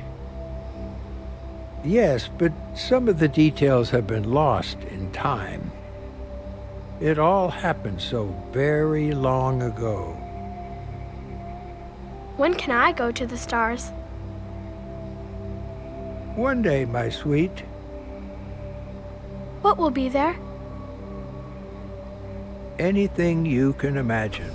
Yes, but some of the details have been lost in time. It all happened so very long ago. When can I go to the stars? One day, my sweet. What will be there? Anything you can imagine.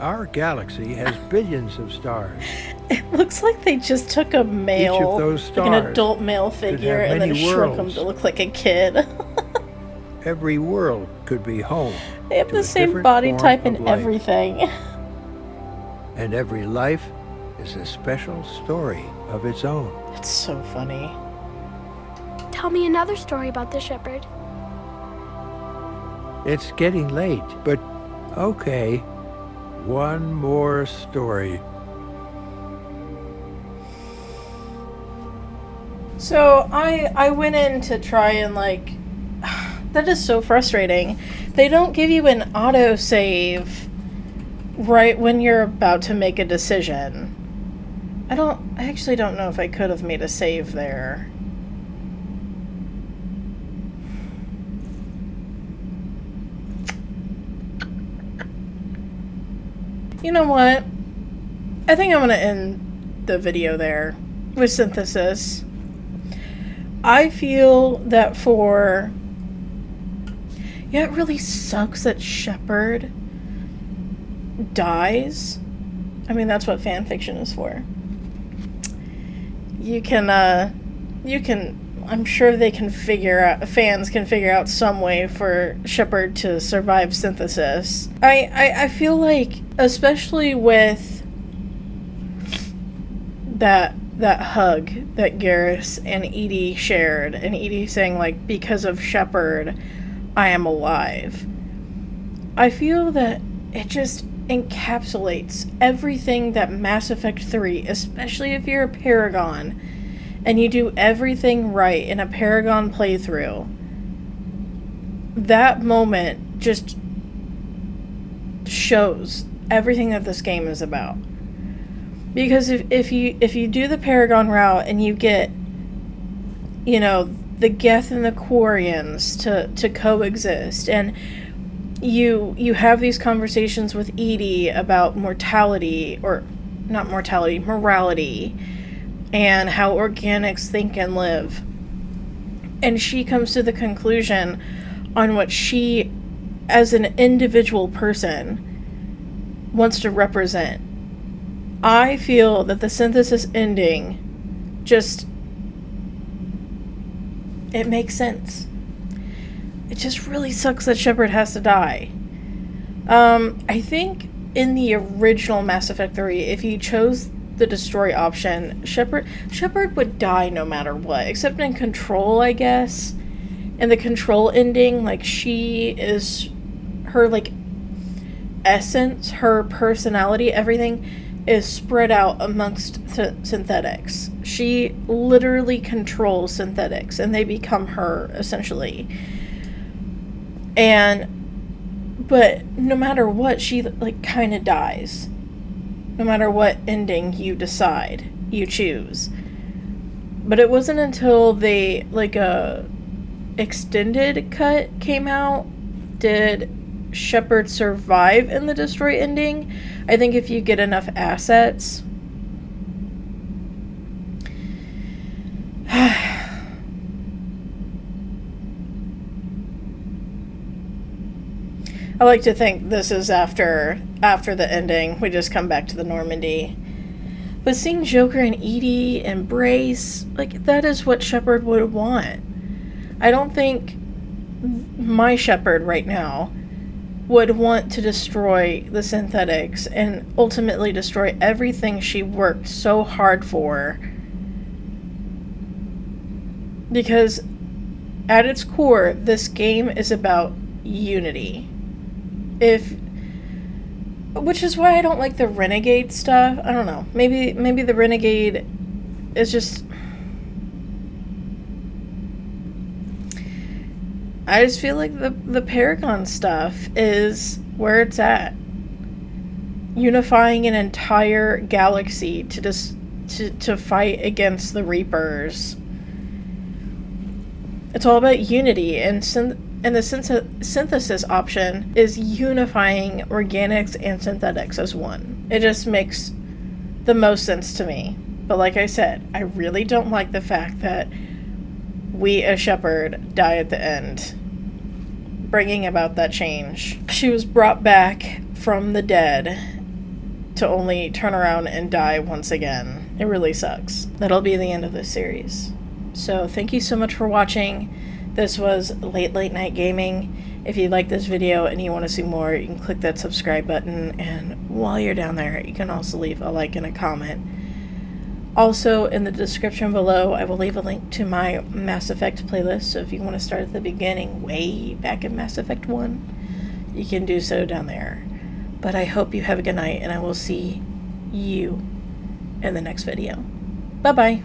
Our galaxy has billions of stars. It looks like they just took a male, Each of those like an stars adult male figure, have and then many shrunk him worlds. to look like a kid. Every world could be home. They have to the a same different body form type of and life. everything. And every life is a special story of its own. It's so funny. Tell me another story about the Shepard. It's getting late, but okay. One more story. So I went in to try and like, that is so frustrating. They don't give you an autosave right when you're about to make a decision. I actually don't know if I could have made a save there. You know what? I think I'm gonna end the video there with Synthesis. I feel that yeah, it really sucks that Shepard dies. I mean, that's what fan fiction is for. I'm sure they can fans can figure out some way for Shepard to survive Synthesis. I feel like, especially with that hug that Garrus and Edie shared, and Edie saying, like, because of Shepard, I am alive. I feel that it just encapsulates everything that Mass Effect 3, especially if you're a Paragon, and you do everything right in a Paragon playthrough. That moment just shows everything that this game is about. Because if you do the Paragon route and you get, you know, the Geth and the Quarians to coexist, and you have these conversations with Edie about mortality, or not mortality, morality, and how organics think and live, and she comes to the conclusion on what she, as an individual person, wants to represent. I feel that the Synthesis ending just, it makes sense. It just really sucks that Shepard has to die. I think in the original Mass Effect 3, if you chose the destroy option, Shepard would die no matter what, except in Control, I guess. In the Control ending, like, she is, her, like, essence, her personality, everything is spread out amongst synthetics. She literally controls synthetics, and they become her, essentially. But no matter what, she, like, kind of dies. No matter what ending you decide, you choose. But it wasn't until they, like, a extended cut came out, did Shepard survive in the Destroy ending. I think if you get enough assets... I like to think this is after the ending. We just come back to the Normandy. But seeing Joker and Edie embrace, like, that is what Shepard would want. I don't think my Shepard right now would want to destroy the synthetics and ultimately destroy everything she worked so hard for. Because at its core, this game is about unity. Which is why I don't like the Renegade stuff. I don't know. Maybe the Renegade is just... I just feel like the Paragon stuff is where it's at. Unifying an entire galaxy to fight against the Reapers. It's all about unity, and the synthesis option is unifying organics and synthetics as one. It just makes the most sense to me. But like I said, I really don't like the fact that we as Shepard die at the end, bringing about that change. She was brought back from the dead to only turn around and die once again. It really sucks. That'll be the end of this series. So thank you so much for watching. This was Late Night Gaming. If you like this video and you want to see more, you can click that subscribe button, and while you're down there, you can also leave a like and a comment. Also, in the description below, I will leave a link to my Mass Effect playlist, so if you want to start at the beginning, way back in Mass Effect 1, you can do so down there. But I hope you have a good night, and I will see you in the next video. Bye-bye.